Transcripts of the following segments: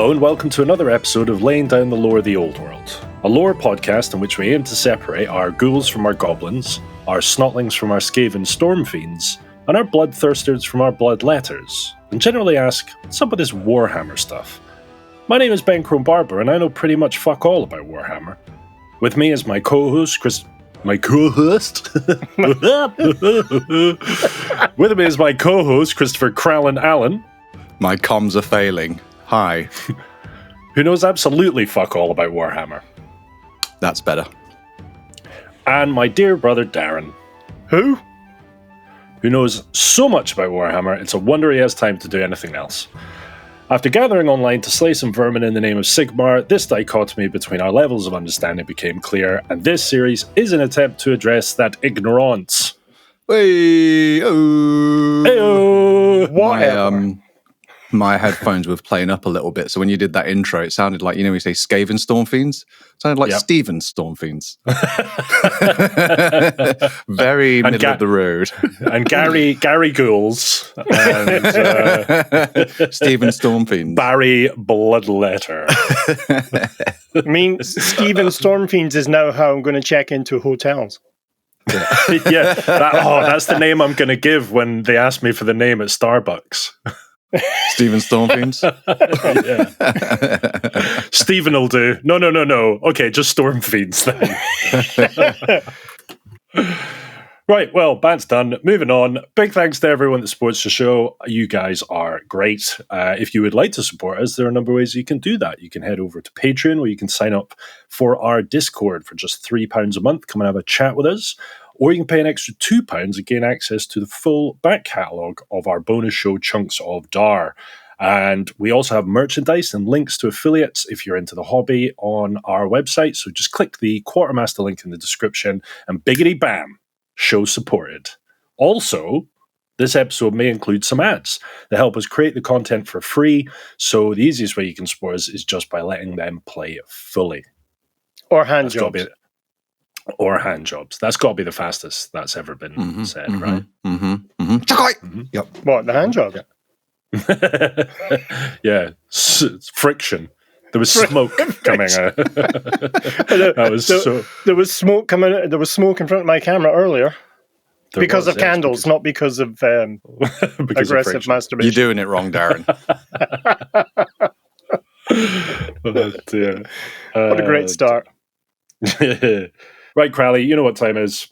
Hello and welcome to another episode of Laying Down the Lore of the Old World, a lore podcast in which we aim to separate our ghouls from our goblins, our snotlings from our skaven storm fiends, and our bloodthirsters from our bloodletters, and generally ask, what's up with this Warhammer stuff? My name is Ben Barber, and I know pretty much fuck all about Warhammer. With me is my co-host, With me is my co-host, Christopher Crowlin Allen. My comms are failing. Hi. Who knows absolutely fuck all about Warhammer. That's better. And my dear brother Darren. Who knows so much about Warhammer, it's a wonder he has time to do anything else. After gathering online to slay some vermin in the name of Sigmar, this dichotomy between our levels of understanding became clear, and this series is an attempt to address that ignorance. Hey-oh. My headphones were playing up a little bit, so when you did that intro, it sounded like, you know, we say Skaven Stormfiends? It sounded like Steven Stormfiends. Very middle of the road. And Gary Ghouls. And Steven Stormfiends. Barry Bloodletter. I mean, Steven Stormfiends is now how I'm going to check into hotels. Yeah, that's the name I'm going to give when they ask me for the name at Starbucks. Steven Stormfiends? Yeah. Steven will do. No. Okay, just Stormfiends then. Right, well, that's done. Moving on. Big thanks to everyone that supports the show. You guys are great. If you would like to support us, there are a number of ways you can do that. You can head over to Patreon, where you can sign up for our Discord for just £3 a month. Come and have a chat with us. Or you can pay an extra £2 and gain access to the full back catalogue of our bonus show, Chunks of Dar. And we also have merchandise and links to affiliates if you're into the hobby on our website. So just click the Quartermaster link in the description and biggity bam, show supported. Also, this episode may include some ads that help us create the content for free. So the easiest way you can support us is just by letting them play fully. Or hand jobs. Or hand jobs. That's got to be the fastest that's ever been said, right? Yep. What, the hand job? Yeah. Friction. There was smoke coming out. There was smoke coming out. There was smoke in front of my camera earlier. Because of candles, not because of aggressive masturbation. You're doing it wrong, Darren. Oh, dear. What a great start. Right, Crowley, you know what time is.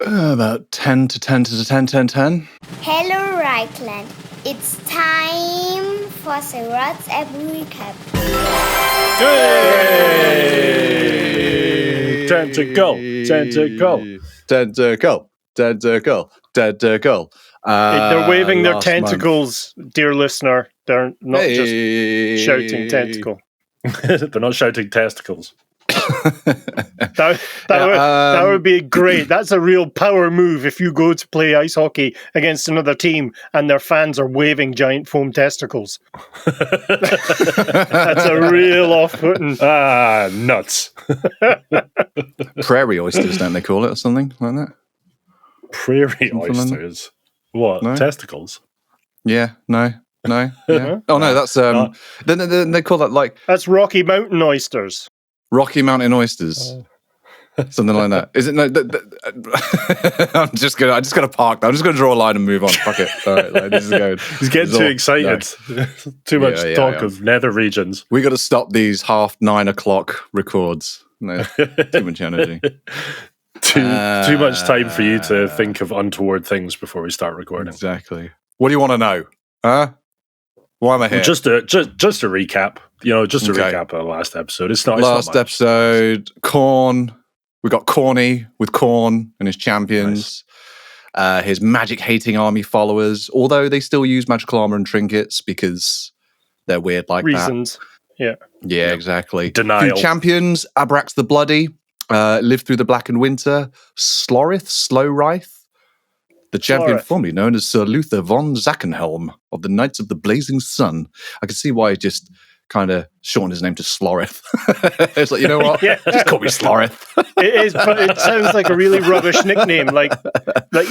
About 10 to 10 to 10, 10, 10. Hello, Reichland. It's time for the WhatsApp recap. Hey! Tentacle. They're waving their tentacles, dear listener. They're not just shouting tentacle. They're not shouting testicles. That would be great. That's a real power move if you go to play ice hockey against another team and their fans are waving giant foam testicles. That's a real off-putting. Nuts. Prairie oysters, don't they call it, or something like that? Prairie oysters? What? No? Testicles? Yeah, no. Yeah. Oh no, that's then they call that like that's Rocky Mountain oysters. Rocky Mountain oysters, something like that. Is it? No, I'm just gonna park. I'm just gonna draw a line and move on. Fuck it. All right, this is going. He's getting too excited. No. Too much talk of nether regions. We got to stop these 9:30 records. No, too much energy. Too much time for you to think of untoward things before we start recording. Exactly. What do you want to know? Huh? Why am I here? Just a recap. Just a recap of the last episode. It's not last episode. Khorne. We got Khorne with Khorne and his champions. Nice. His magic-hating army followers. Although they still use magical armor and trinkets because they're weird like reasons. That. Yeah, exactly. Denial. 2 champions. Abrax the Bloody. Lived through the Blackened Winter. Slowrith. The champion formerly known as Sir Luther von Zackenhelm of the Knights of the Blazing Sun. I can see why he just kind of shortened his name to Slorith. It's like, you know what? Yeah. Just call me Slorith. It is, but it sounds like a really rubbish nickname, like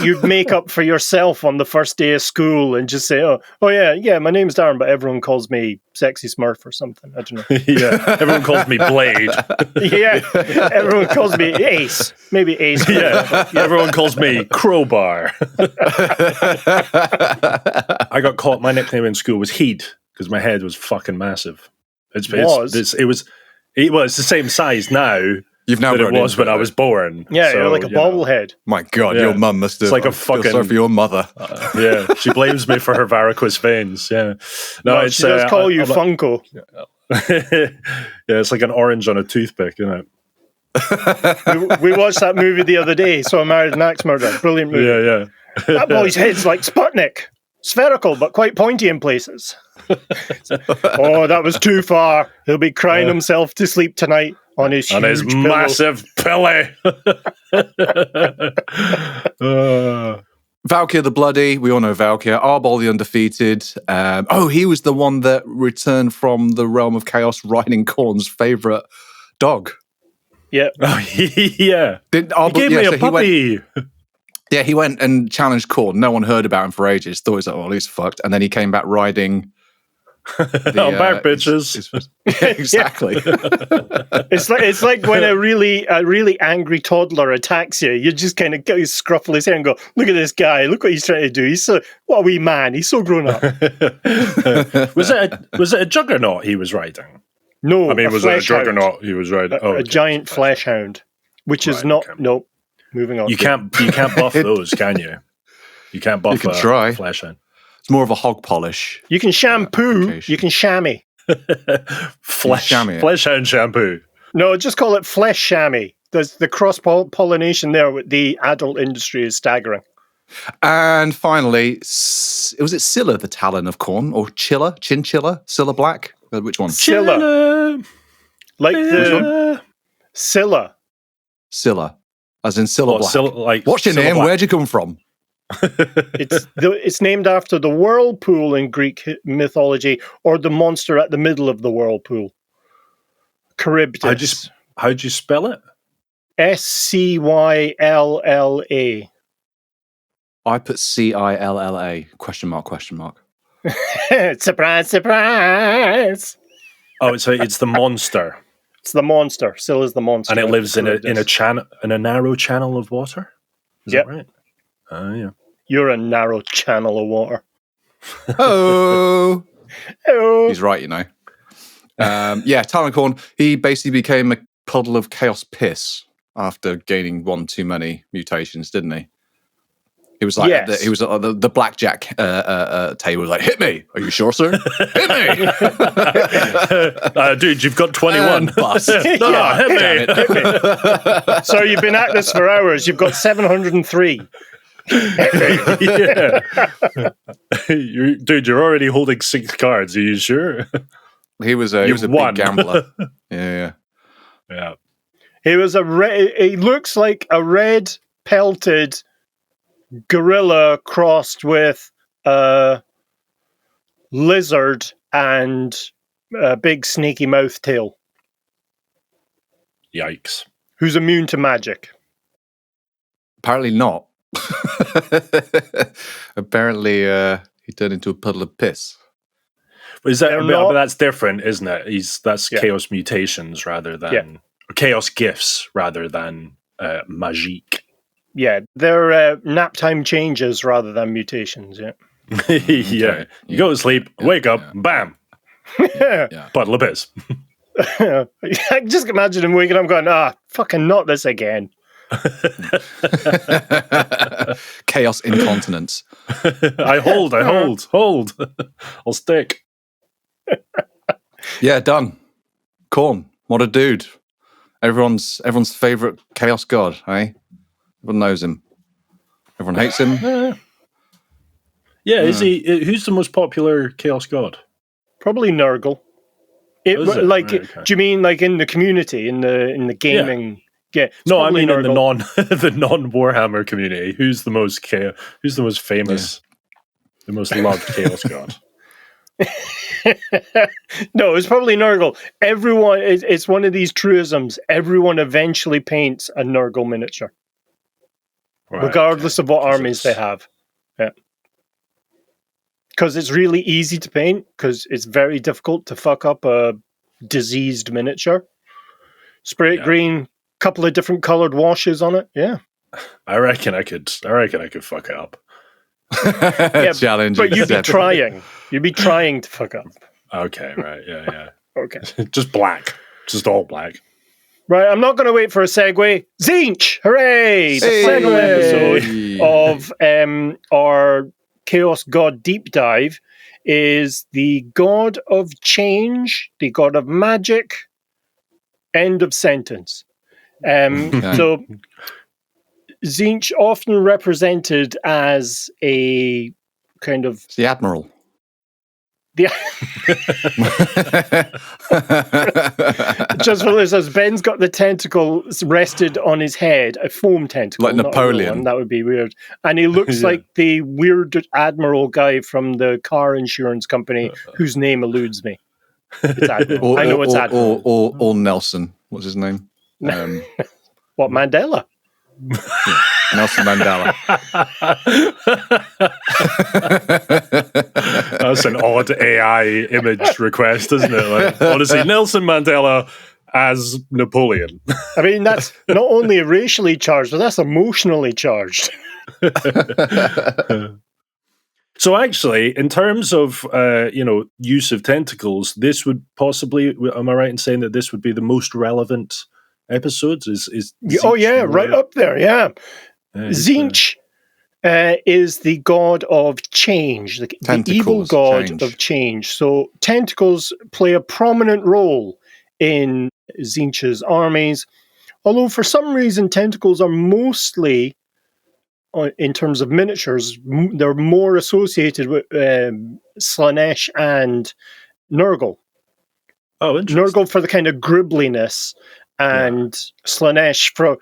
you'd make up for yourself on the first day of school and just say, oh yeah, my name's Darren, but everyone calls me Sexy Smurf or something. I don't know. Yeah, everyone calls me Blade. Yeah, everyone calls me Ace. Maybe Ace. Yeah, everyone calls me Crowbar. I got caught. My nickname in school was Heed because my head was fucking massive. It's the same size now. You've now that it was when I was born. Yeah, you're like a bobblehead. My God, your mum must have. It's like a feel fucking. sorry for your mother. Yeah, she blames me for her varicose veins. Yeah, no, she does call you Funko. Yeah, it's like an orange on a toothpick, isn't it? we watched that movie the other day. So I Married an Axe Murderer. Brilliant movie. Yeah. That boy's head's like Sputnik. Spherical, but quite pointy in places. Oh, that was too far. He'll be crying himself to sleep tonight on his massive pillow. Valkyr the Bloody. We all know Valkyr. Arbol the Undefeated. He was the one that returned from the realm of chaos riding Khorne's favourite dog. Yeah. Oh, yeah. Oh, He gave me a puppy. He went and challenged Khorne. No one heard about him for ages. Thought he was like, well, he's fucked. And then he came back riding. Back bitches. Exactly. It's like when a really angry toddler attacks you. You just kind of scruffle his hair and go, "Look at this guy! Look what he's trying to do! He's what a wee man! He's so grown up." Was it a juggernaut he was riding? No, I mean, was it a juggernaut he was riding? A giant flesh hound, which is not. Okay. Nope. Moving on. You can't buff those, can you? You can't buff a flesh hound. It's more of a hog polish. You can shampoo. You can chamois. Flesh hound shampoo. No, just call it flesh chamois. There's the cross pollination there with the adult industry is staggering. And finally, was it Scylla, the Talon of Khorne, or Chinchilla, Scylla Black? Which one? Scylla. Like the Scylla. Scylla. As in Scylla Black. What's your name? Black. Where'd you come from? It's named after the whirlpool in Greek mythology, or the monster at the middle of the whirlpool. Charybdis. How'd you spell it? Scylla. I put Cilla ? Question mark. Surprise, surprise. Oh, it's the monster. It's the monster. Scylla's the monster. And it lives in a narrow channel of water? Is that right? Oh, yeah. You're a narrow channel of water. Oh. Oh. He's right, you know. Talon Khorne, he basically became a puddle of chaos piss after gaining one too many mutations, didn't he? He was like, the blackjack table was like, hit me. Are you sure, sir? Hit me. Dude, you've got 21. Bust. Hit me. So you've been at this for hours. You've got 703. Yeah. Dude, you're already holding 6 cards. Are you sure? He was a big gambler. Yeah. He was he looks like a red pelted gorilla crossed with a lizard and a big snaky mouth tail. Yikes. Who's immune to magic? Apparently not. Apparently he turned into a puddle of piss. But but that's different, isn't it? That's chaos mutations rather than or chaos gifts rather than magique. Yeah, they're nap time changes rather than mutations. Yeah. Yeah. You go to sleep, wake up, bam. Puddle of piss. I just imagine him waking up going, fucking not this again. Chaos incontinence. I hold. I'll stick. Yeah, done. Khorne, what a dude. Everyone's favourite chaos god, eh? Everyone knows him. Everyone hates him. Is he? Who's the most popular chaos god? Probably Nurgle. Do you mean like in the community, in the gaming? Yeah. No, I mean Nurgle. In the non Warhammer community. Who's the most famous, the most loved chaos god? No, it's probably Nurgle. Everyone, it's one of these truisms. Everyone eventually paints a Nurgle miniature, Right, regardless okay. of what 'Cause armies they it's- have. Yeah. Because it's really easy to paint, because it's very difficult to fuck up a diseased miniature. Spray it Yeah. green, couple of different colored washes on it. Yeah. I reckon I could fuck it up. Challenge. But you'd be accepted. trying. You'd be trying to fuck up. Okay, right, yeah. Okay. Just black. Just all black. Right, I'm not going to wait for a segue. Tzeentch! Hooray! The Hey! final episode of our Chaos God Deep Dive is the God of Change, the God of Magic, end of sentence. So, Tzeentch often represented as a kind of... It's the Admiral. Just for listeners, Ben's got the tentacle rested on his head, a foam tentacle. Like not a real Napoleon. one. That would be weird. And he looks Yeah. like the weird admiral guy from the car insurance company whose name eludes me. It's Admiral. I know it's Admiral. Or Nelson. What's his name? What, Mandela? Nelson Mandela. That's an odd AI image request, isn't it? Like, honestly, Nelson Mandela as Napoleon. I mean, that's not only racially charged, but that's emotionally charged. So actually, in terms of use of tentacles, this would possibly, am I right in saying that this would be the most relevant episodes? Is Oh yeah, right up there, yeah. Tzeentch Tzeentch is the god of change, the evil god of change. So tentacles play a prominent role in Tzeentch's armies, although for some reason tentacles are mostly, in terms of miniatures, they're more associated with Slaanesh and Nurgle. Oh, interesting. Nurgle for the kind of gribbliness, and Slaanesh for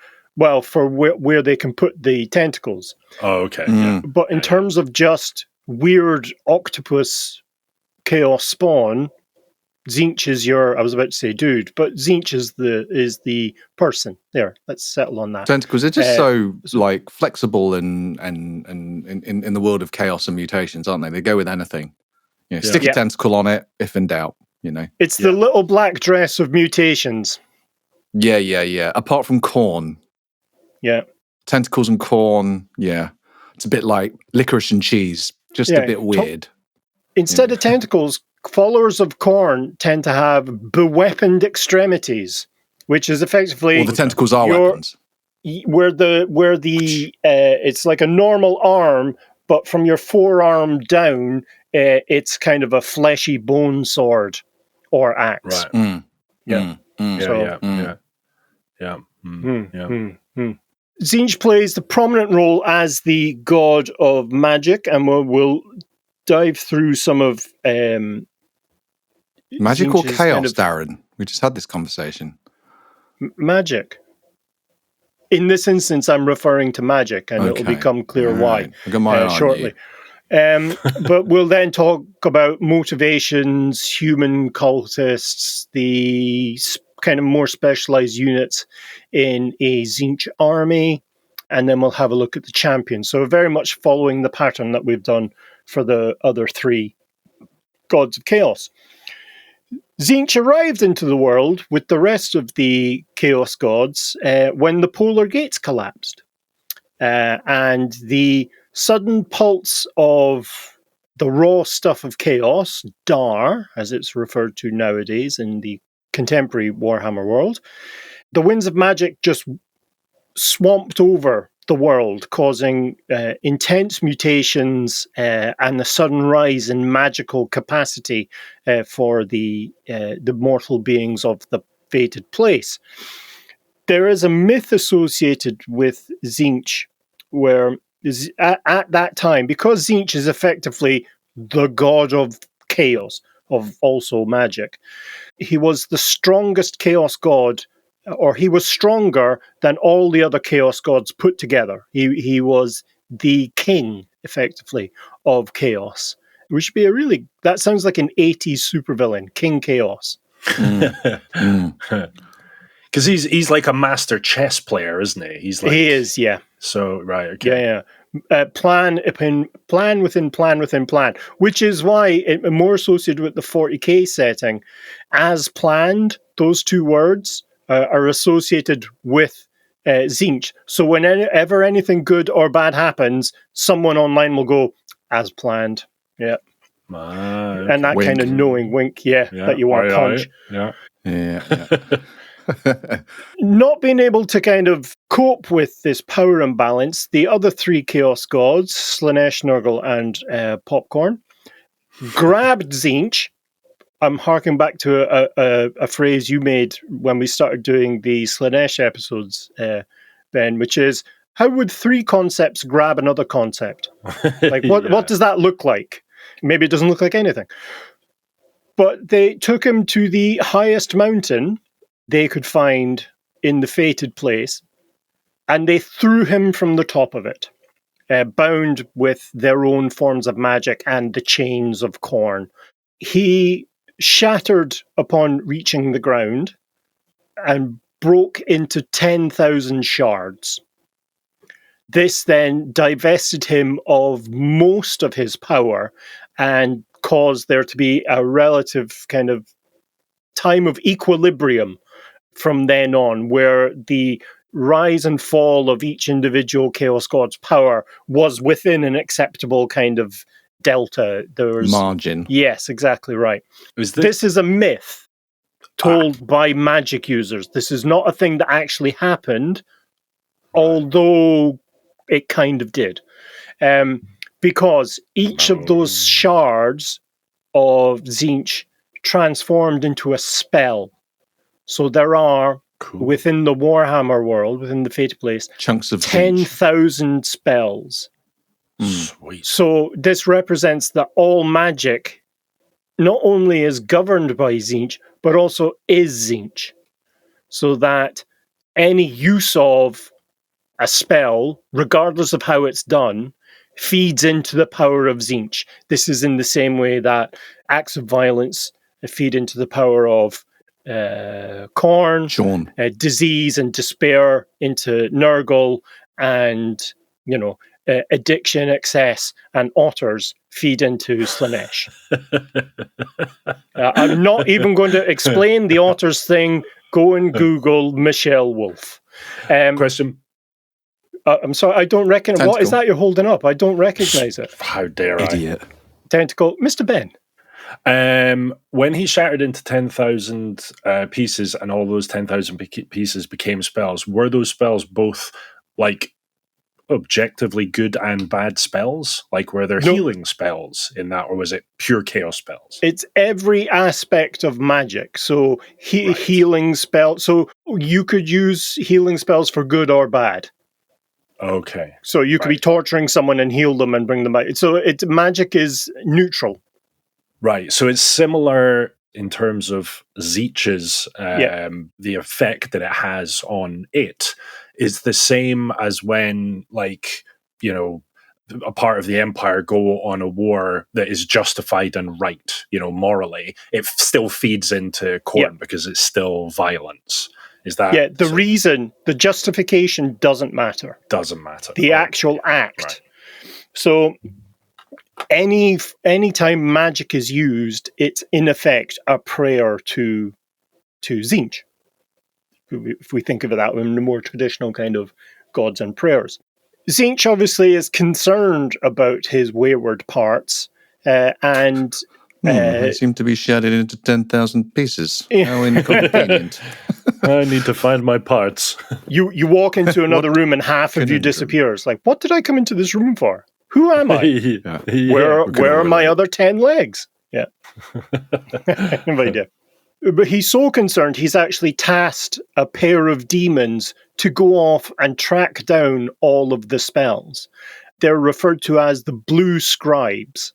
where they can put the tentacles. Oh, okay. Mm. Yeah. But in terms of just weird octopus chaos spawn, Tzeentch is I was about to say dude, but Tzeentch is the person. There, let's settle on that. Tentacles are just so like flexible and in the world of chaos and mutations, aren't they? They go with anything. Stick a tentacle on it if in doubt. It's the little black dress of mutations. Yeah. Apart from corn. Yeah. Tentacles and corn, yeah. It's a bit like licorice and cheese. Just a bit weird. Instead of tentacles, followers of corn tend to have beweaponed extremities, which is effectively... Well, the tentacles are weapons. Where the it's like a normal arm, but from your forearm down, it's kind of a fleshy bone sword or axe. Right. Mm. Yeah. Tzeentch plays the prominent role as the god of magic, and we'll dive through some of magic or Tzeentch's chaos, Darren? We just had this conversation. Magic. In this instance, I'm referring to magic, and it'll become clear why I got my eye shortly. But we'll then talk about motivations, human cultists, the kind of more specialized units in a Tzeentch army, and then we'll have a look at the champions. So very much following the pattern that we've done for the other three gods of chaos. Tzeentch arrived into the world with the rest of the chaos gods when the polar gates collapsed. And the sudden pulse of the raw stuff of chaos, Dar, as it's referred to nowadays in the contemporary Warhammer world, the winds of magic just swamped over the world, causing intense mutations and the sudden rise in magical capacity for the mortal beings of the fated place. There is a myth associated with Tzeentch where at that time, because Tzeentch is effectively the god of chaos, of also magic, he was the strongest chaos god, or he was stronger than all the other chaos gods put together. He was the king, effectively, of chaos. We should be that sounds like an 80s supervillain, King Chaos. Because he's like a master chess player, isn't he? He is, yeah. So, right, okay. Yeah. Plan within plan, which is why more associated with the 40k setting, as planned, those two words are associated with Tzeentch. So whenever anything good or bad happens, someone online will go, as planned. Yeah. Okay. And that kind of knowing wink, that you want to punch. Yeah. Not being able to kind of cope with this power imbalance, the other three Chaos gods, Slaanesh, Nurgle, and Popcorn, grabbed Tzeentch. I'm harking back to a phrase you made when we started doing the Slaanesh episodes, Ben, which is, how would three concepts grab another concept? Like, what does that look like? Maybe it doesn't look like anything. But they took him to the highest mountain they could find in the fated place, and they threw him from the top of it, bound with their own forms of magic and the chains of Khorne. He shattered upon reaching the ground and broke into 10,000 shards. This then divested him of most of his power and caused there to be a relative kind of time of equilibrium from then on, where the rise and fall of each individual Chaos God's power was within an acceptable kind of delta. There's margin. Yes, exactly right. This is a myth told by magic users. This is not a thing that actually happened, although it kind of did. Because each of those shards of Tzeentch transformed into a spell. So there are, within the Warhammer world, within the Fated Place, chunks of 10,000 spells. Sweet. So this represents that all magic not only is governed by Tzeentch, but also is Tzeentch. So that any use of a spell, regardless of how it's done, feeds into the power of Tzeentch. This is in the same way that acts of violence feed into the power of Khorne, disease and despair into Nurgle, and addiction, excess, and otters feed into Slaanesh. I'm not even going to explain the otters thing. Go and Google Michelle Wolf. Question. I'm sorry, I don't recognize. Tentacle. What is that you're holding up? I don't recognize it. How dare Idiot. Tentacle. Mr. Ben. When he shattered into 10,000 pieces and all those 10,000 pieces became spells, were those spells both like objectively good and bad spells? Like, were there healing spells in that, or was it pure chaos spells? It's every aspect of magic. So healing spells. So you could use healing spells for good or bad. Okay. So you could be torturing someone and heal them and bring them out. So magic is neutral. Right. So it's similar in terms of Tzeentch's, the effect that it has on it is the same as when, like, a part of the Empire go on a war that is justified and right, morally. It still feeds into Khorne because it's still violence. Is that... Yeah, the justification doesn't matter. Doesn't matter. The actual act. Right. So any time magic is used, it's in effect a prayer to Tzeentch. If we think of it that way, in the more traditional kind of gods and prayers. Tzeentch obviously is concerned about his wayward parts, and they seem to be shattered into 10,000 pieces. How inconvenient. I need to find my parts. You walk into another room and half of you disappears. Like, what did I come into this room for? Who am I? Where are my other 10 legs? Yeah. No idea. But he's so concerned, he's actually tasked a pair of demons to go off and track down all of the spells. They're referred to as the Blue Scribes.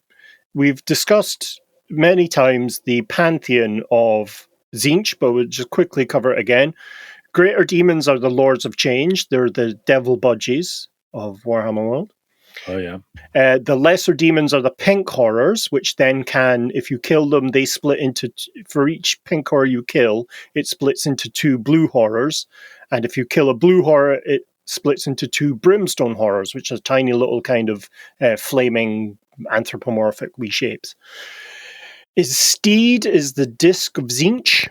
We've discussed many times the pantheon of Tzeentch, but we'll just quickly cover it again. Greater demons are the Lords of Change. They're the devil budgies of Warhammer World. Oh, yeah. The lesser demons are the pink horrors, which then can, if you kill them, they split into, for each pink horror you kill, it splits into 2 blue horrors. And if you kill a blue horror, it splits into 2 brimstone horrors, which are tiny little kind of flaming anthropomorphic wee shapes. His steed is the Disc of Tzeentch,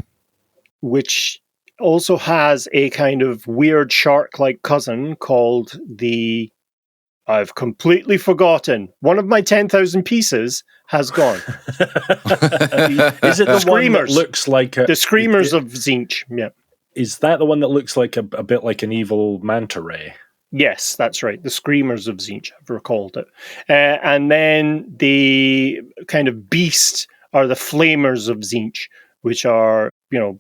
which also has a kind of weird shark-like cousin called the... I've completely forgotten. One of my 10,000 pieces has gone. Is it the one that looks like... the Screamers of Tzeentch, yeah. Is that the one that looks like a bit like an evil manta ray? Yes, that's right. The Screamers of Tzeentch, I've recalled it. And then the kind of beast are the Flamers of Tzeentch, which are,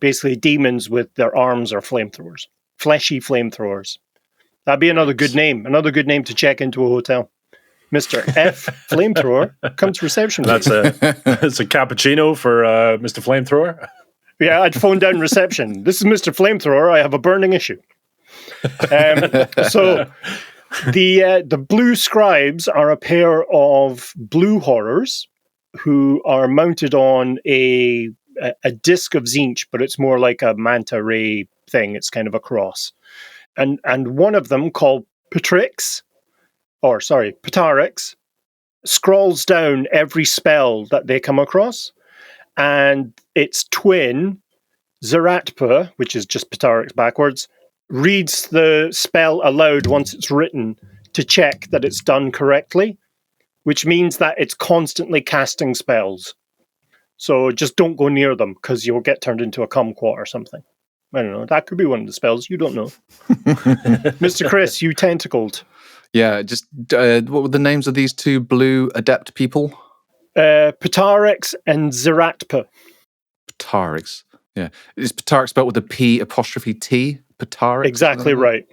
basically demons with their arms are flamethrowers. Fleshy flamethrowers. That'd be another good name. Another good name to check into a hotel. Mr. F. Flamethrower, come to reception. That's a cappuccino for Mr. Flamethrower. Yeah, I'd phone down reception. This is Mr. Flamethrower. I have a burning issue. So the blue scribes are a pair of blue horrors who are mounted on a disc of Tzeentch, but it's more like a manta ray thing. It's kind of a cross. And one of them, called Patrix, scrawls down every spell that they come across. And its twin, Zeratpa, which is just Patarix backwards, reads the spell aloud once it's written to check that it's done correctly, which means that it's constantly casting spells. So just don't go near them, because you'll get turned into a kumquat or something. I don't know. That could be one of the spells. You don't know. Mr. Chris, you tentacled. Yeah, just what were the names of these 2 blue adept people? Patarix and Zeratpa. Patarix. Yeah. Is Patarix spelled with a P apostrophe T? Patarix? Exactly right.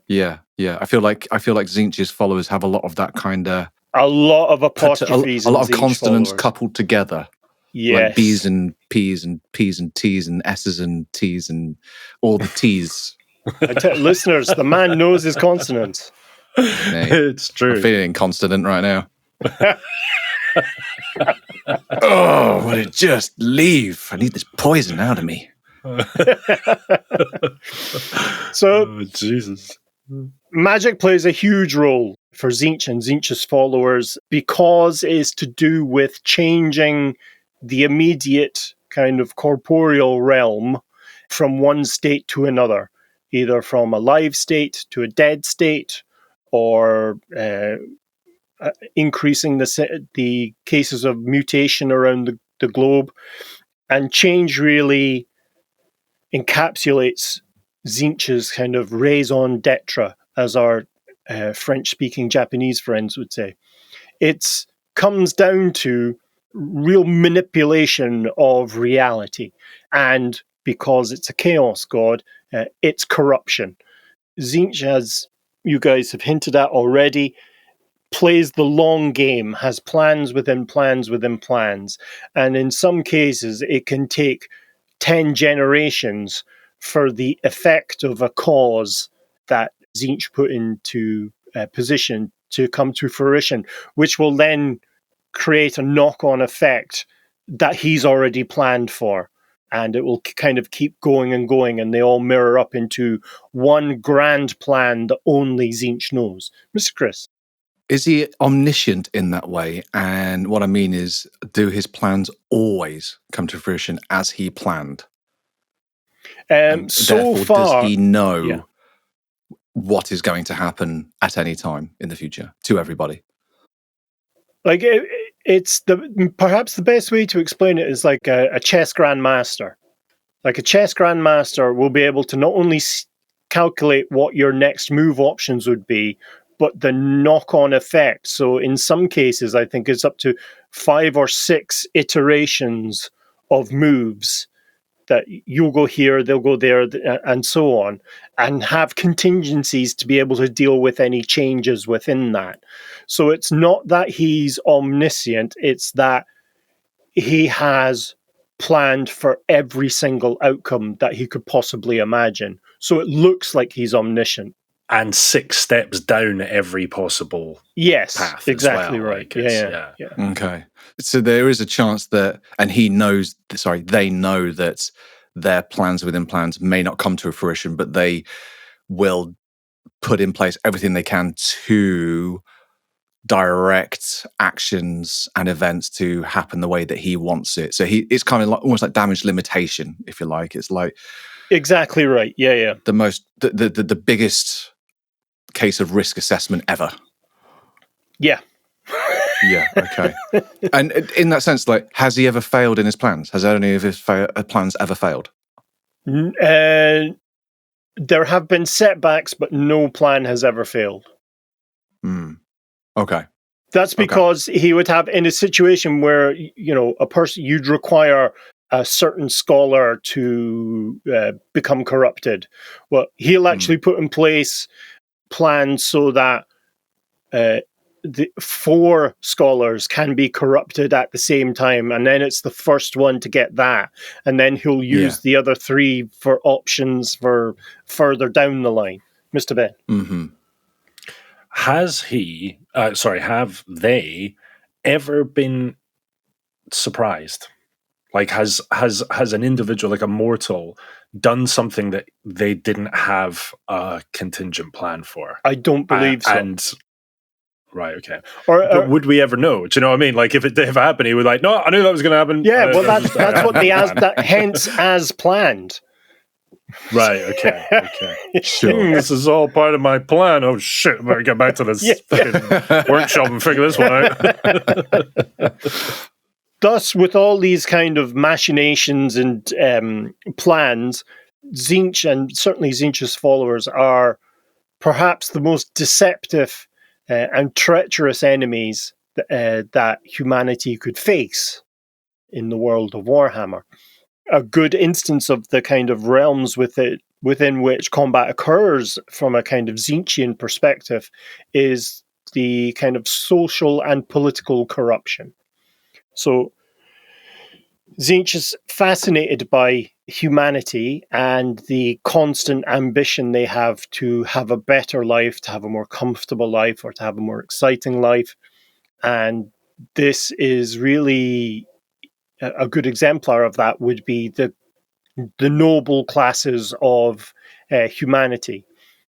Yeah. I feel like Tzeentch's followers have a lot of that kind of... A lot of apostrophes. A lot of consonants coupled together. Yes. Like B's and P's and P's and T's and S's and T's and all the T's. Listeners, the man knows his consonants. Hey, it's true. I'm feeling inconstant right now. Oh, would it just leave? I need this poison out of me. So, Jesus. Magic plays a huge role for Tzeentch and Tzeentch's followers because it is to do with changing the immediate kind of corporeal realm from one state to another, either from a live state to a dead state, or increasing the cases of mutation around the globe. And change really encapsulates Tzeentch's kind of raison d'etre, as our French-speaking Japanese friends would say. It comes down to real manipulation of reality. And because it's a chaos god, it's corruption. Tzeentch, as you guys have hinted at already, plays the long game, has plans within plans within plans. And in some cases, it can take 10 generations for the effect of a cause that Tzeentch put into position to come to fruition, which will then create a knock-on effect that he's already planned for. And it will kind of keep going and going, and they all mirror up into one grand plan that only Tzeentch knows. Mr. Chris? Is he omniscient in that way? And what I mean is, do his plans always come to fruition as he planned? So far, does he know what is going to happen at any time in the future to everybody? Like, it's perhaps the best way to explain it is like a chess grandmaster. Like, a chess grandmaster will be able to not only calculate what your next move options would be, but the knock-on effect. So in some cases, I think it's up to 5 or 6 iterations of moves that you'll go here, they'll go there, and so on, and have contingencies to be able to deal with any changes within that. So it's not that he's omniscient, it's that he has planned for every single outcome that he could possibly imagine. So it looks like he's omniscient. and 6 steps down every possible Yes, path. exactly as well. right. Like Yeah. Okay. So there is a chance that, and they know that their plans within plans may not come to fruition, but they will put in place everything they can to direct actions and events to happen the way that he wants it. So it's kind of like almost like damage limitation, if you like. It's like exactly right. Yeah. The biggest case of risk assessment ever. Yeah. Yeah. Okay. And in that sense, like, has he ever failed in his plans? Has any of his plans ever failed? There have been setbacks, but no plan has ever failed. Okay. That's because he would have, in a situation where, a person, you'd require a certain scholar to become corrupted. Well, he'll actually put in place plans so that the 4 scholars can be corrupted at the same time, and then it's the first one to get that, and then he'll use the other 3 for options for further down the line. Mr. Ben. Mm-hmm. Have they ever been surprised? Like, has an individual, like a mortal, done something that they didn't have a contingent plan for? I don't believe so. Right, okay. Or would we ever know? Do you know what I mean? Like, if it happened, he would like, no, I knew that was going to happen. Yeah, well, that's what hence as planned. Right, okay. Sure. This is all part of my plan. Oh, shit, I better get back to this fucking workshop and figure this one out. Thus, with all these kind of machinations and plans, Tzeentch, and certainly Tzeentch's followers, are perhaps the most deceptive and treacherous enemies that humanity could face in the world of Warhammer. A good instance of the kind of realms within which combat occurs from a kind of Tzeentchian perspective is the kind of social and political corruption. So Tzeentch is fascinated by humanity and the constant ambition they have to have a better life, to have a more comfortable life, or to have a more exciting life. And this is really a good exemplar of that would be the noble classes of humanity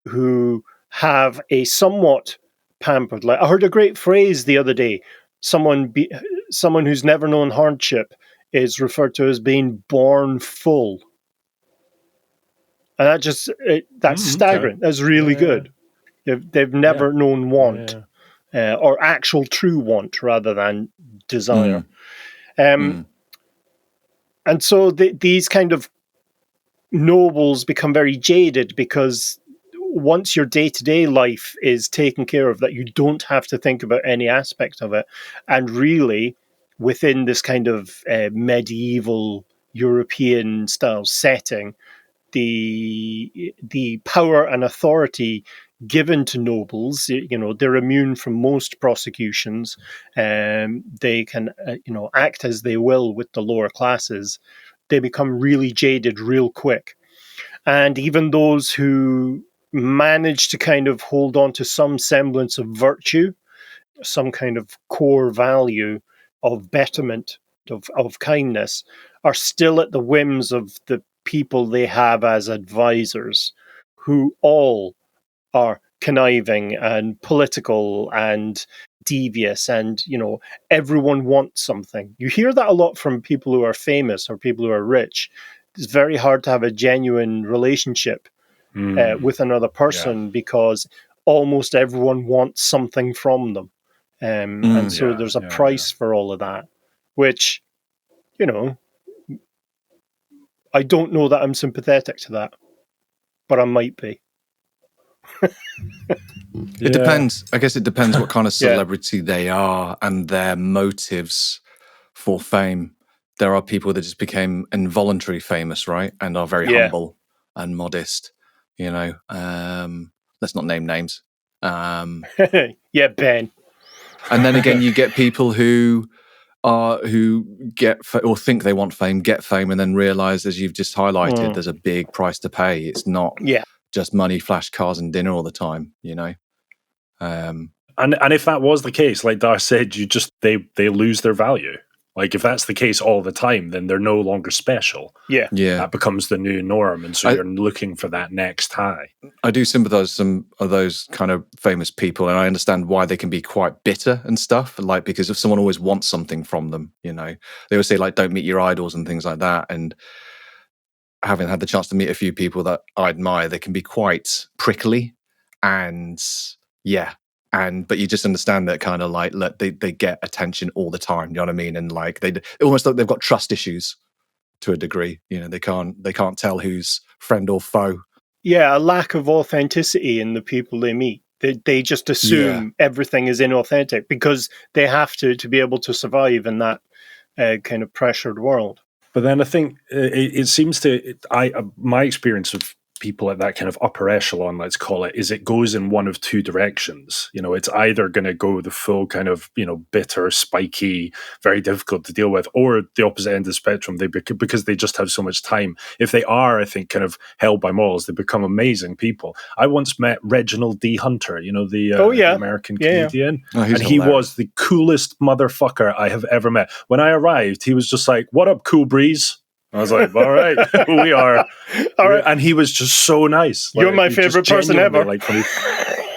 who have a somewhat pampered life. I heard a great phrase the other day. Someone who's never known hardship is referred to as being born full. And that's staggering. Okay. That's really good. They've never known want, or actual true want rather than desire. And so these kind of nobles become very jaded because once your day-to-day life is taken care of, that you don't have to think about any aspect of it. And really, within this kind of medieval European style setting, the power and authority given to nobles, they're immune from most prosecutions. They can, act as they will with the lower classes. They become really jaded real quick. And even those who manage to kind of hold on to some semblance of virtue, some kind of core value of betterment, of kindness, are still at the whims of the people they have as advisors, who all are conniving and political and devious, and everyone wants something. You hear that a lot from people who are famous or people who are rich. It's very hard to have a genuine relationship with another person because almost everyone wants something from them. And so there's a price for all of that, which, I don't know that I'm sympathetic to that, but I might be. It depends. I guess it depends what kind of celebrity they are and their motives for fame. There are people that just became involuntarily famous, right? And are very humble and modest, let's not name names. Ben. And then again, you get people who get or think they want fame, get fame, and then realize, as you've just highlighted, there's a big price to pay. It's not just money, flash cars, and dinner all the time. And if that was the case, like Dar said, they lose their value. Like if that's the case all the time, then they're no longer special. Yeah. That becomes the new norm, and so you're looking for that next high. I do sympathize with some of those kind of famous people, and I understand why they can be quite bitter and stuff. Like because if someone always wants something from them, they always say like don't meet your idols and things like that. And having had the chance to meet a few people that I admire, they can be quite prickly, and but you just understand that kind of like they get attention all the time. You know what I mean? And like they almost like they've got trust issues to a degree. They can't tell who's friend or foe. Yeah, a lack of authenticity in the people they meet. They just assume everything is inauthentic because they have to be able to survive in that kind of pressured world. But then I think it seems to my experience of people at that kind of upper echelon, let's call it, is it goes in one of two directions. It's either going to go the full kind of, bitter, spiky, very difficult to deal with, or the opposite end of the spectrum, because they just have so much time. If they are, I think, kind of held by morals, they become amazing people. I once met Reginald D. Hunter, the American comedian, and he was the coolest motherfucker I have ever met. When I arrived, he was just like, "What up, cool breeze?" I was like, all right, we are. All right. And he was just so nice. You're my favorite person ever.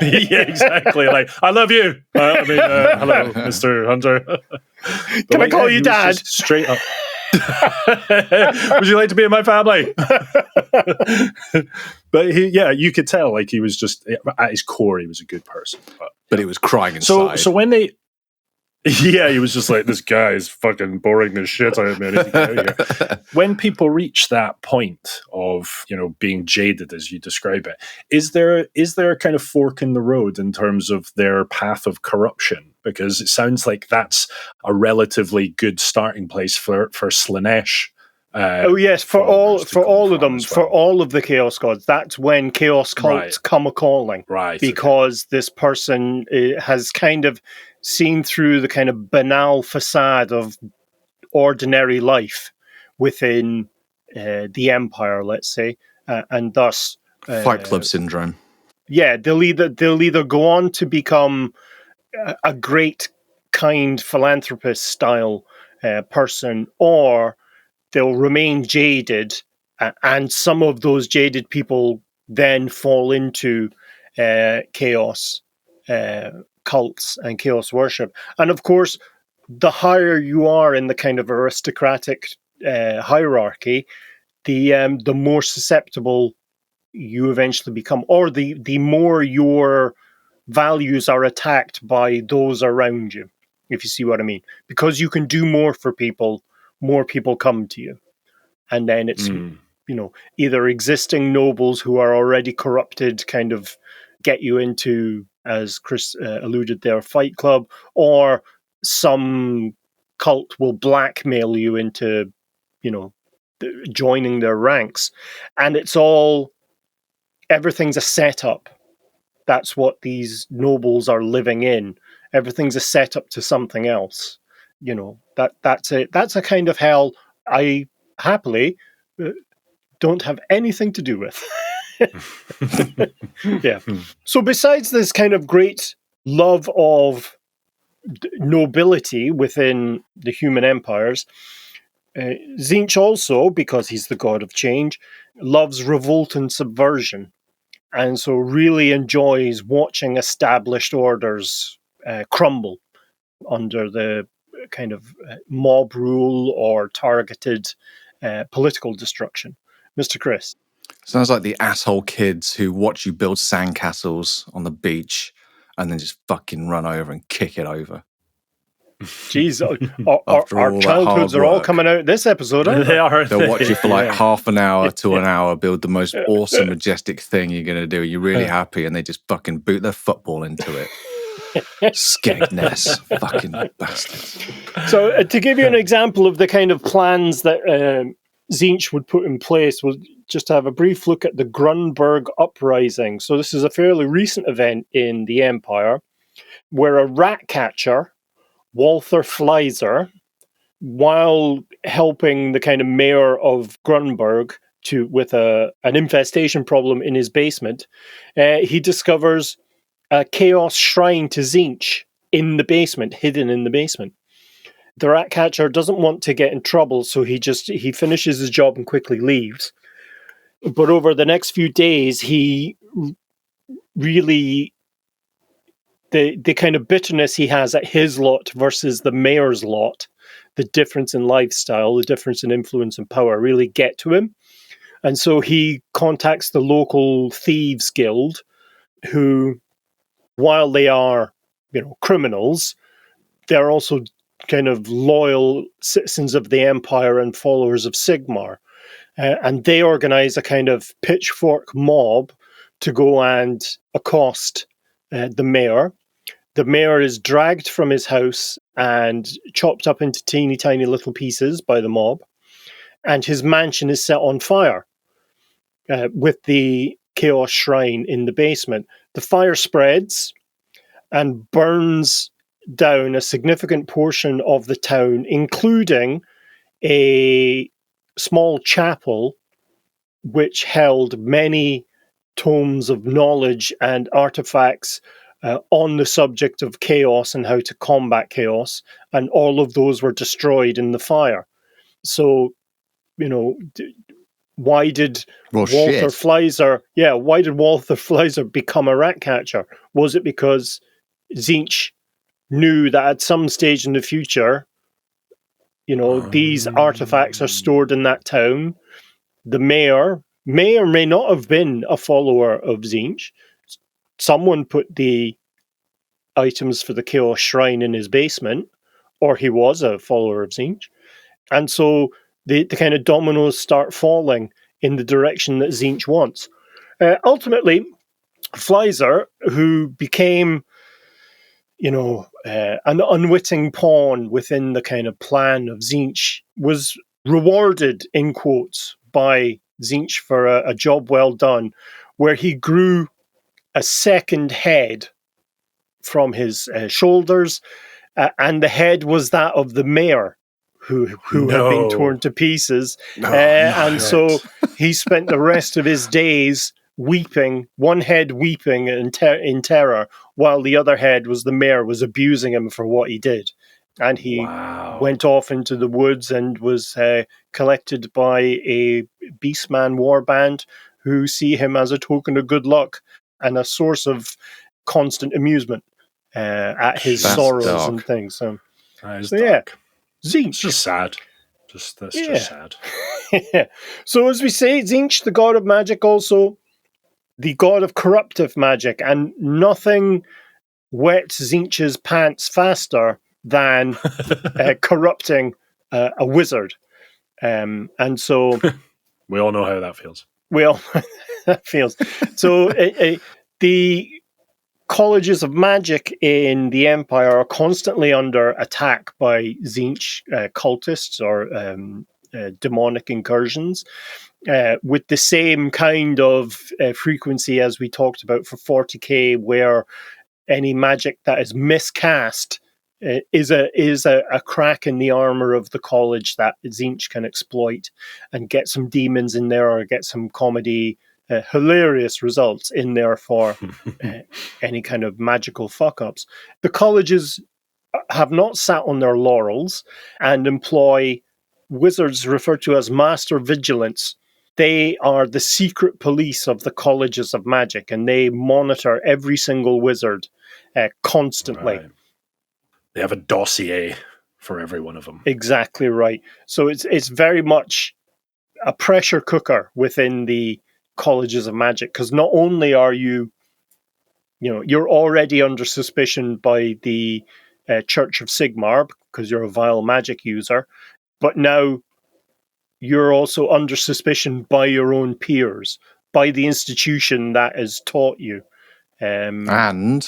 Yeah, exactly. Like, I love you. Hello, Mr. Hunter. Can I call you Dad? Straight up. Would you like to be in my family? But you could tell, like, he was just, at his core, he was a good person. But he was crying inside. So when they... Yeah, he was just like, this guy is fucking boring the shit out of me. I need to get out of here. When people reach that point of, being jaded, as you describe it, is there a kind of fork in the road in terms of their path of corruption? Because it sounds like that's a relatively good starting place for Slaanesh. For all of them, for all of the Chaos Gods, that's when Chaos cults come a-calling. Right. Because this person has kind of seen through the kind of banal facade of ordinary life within the Empire, let's say, and thus... Fight Club syndrome. Yeah, they'll either go on to become a great, kind, philanthropist-style person, or they'll remain jaded, and some of those jaded people then fall into chaos cults and chaos worship. And of course, the higher you are in the kind of aristocratic hierarchy, the more susceptible you eventually become, or the more your values are attacked by those around you, if you see what I mean. Because you can do more for people, more people come to you. And then it's, either existing nobles who are already corrupted kind of get you into, as Chris alluded there, Fight Club, or some cult will blackmail you into, joining their ranks. And it's everything's a setup. That's what these nobles are living in. Everything's a setup to something else. That's a kind of hell I happily don't have anything to do with. Yeah. So besides this kind of great love of nobility within the human empires, Tzeentch also, because he's the god of change, loves revolt and subversion, and so really enjoys watching established orders crumble under the kind of mob rule or targeted political destruction. Mr. Chris? Sounds like the asshole kids who watch you build sandcastles on the beach and then just fucking run over and kick it over. Jeez, our childhoods are all coming out this episode, aren't they? They are. They'll watch you for like half an hour to an hour build the most awesome, majestic thing you're going to do. You're really happy, and they just fucking boot their football into it. Skegness, fucking bastards. So to give you an example of the kind of plans that Tzeentch would put in place, we'll just have a brief look at the Grunberg uprising. So this is a fairly recent event in the Empire, where a rat catcher, Walther Fleiser, while helping the kind of mayor of Grunberg with an infestation problem in his basement, he discovers a chaos shrine to Tzeentch in the basement, hidden in the basement. The Ratcatcher doesn't want to get in trouble, so he finishes his job and quickly leaves. But over the next few days, he really, the kind of bitterness he has at his lot versus the mayor's lot, the difference in lifestyle, the difference in influence and power really get to him. And so he contacts the local thieves guild, who, while they are, criminals, they're also kind of loyal citizens of the Empire and followers of Sigmar. And they organize a kind of pitchfork mob to go and accost the mayor. The mayor is dragged from his house and chopped up into teeny tiny little pieces by the mob. And his mansion is set on fire with the Chaos Shrine in the basement. The fire spreads and burns down a significant portion of the town, including a small chapel which held many tomes of knowledge and artifacts on the subject of chaos and how to combat chaos, and all of those were destroyed in the fire. So, why did Walther Fleiser become a Ratcatcher? Was it because Tzeentch knew that at some stage in the future, these artifacts are stored in that town? The mayor may or may not have been a follower of Tzeentch. Someone put the items for the Chaos Shrine in his basement, or he was a follower of Tzeentch. And so the kind of dominoes start falling in the direction that Tzeentch wants. Ultimately, Fleiser, who became an unwitting pawn within the kind of plan of Tzeentch, was rewarded, in quotes, by Tzeentch for a job well done, where he grew a second head from his shoulders, and the head was that of the mayor, who had been torn to pieces. So he spent the rest of his days weeping, one head weeping in terror, while the other head was the mayor, was abusing him for what he did. And he went off into the woods and was collected by a Beastman warband who see him as a token of good luck and a source of constant amusement at his sorrows and things. So Tzeentch. It's just sad. Just sad. Yeah. So as we say, Tzeentch, the god of magic, also the god of corruptive magic, and nothing wets Tzeentch's pants faster than corrupting a wizard. And so we all know how that feels. So the colleges of magic in the Empire are constantly under attack by Tzeentch cultists or demonic incursions, with the same kind of frequency as we talked about for 40k, where any magic that is miscast is a crack in the armor of the college that Tzeentch can exploit and get some demons in there, or get some comedy, hilarious results in there for any kind of magical fuck-ups. The colleges have not sat on their laurels and employ wizards referred to as master vigilants. They are the secret police of the colleges of magic, and they monitor every single wizard constantly. Right. They have a dossier for every one of them. Exactly right. So it's very much a pressure cooker within the colleges of magic, because not only are you're already under suspicion by the Church of Sigmar because you're a vile magic user, but now you're also under suspicion by your own peers, by the institution that has taught you. And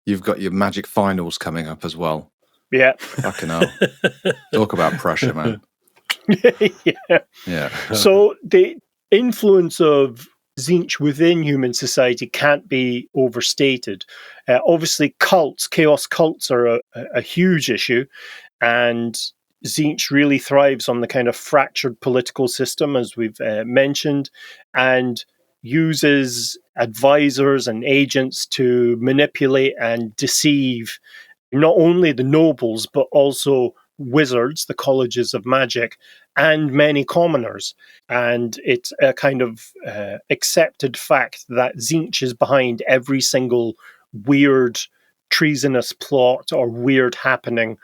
you've got your magic finals coming up as well. Yeah. Fucking hell. Talk about pressure, man. Yeah. So the influence of Tzeentch within human society can't be overstated. Obviously, chaos cults are a huge issue, and Tzeentch really thrives on the kind of fractured political system, as we've mentioned, and uses advisors and agents to manipulate and deceive not only the nobles, but also wizards, the colleges of magic, and many commoners. And it's a kind of accepted fact that Tzeentch is behind every single weird, treasonous plot or weird happening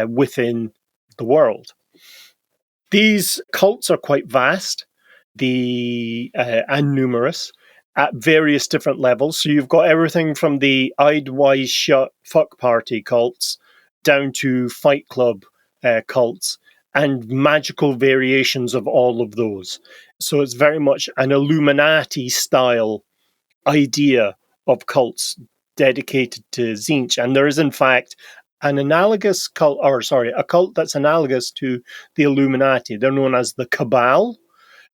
within the world. These cults are quite vast and numerous at various different levels. So you've got everything from the I'd Wise Shut Fuck Party cults down to Fight Club cults and magical variations of all of those. So it's very much an Illuminati style idea of cults dedicated to Tzeentch. And there is, in fact, an analogous cult, a cult that's analogous to the Illuminati. They're known as the Cabal.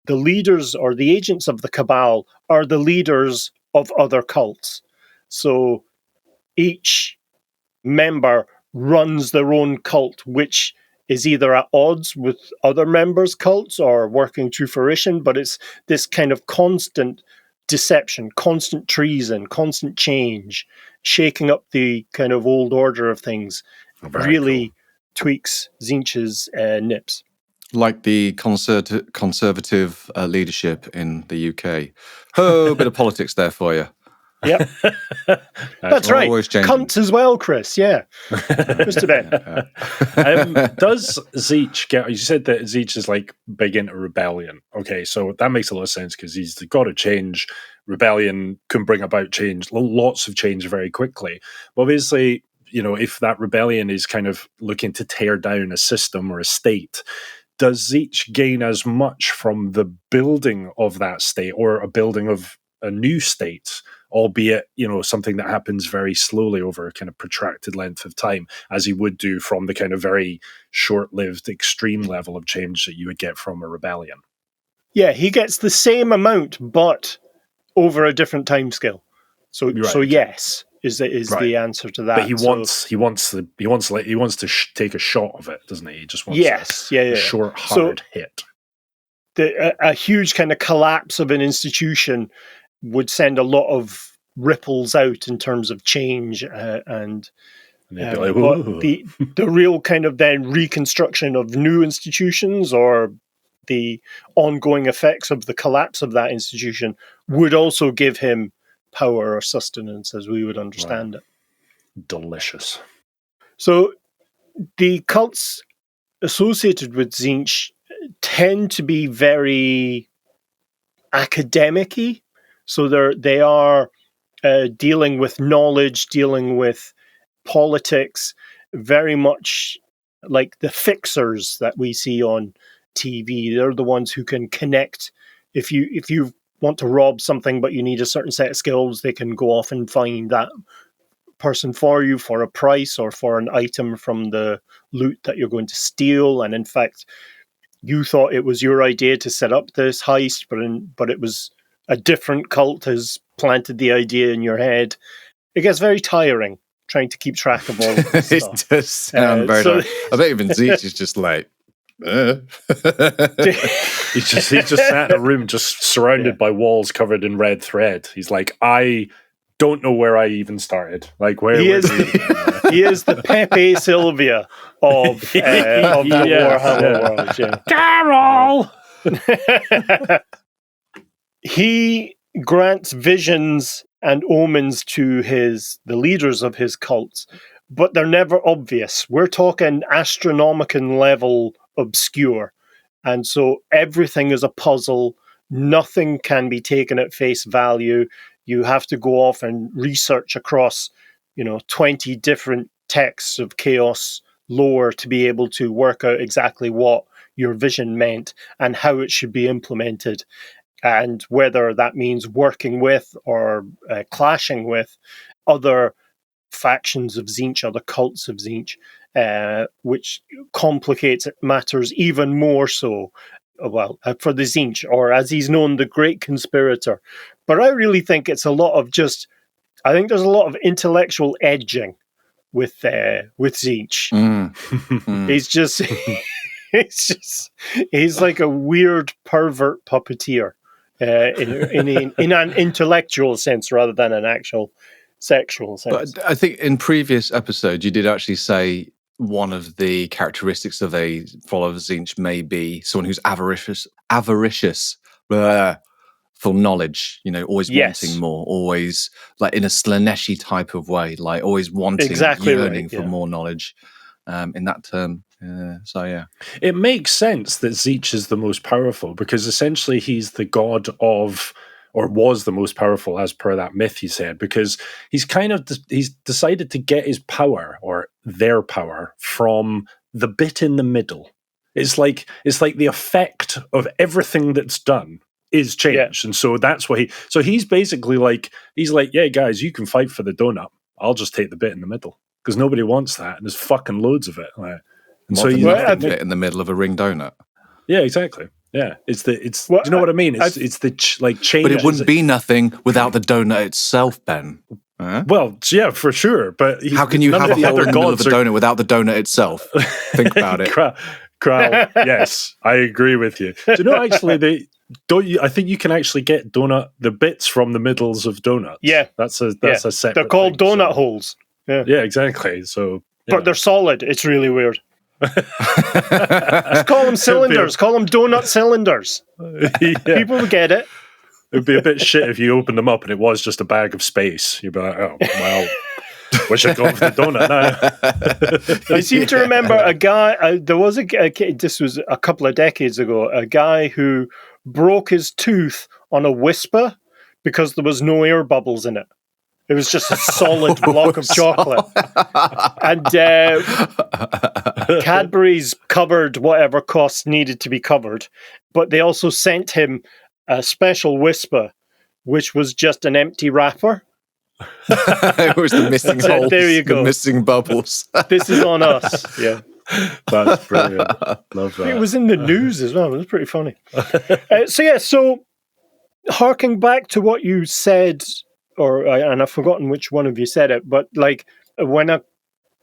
The leaders or the agents of the Cabal are the leaders of other cults. So each member runs their own cult, which is either at odds with other members' cults or working to fruition, but it's this kind of constant deception, constant treason, constant change, shaking up the kind of old order of things. Really tweaks Tzeentch's nips. Like the conservative leadership in the UK. Oh, a bit of politics there for you. Yep. That's right. Cunts as well, Chris. Yeah. Just a bit. Does Tzeentch get... You said that Tzeentch is like big into rebellion. Okay, so that makes a lot of sense because he's got to change. Rebellion can bring about change, lots of change very quickly. But obviously, if that rebellion is kind of looking to tear down a system or a state, does Tzeentch gain as much from the building of that state or a building of a new state, albeit, something that happens very slowly over a kind of protracted length of time, as he would do from the kind of very short-lived extreme level of change that you would get from a rebellion? Yeah, he gets the same amount, but over a different time scale. So yes, is the answer to that. But he wants to take a shot of it, doesn't he? He just wants a short, hard hit. A huge kind of collapse of an institution would send a lot of ripples out in terms of change and the real kind of then reconstruction of new institutions or the ongoing effects of the collapse of that institution would also give him power or sustenance as we would understand it. Delicious. So the cults associated with Tzeentch tend to be very academic-y. So they are dealing with knowledge, dealing with politics, very much like the fixers that we see on TV. They're the ones who can connect. If you want to rob something but you need a certain set of skills, they can go off and find that person for you for a price or for an item from the loot that you're going to steal. And in fact, you thought it was your idea to set up this heist, but it was a different cult has planted the idea in your head. It gets very tiring trying to keep track of all of this stuff. It does sound very tiring. I bet even Tzeentch is just like, He just sat in a room just surrounded by walls covered in red thread. He's like, I don't know where I even started. Like, where he is the Pepe Sylvia of the Warhammer world. Yeah. Carol! He grants visions and omens to the leaders of his cults, but they're never obvious. We're talking astronomical level obscure. And so everything is a puzzle. Nothing can be taken at face value. You have to go off and research across, 20 different texts of chaos lore to be able to work out exactly what your vision meant and how it should be implemented. And whether that means working with or clashing with other factions of Tzeentch, other cults of Tzeentch, which complicates matters even more so, for the Tzeentch, or as he's known, the Great Conspirator. But I really think it's a lot of I think there's a lot of intellectual edging with Tzeentch. He's just... He's like a weird pervert puppeteer in an intellectual sense rather than an actual sexual sense. But I think in previous episodes, you did actually say one of the characteristics of a follower of Tzeentch may be someone who's avaricious for knowledge, always wanting more, always like in a Slaneshi type of way, like always wanting, yearning for more knowledge in that term. It makes sense that Tzeentch is the most powerful because essentially he's the god of, or was the most powerful as per that myth you said, because he's he's decided to get his power or their power from the bit in the middle. It's like the effect of everything that's done is changed. And so that's why he's basically he's like, yeah, guys, you can fight for the donut. I'll just take the bit in the middle because nobody wants that. And there's fucking loads of it. And so you bit in the middle of a ring donut. Yeah, exactly. Yeah, do you know what I mean? It's the change. But it wouldn't be nothing without the donut itself, Ben. Well, yeah, for sure. But how can you have a hole in the middle of the donut without the donut itself? Think about it. Krall, yes, I agree with you. Do you know actually I think you can actually get the bits from the middles of donuts. Yeah, that's a separate. They're called donut holes. Yeah, exactly. So, but they're solid. It's really weird. Just call them cylinders. Call them donut cylinders. People would get it. It'd be a bit shit if you opened them up and it was just a bag of space. You'd be like, oh, well, wish I'd gone for the donut now. I seem to remember a guy, there was this was a couple of decades ago, a guy who broke his tooth on a whisper because there was no air bubbles in it. It was just a solid block of chocolate. And Cadbury's covered whatever costs needed to be covered. But they also sent him a special whisper, which was just an empty wrapper. It was the missing holes, there you go. The missing bubbles. This is on us. Yeah. That's brilliant. Love that. It was in the news as well. It was pretty funny. So harking back to what you said, and I've forgotten which one of you said it, but when an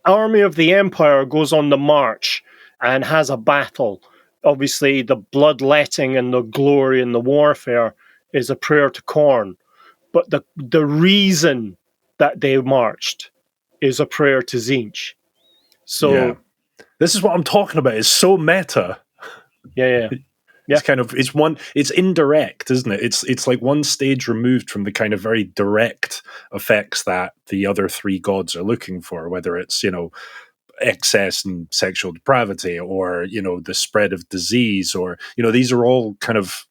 army of the Empire goes on the march and has a battle, obviously the bloodletting and the glory and the warfare is a prayer to Khorne. But the reason that they marched is a prayer to Tzeentch. So this is what I'm talking about. It's so meta. Yeah. It's indirect, isn't it? It's like one stage removed from the kind of very direct effects that the other three gods are looking for, whether it's, excess and sexual depravity or, the spread of disease or, these are all kind of...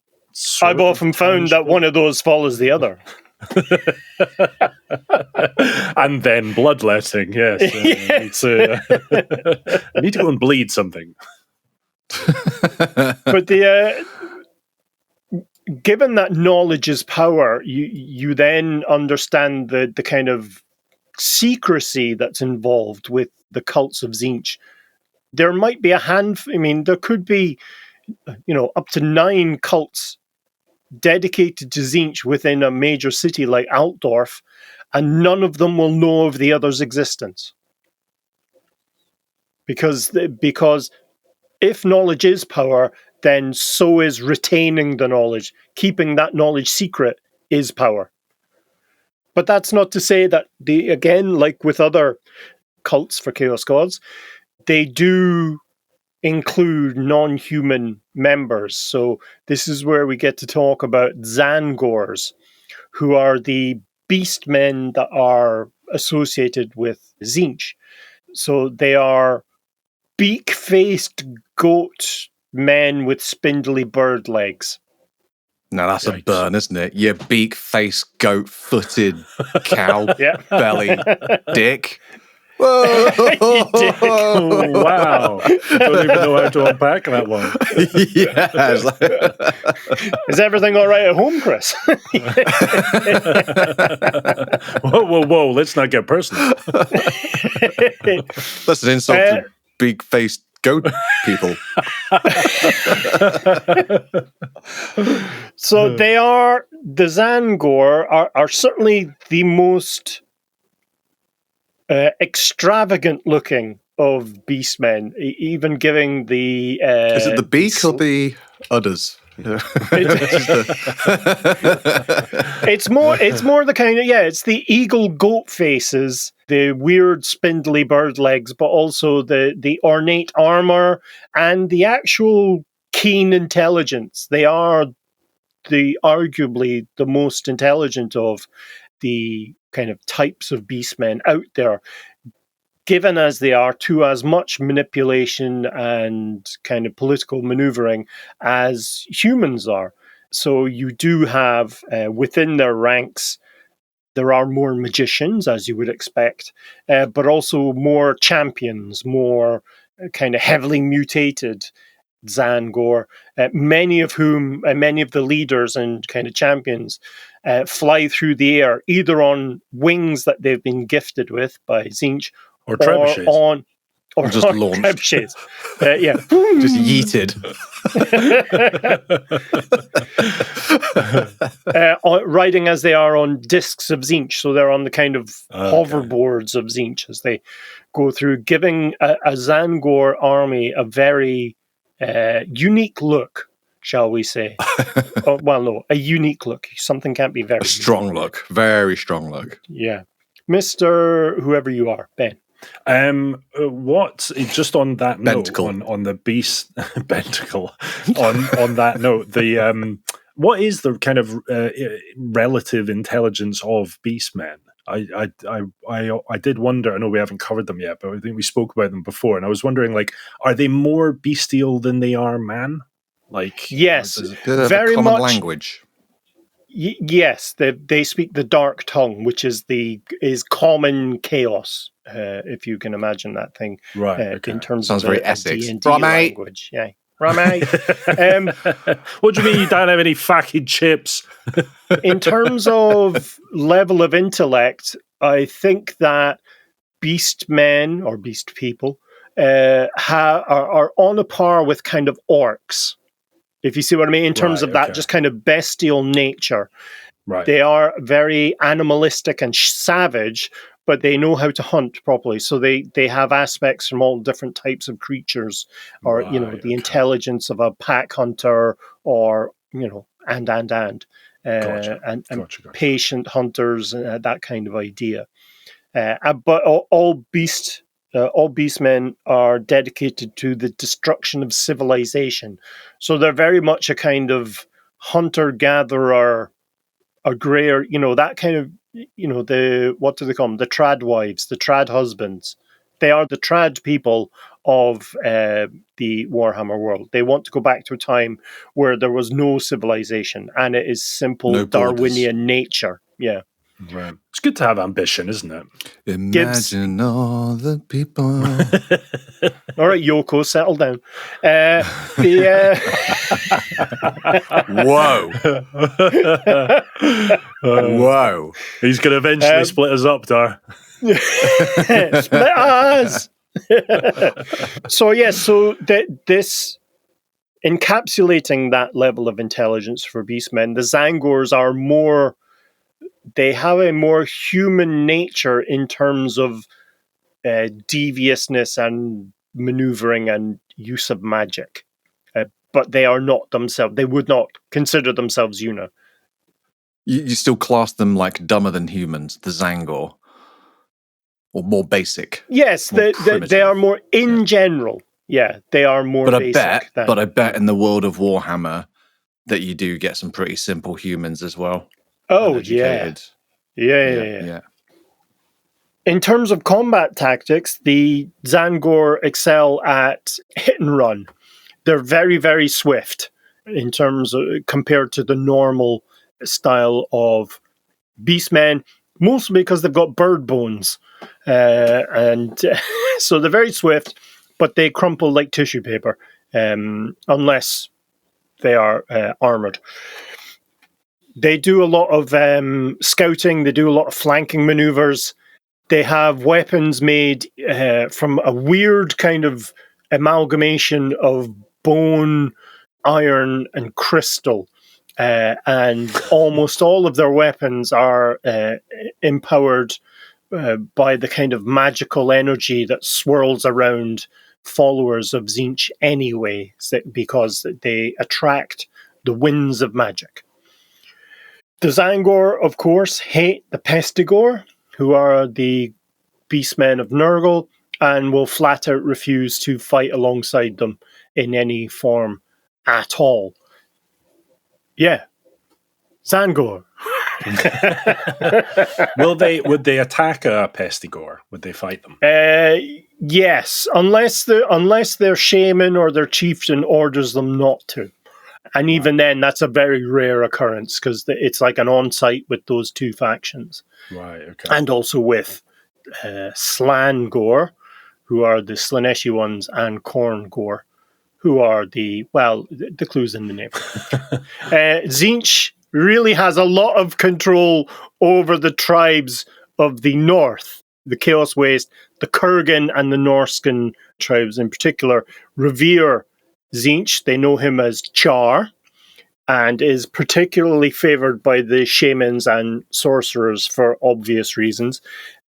I've often found that one of those follows the other. And then bloodletting, yes. I need to go and bleed something. But given that knowledge is power, you then understand the kind of secrecy that's involved with the cults of Tzeentch. There might be there could be, up to 9 cults dedicated to Tzeentch within a major city like Altdorf, and none of them will know of the other's existence. Because if knowledge is power, then so is retaining the knowledge. Keeping that knowledge secret is power. But that's not to say that, like with other cults for Chaos Gods, they do include non-human members. So this is where we get to talk about Zangors, who are the beast men that are associated with Tzeentch. So they are beak-faced goat men with spindly bird legs. Now that's a burn, isn't it? You beak-faced, goat-footed, cow belly dick. Whoa! Wow! I don't even know how to unpack that one. Is everything all right at home, Chris? Whoa! Let's not get personal. That's an insult to big-faced goat people. So the Zangor are certainly the most extravagant looking of beastmen, even giving the is it the beak or the udders? It's more the kind of, it's the eagle goat faces, the weird spindly bird legs, but also the ornate armor and the actual keen intelligence. They are arguably the most intelligent of the kind of types of beastmen out there, given as they are to as much manipulation and kind of political maneuvering as humans are. So you do have within their ranks, there are more magicians, as you would expect, but also more champions, more kind of heavily mutated Zangor, many of the leaders and kind of champions fly through the air, either on wings that they've been gifted with by Tzeentch, or trebuchets. Or just launched. Trebuchets. Just yeeted. Riding as they are on discs of Tzeentch, so they're on the kind of hoverboards of Tzeentch as they go through, giving a Zangor army a very unique look, shall we say. A unique look. Something can't be very... A strong look. Very strong look. Yeah. Mr. whoever you are, Ben. What, just on that Bentacle. note, on the beast Bentacle, on that note, the what is the kind of relative intelligence of beastmen? I did wonder. I know we haven't covered them yet, but I think we spoke about them before, and I was wondering, like, are they more bestial than they are man? Like, yes, very much language. Yes, they speak the dark tongue, which is common chaos, if you can imagine that thing. Right. Okay. In terms Sounds of very Essex. D&D language. Yeah. Ramai. What do you mean you don't have any fucking chips? In terms of level of intellect, I think that beast men or beast people are on a par with kind of orcs. If you see what I mean, in terms of that just kind of bestial nature. Right. They are very animalistic and savage, but they know how to hunt properly. So they have aspects from all different types of creatures, or, the intelligence of a pack hunter, or, and Gotcha. patient hunters, that kind of idea. But all beastmen are dedicated to the destruction of civilization. So they're very much a kind of hunter-gatherer, agrarian, that kind of, what do they call them? The trad wives, the trad husbands. They are the trad people of the Warhammer world. They want to go back to a time where there was no civilization, and it is simple Darwinian nature. Yeah. Right. It's good to have ambition, isn't it? Imagine all the people. All right, Yoko, settle down. Whoa. He's going to eventually split us up, Dar. Split us! This encapsulating that level of intelligence for beastmen, the Zangors are more... They have a more human nature in terms of deviousness and maneuvering and use of magic. But they are not themselves. They would not consider themselves Una. You still class them like dumber than humans, the Zangor? Or more basic? Yes, they are more in general. Yeah, they are more basic. But I bet in the world of Warhammer that you do get some pretty simple humans as well. Oh, yeah. In terms of combat tactics, the Zangor excel at hit and run. They're very, very swift in terms of, compared to the normal style of beastmen, mostly because they've got bird bones. So they're very swift, but they crumple like tissue paper, unless they are armored. They do a lot of scouting. They do a lot of flanking maneuvers. They have weapons made from a weird kind of amalgamation of bone, iron, and crystal. And almost all of their weapons are empowered by the kind of magical energy that swirls around followers of Tzeentch anyway, because they attract the winds of magic. The Zangor, of course, hate the Pestigor, who are the beastmen of Nurgle, and will flat out refuse to fight alongside them in any form at all. Yeah. Zangor. Would they attack a Pestigor? Would they fight them? Yes, unless their shaman or their chieftain orders them not to. And even then, that's a very rare occurrence because it's like an on-site with those two factions. Right, okay. And also with Slangor, who are the Slaneshi ones, and Khorngor, who are the clue's in the name. Tzeentch really has a lot of control over the tribes of the north, the Chaos Waste. The Kurgan and the Norscan tribes in particular revere Tzeentch. They know him as Char, and is particularly favoured by the shamans and sorcerers for obvious reasons,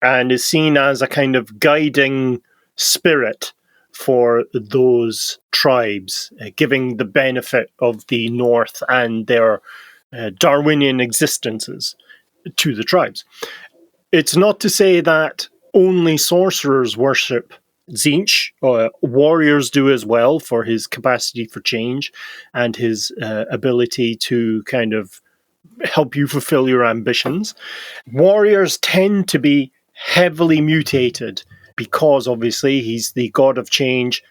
and is seen as a kind of guiding spirit for those tribes, giving the benefit of the North and their Darwinian existences to the tribes. It's not to say that only sorcerers worship Tzeentch. Warriors do as well, for his capacity for change and his ability to kind of help you fulfill your ambitions. Warriors tend to be heavily mutated because obviously he's the god of change.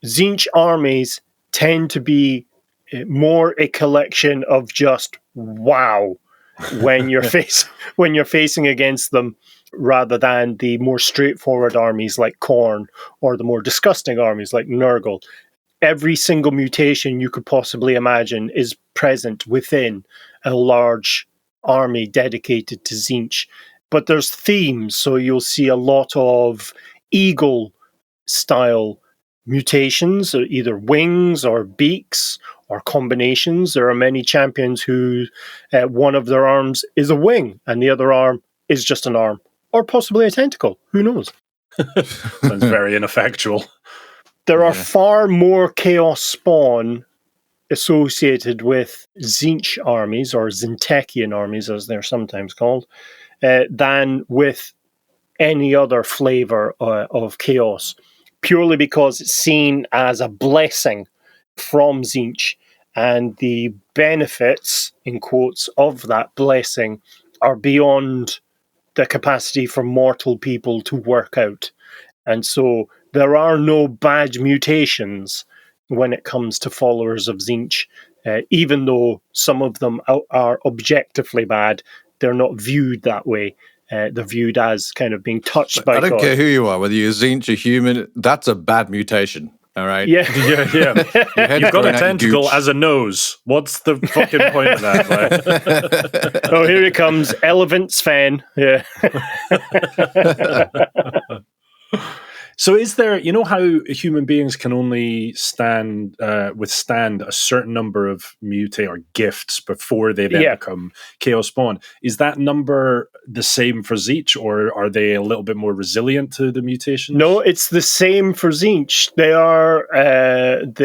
Tzeentch armies tend to be more a collection of just wow when you're facing against them, rather than the more straightforward armies like Khorne or the more disgusting armies like Nurgle. Every single mutation you could possibly imagine is present within a large army dedicated to Tzeentch. But there's themes, so you'll see a lot of eagle-style mutations, either wings or beaks or combinations. There are many champions who one of their arms is a wing and the other arm is just an arm. Or possibly a tentacle. Who knows? Sounds very ineffectual. There are far more chaos spawn associated with Tzeentch armies, or Tzeentchian armies as they're sometimes called, than with any other flavour of chaos, purely because it's seen as a blessing from Tzeentch, and the benefits, in quotes, of that blessing are beyond the capacity for mortal people to work out. And so there are no bad mutations when it comes to followers of Tzeentch. Even though some of them are objectively bad, they're not viewed that way. They're viewed as kind of being touched by God. I don't care who you are, whether you're Tzeentch or human, that's a bad mutation. All right. Yeah. You've got a tentacle as a nose. What's the fucking point of that? Like? Oh, here he comes. Elephant's fan. Yeah. So is there, you know how human beings can only withstand a certain number of mutate or gifts before they then become Chaos Spawn? Is that number the same for Tzeentch, or are they a little bit more resilient to the mutations? No, it's the same for Tzeentch. They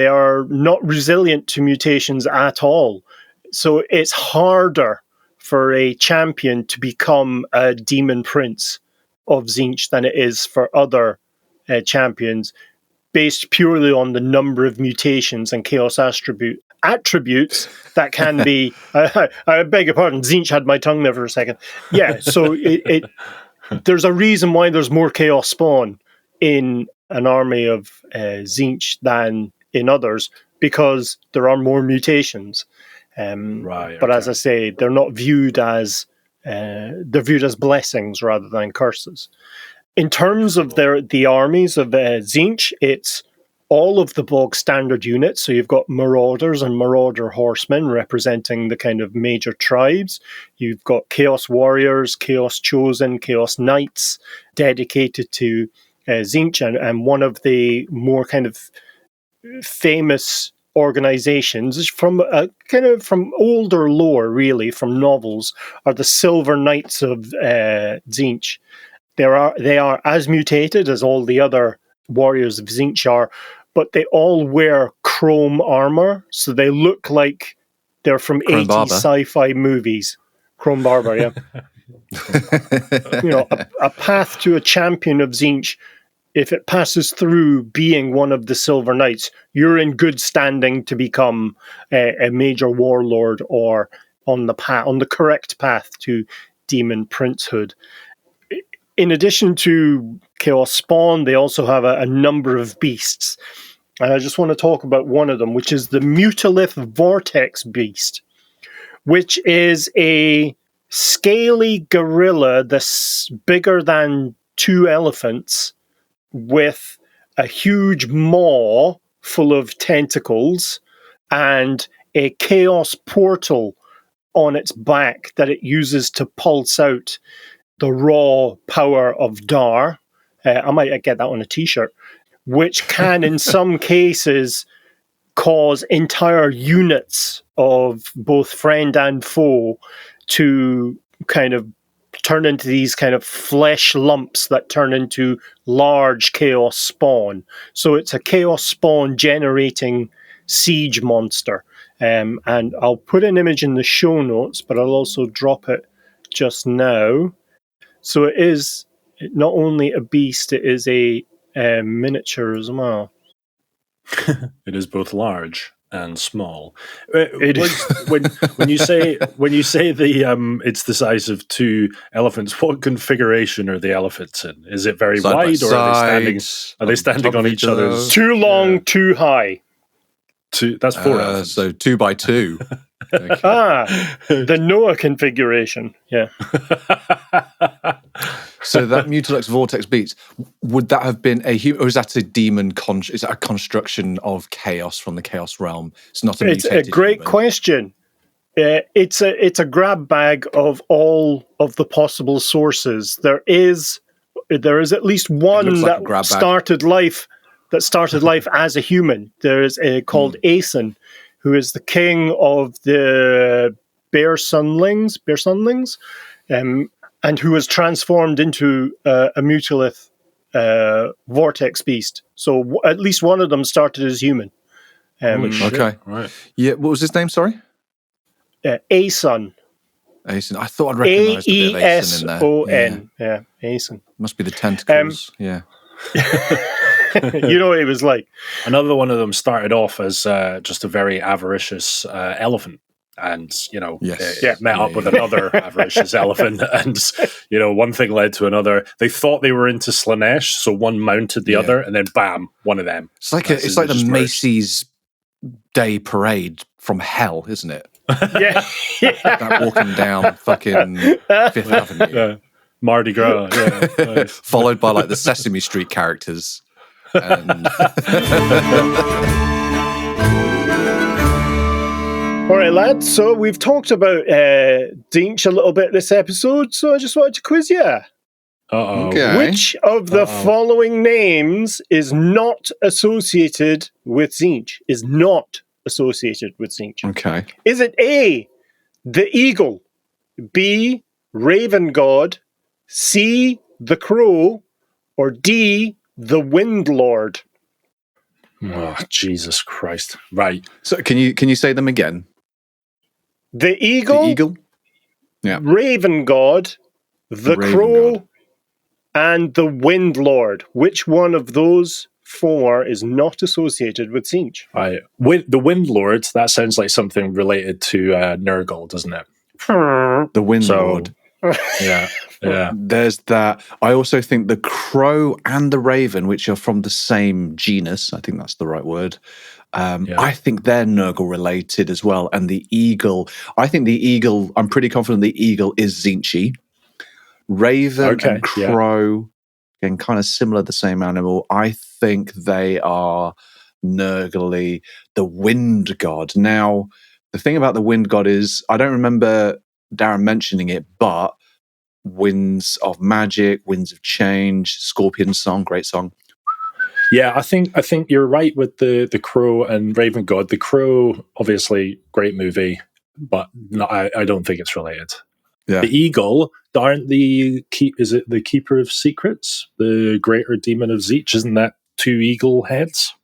are not resilient to mutations at all. So it's harder for a champion to become a demon prince of Tzeentch than it is for other champions, based purely on the number of mutations and chaos attributes that can be. I beg your pardon, Tzeentch had my tongue there for a second. Yeah, so there's a reason why there's more chaos spawn in an army of Tzeentch than in others, because there are more mutations. Right. But as I say, they're not viewed as they're viewed as blessings rather than curses. In terms of the armies of Tzeentch, it's all of the bog standard units. So you've got Marauders and Marauder Horsemen representing the kind of major tribes. You've got Chaos Warriors, Chaos Chosen, Chaos Knights dedicated to Tzeentch. And one of the more kind of famous organizations from from older lore, really, from novels, are the Silver Knights of Tzeentch. They are as mutated as all the other warriors of Tzeentch are, but they all wear chrome armor, so they look like they're from Chrome 80s Barber. sci-fi movies. Chrome Barber, yeah. A path to a champion of Tzeentch, if it passes through being one of the Silver Knights, you're in good standing to become a major warlord or on the correct path to demon princehood. In addition to Chaos Spawn, they also have a number of beasts. And I just want to talk about one of them, which is the Mutalith Vortex Beast, which is a scaly gorilla that's bigger than 2 elephants with a huge maw full of tentacles and a chaos portal on its back that it uses to pulse out the raw power of Dar. I might get that on a t-shirt, which can in some cases cause entire units of both friend and foe to kind of turn into these kind of flesh lumps that turn into large chaos spawn. So it's a chaos spawn generating siege monster. And I'll put an image in the show notes, but I'll also drop it just now. So it is not only a beast, it is a miniature as well. It is both large and small. When you say the it's the size of 2 elephants, what configuration are the elephants in? Is it very Side by wide, or side, are they standing on each other's? Too long, too high. That's 4 elephants. So 2 by 2. Okay. The Noah configuration. Yeah. So that Mutalith Vortex Beast, would that have been a human, or is that a demon? Is that a construction of chaos from the Chaos realm? It's not a mutated It's a great human. question. It's a grab bag of all of the possible sources. There is at least one like a that grab bag. started life as a human. There is called Aeson, who is the king of the Bear Sunlings, and who was transformed into a Mutalith Vortex Beast. So at least one of them started as human. Holy shit. Okay. Right. Yeah, what was his name, sorry? Aeson. Aeson. I thought I'd recognise a bit of Aeson in there. Aeson. Yeah, Aeson. Must be the tentacles. Yeah. You know what it was like. Another one of them started off as just a very avaricious elephant. And, met up with another avaricious elephant. And, one thing led to another. They thought they were into Slanesh, so one mounted the other, and then bam, one of them. It's like the Macy's Day Parade from hell, isn't it? Yeah. That walking down fucking Fifth Avenue. Yeah. Mardi Gras. Yeah. Nice. Followed by like the Sesame Street characters. And all right, lads. So we've talked about Tzeentch a little bit this episode, so I just wanted to quiz you. Uh-oh. Okay. Which of the following names is not associated with Tzeentch? Is not associated with Tzeentch? Okay. Is it A, the Eagle, B, Raven God, C, the Crow, or D, the Wind Lord? Oh, Jesus Christ. Right. So can you say them again? The Eagle, The Eagle? Yeah. Raven God, the Raven Crow, God. and the Wind Lord. Which one of those 4 is not associated with Tzeentch? Right. The Wind Lords, that sounds like something related to Nurgle, doesn't it? The Wind So- Lord. Yeah. Yeah. There's that. I also think the Crow and the Raven, which are from the same genus, I think that's the right word. I think they're Nurgle related as well. And the Eagle, I'm pretty confident the Eagle is Tzeentchy. Raven and Crow, again, kind of similar, the same animal. I think they are Nurgle-y. The Wind God. Now, the thing about the Wind God is, I don't remember Darren mentioning it, but Winds of Magic, Winds of Change, Scorpion Song, great song. Yeah, I think you're right with the Crow and Raven God. The Crow, obviously, great movie, but no, I don't think it's related. Yeah. The Eagle, aren't is it the Keeper of Secrets? The Greater Demon of Tzeentch? Isn't that 2 eagle heads?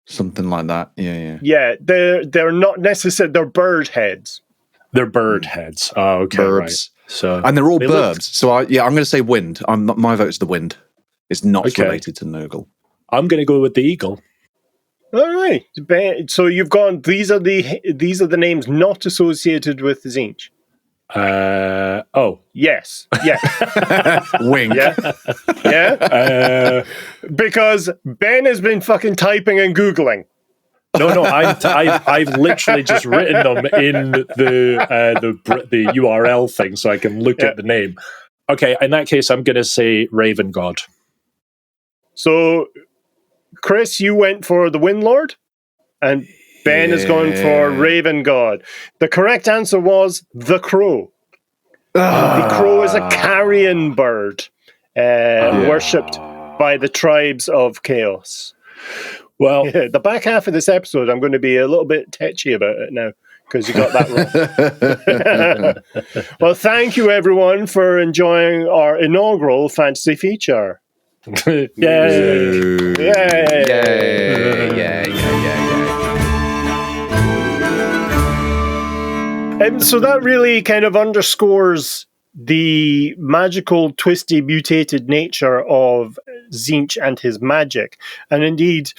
Something like that. Yeah. Yeah, they're not necessarily, they're bird heads. They're bird heads. Oh, okay, Burbs. right. So, And they're all they burbs. looked- So I'm going to say wind. My vote's the wind. It's not Okay. related to Nurgle. I'm going to go with the Eagle. All right. So you've gone, these are the names not associated with the Tzeentch. Oh. Yes. Yeah. Wink. Yeah. Because Ben has been fucking typing and Googling. No, I've literally just written them in the URL thing so I can look at the name. Okay, in that case, I'm going to say Raven God. So, Chris, you went for the Windlord, and Ben has gone for Raven God. The correct answer was the Crow. The Crow is a carrion bird, worshipped by the tribes of Chaos. Well, The back half of this episode, I'm going to be a little bit tetchy about it now, because you got that wrong. Well, thank you, everyone, for enjoying our inaugural fantasy feature. Yay! So that really kind of underscores the magical, twisty, mutated nature of Tzeentch and his magic. And indeed,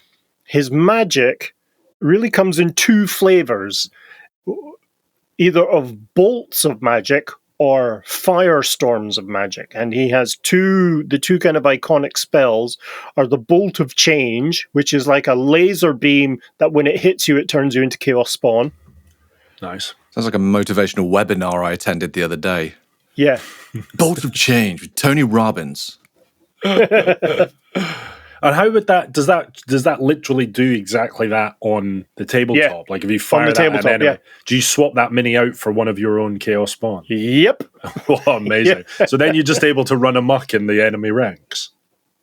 his magic really comes in 2 flavors, either of bolts of magic or firestorms of magic. And he has the two kind of iconic spells are the Bolt of Change, which is like a laser beam that when it hits you, it turns you into Chaos Spawn. Nice. Sounds like a motivational webinar I attended the other day. Yeah. Bolt of Change with Tony Robbins. And how would does that literally do exactly that on the tabletop? Yeah. Like if you fire that at an enemy, do you swap that mini out for one of your own Chaos Spawn? Yep. Oh, amazing. Yeah. So then you're just able to run amok in the enemy ranks.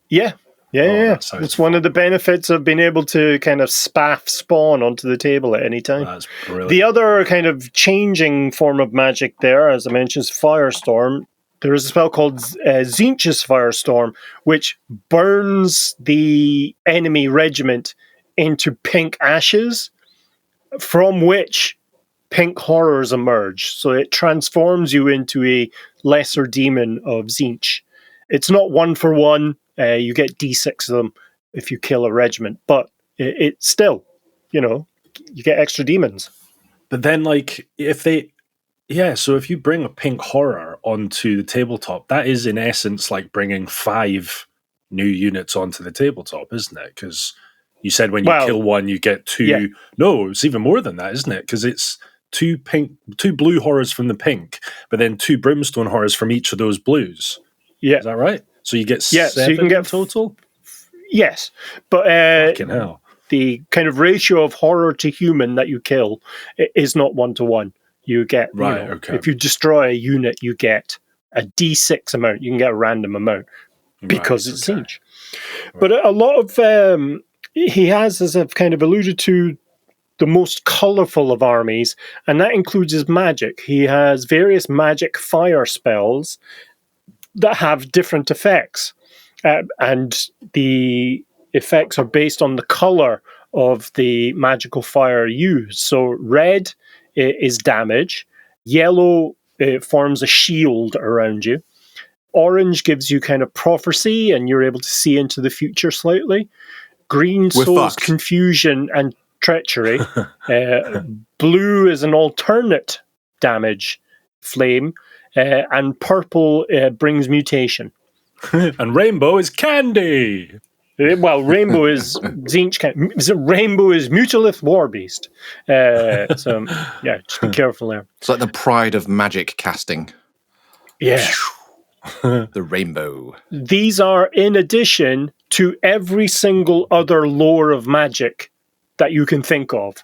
Yeah. Yeah. It's one of the benefits of being able to kind of spaff Spawn onto the table at any time. That's brilliant. The other kind of changing form of magic there, as I mentioned, is Firestorm. There is a spell called Tzeentch's Firestorm, which burns the enemy regiment into pink ashes, from which pink horrors emerge. So it transforms you into a lesser demon of Tzeentch. It's not 1-for-1. You get D6 of them if you kill a regiment, but it's still, you get extra demons. But then, like, so if you bring a pink horror onto the tabletop, that is in essence like bringing 5 new units onto the tabletop, isn't it? Because you said when you kill one, you get 2. Yeah. No, it's even more than that, isn't it? Because it's 2 blue horrors from the pink, but then 2 brimstone horrors from each of those blues. Yeah, is that right? So you get 7 so you can get total. Yes, but fucking hell. The kind of ratio of horror to human that you kill is not 1-to-1. You get, if you destroy a unit, you get a D6 amount. You can get a random amount because it's Tzeentch. Right. But a lot of, he has, as I've kind of alluded to, the most colourful of armies, and that includes his magic. He has various magic fire spells that have different effects. And the effects are based on the colour of the magical fire used. So red is damage. Yellow forms a shield around you. Orange gives you kind of prophecy and you're able to see into the future slightly. Green sows confusion and treachery. Blue is an alternate damage flame. And purple brings mutation. And rainbow is candy. Well, rainbow is Tzeentch. Rainbow is Mutalith War Beast. So just be careful there. It's like the pride of magic casting. Yeah. The rainbow. These are in addition to every single other lore of magic that you can think of.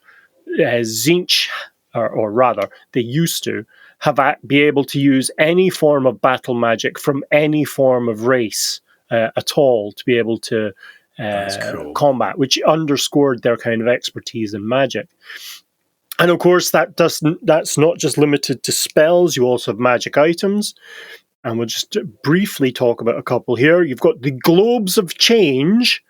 Tzeentch, or rather, they used to be able to use any form of battle magic from any form of race at all to be able to combat, which underscored their kind of expertise in magic. And of course, that's not just limited to spells. You also have magic items. And we'll just briefly talk about a couple here. You've got the Globes of Change,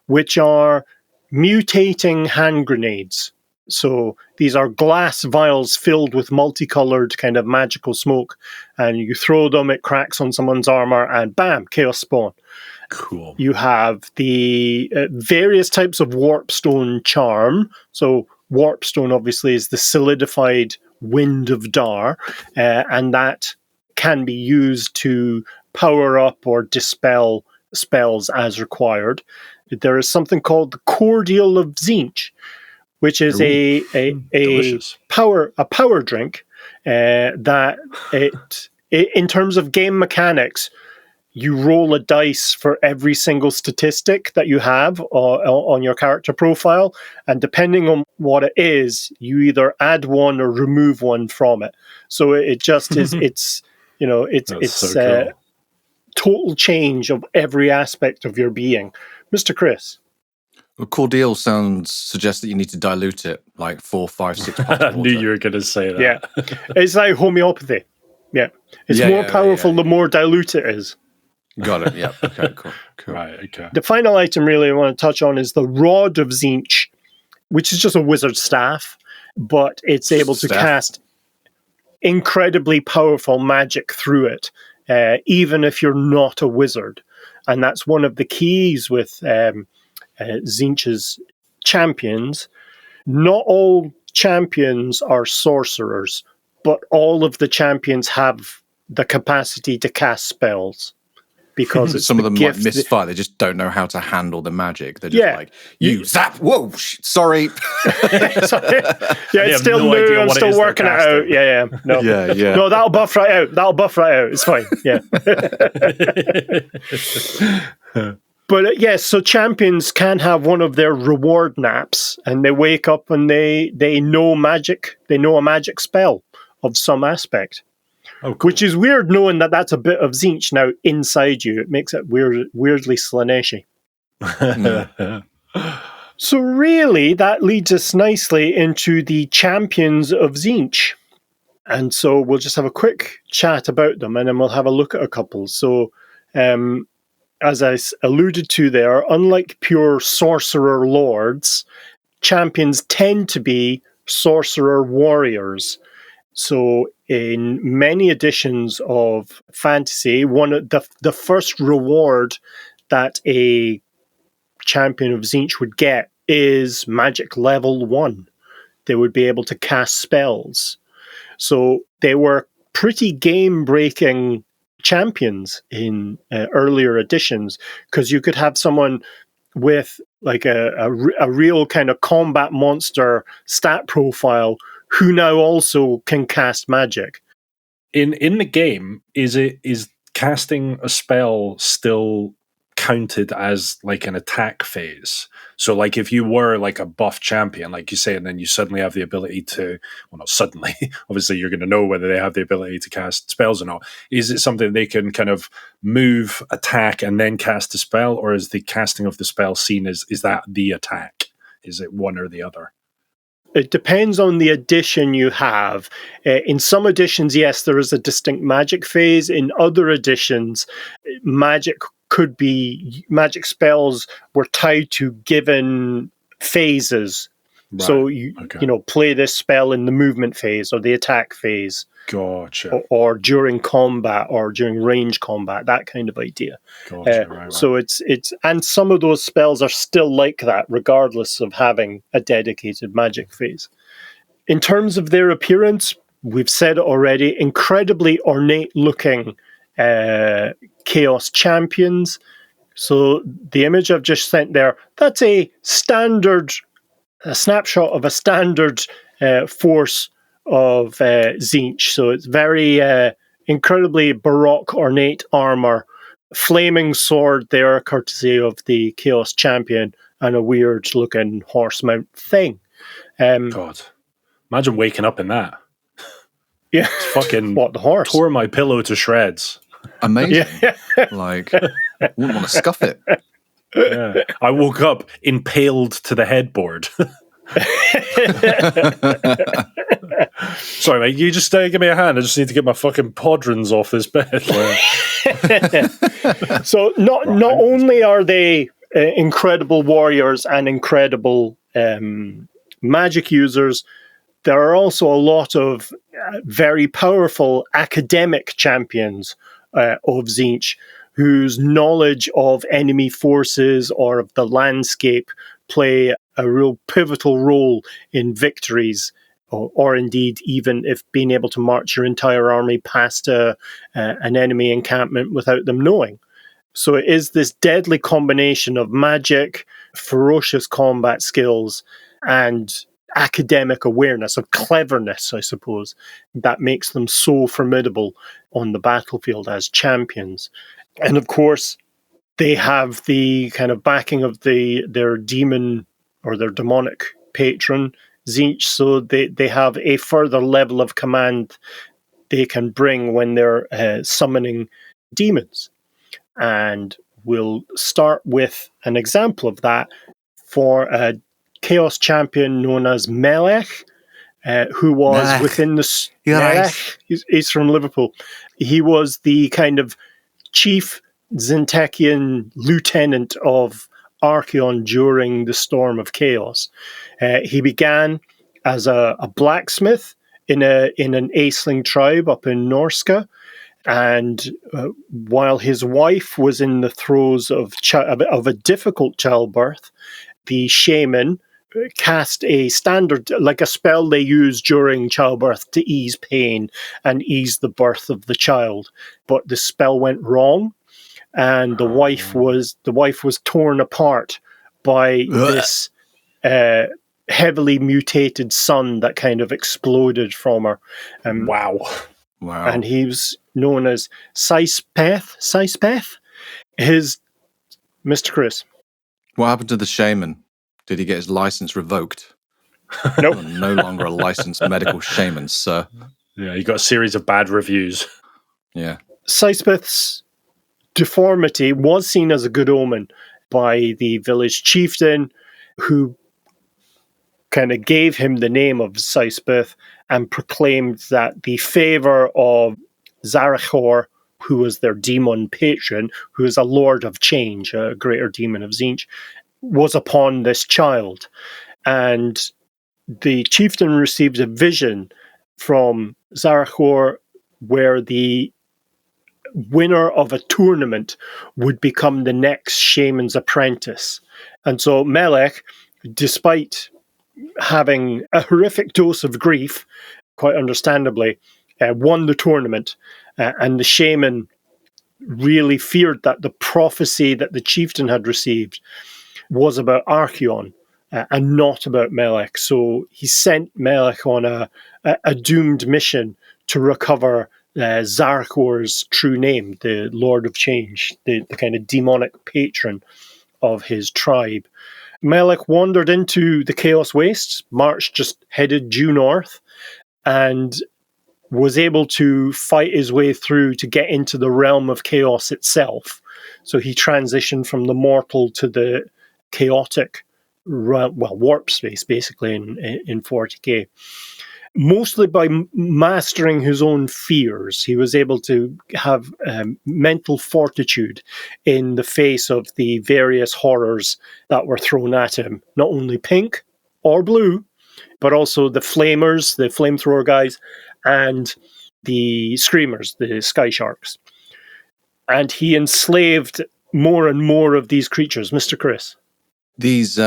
which are mutating hand grenades. So these are glass vials filled with multicolored kind of magical smoke. And you throw them, it cracks on someone's armor, and bam, chaos spawn. Cool. You have the various types of warpstone charm. So warpstone obviously is the solidified wind of Dar, and that can be used to power up or dispel spells as required. There is something called the Cordial of Tzeentch, which is a power drink that in terms of game mechanics, you roll a dice for every single statistic that you have on your character profile, and depending on what it is, you either add one or remove one from it. So it just is. It's so cool. Total change of every aspect of your being, Mr. Chris. Well, cordial suggests that you need to dilute it like 4, 5, 6 parts of water. I knew you were going to say that. Yeah, it's like homeopathy. Yeah, it's more powerful the more dilute it is. Got it. Yeah. Okay. Cool. Right. Okay. The final item really I want to touch on is the Rod of Tzeentch, which is just a wizard staff, but it's able to cast incredibly powerful magic through it, even if you're not a wizard. And that's one of the keys with Tzeentch's champions. Not all champions are sorcerers, but all of the champions have the capacity to cast spells. Because it's some of them might misfire. They just don't know how to handle the magic. They're just like, you zap, whoa, sorry. Sorry. Yeah, it's still new. I'm still working it out. Yeah. No. Yeah. No, that'll buff right out. It's fine. Yeah. But yes, so champions can have one of their reward naps, and they wake up and they know magic. They know a magic spell of some aspect. Oh, cool. Which is weird, knowing that that's a bit of Tzeentch now inside you. It makes it weirdly Slaaneshi. So really, that leads us nicely into the champions of Tzeentch. And so we'll just have a quick chat about them, and then we'll have a look at a couple. So as I alluded to there, unlike pure sorcerer lords, champions tend to be sorcerer warriors. So in many editions of fantasy, one of the first reward that a champion of Tzeentch would get is magic level 1. They would be able to cast spells. So they were pretty game-breaking champions in earlier editions, because you could have someone with like a real kind of combat monster stat profile who now also can cast magic. In the game, is casting a spell still counted as like an attack phase? So like if you were like a buff champion, like you say, and then you suddenly have the ability to, well, not suddenly, obviously you're going to know whether they have the ability to cast spells or not. Is it something they can kind of move, attack, and then cast a spell? Or is the casting of the spell seen as, is that the attack? Is it one or the other? It depends on the edition you have. In some editions, yes, there is a distinct magic phase. In other editions, magic spells were tied to given phases. Right. So you play this spell in the movement phase or the attack phase. Gotcha. Or during combat or during range combat, that kind of idea. Gotcha. Right. So it's and some of those spells are still like that, regardless of having a dedicated magic phase. In terms of their appearance, we've said it already, incredibly ornate looking chaos champions. So the image I've just sent there, that's a snapshot of a standard force of Tzeentch. So it's very incredibly baroque, ornate armor, flaming sword there, courtesy of the Chaos Champion, and a weird-looking horse mount thing. God, imagine waking up in that. Yeah, it's fucking what, the horse? Tore my pillow to shreds. Amazing. Yeah. Like, wouldn't want to scuff it. Yeah. I woke up impaled to the headboard. Sorry, mate. You just give me a hand. I just need to get my fucking podrons off this bed. So not only are they incredible warriors and incredible magic users, there are also a lot of very powerful academic champions of Tzeentch whose knowledge of enemy forces or of the landscape play a real pivotal role in victories, or indeed even if being able to march your entire army past an enemy encampment without them knowing. So it is this deadly combination of magic, ferocious combat skills, and academic awareness, of cleverness, I suppose, that makes them so formidable on the battlefield as champions. And of course, they have the kind of backing of their demon or their demonic patron, Tzeentch, so they have a further level of command they can bring when they're summoning demons. And we'll start with an example of that for a chaos champion known as Melekh, who was Melekh. within the... Melekh. He's from Liverpool. He was the kind of chief Tzeentchian lieutenant of Archaon during the Storm of Chaos. He began as a blacksmith in an Aisling tribe up in Norska, and while his wife was in the throes of a difficult childbirth, the shaman cast a standard, like a spell they use during childbirth to ease pain and ease the birth of the child. But the spell went wrong, and the wife was torn apart by this heavily mutated son that kind of exploded from her. Wow. And he was known as Saispeth. His Mr. Chris. What happened to the shaman? Did he get his license revoked? Nope. No longer a licensed medical shaman, sir. Yeah, he got a series of bad reviews. Yeah. Saispeth's deformity was seen as a good omen by the village chieftain, who kind of gave him the name of Saispeth and proclaimed that the favour of Zangor, who was their demon patron, who is a lord of change, a greater demon of Tzeentch, was upon this child. And the chieftain received a vision from Zangor where the winner of a tournament would become the next shaman's apprentice. And so Melekh, despite having a horrific dose of grief, quite understandably, won the tournament. And the shaman really feared that the prophecy that the chieftain had received was about Archaon and not about Melekh. So he sent Melekh on a doomed mission to recover Zangor's true name, the Lord of Change, the kind of demonic patron of his tribe. Melekh wandered into the Chaos Wastes, headed due north, and was able to fight his way through to get into the realm of chaos itself. So he transitioned from the mortal to the chaotic, warp space, basically, in 40k. Mostly by mastering his own fears, he was able to have mental fortitude in the face of the various horrors that were thrown at him. Not only pink or blue, but also the flamers, the flamethrower guys, and the screamers, the sky sharks. And he enslaved more and more of these creatures. Mr. Chris. These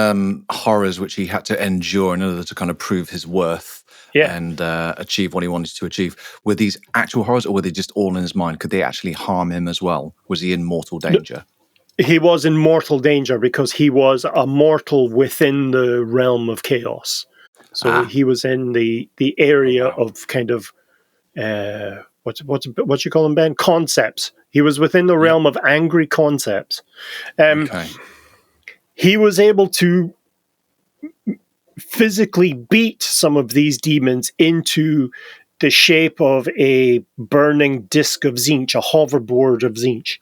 horrors which he had to endure in order to kind of prove his worth and achieve what he wanted to achieve. Were these actual horrors, or were they just all in his mind? Could they actually harm him as well? Was he in mortal danger? He was in mortal danger because he was a mortal within the realm of chaos. So he was in the area of kind of what you call them, Ben? Concepts. He was within the realm of angry concepts. Okay. He was able to physically beat some of these demons into the shape of a burning disc of Tzeentch, a hoverboard of Tzeentch.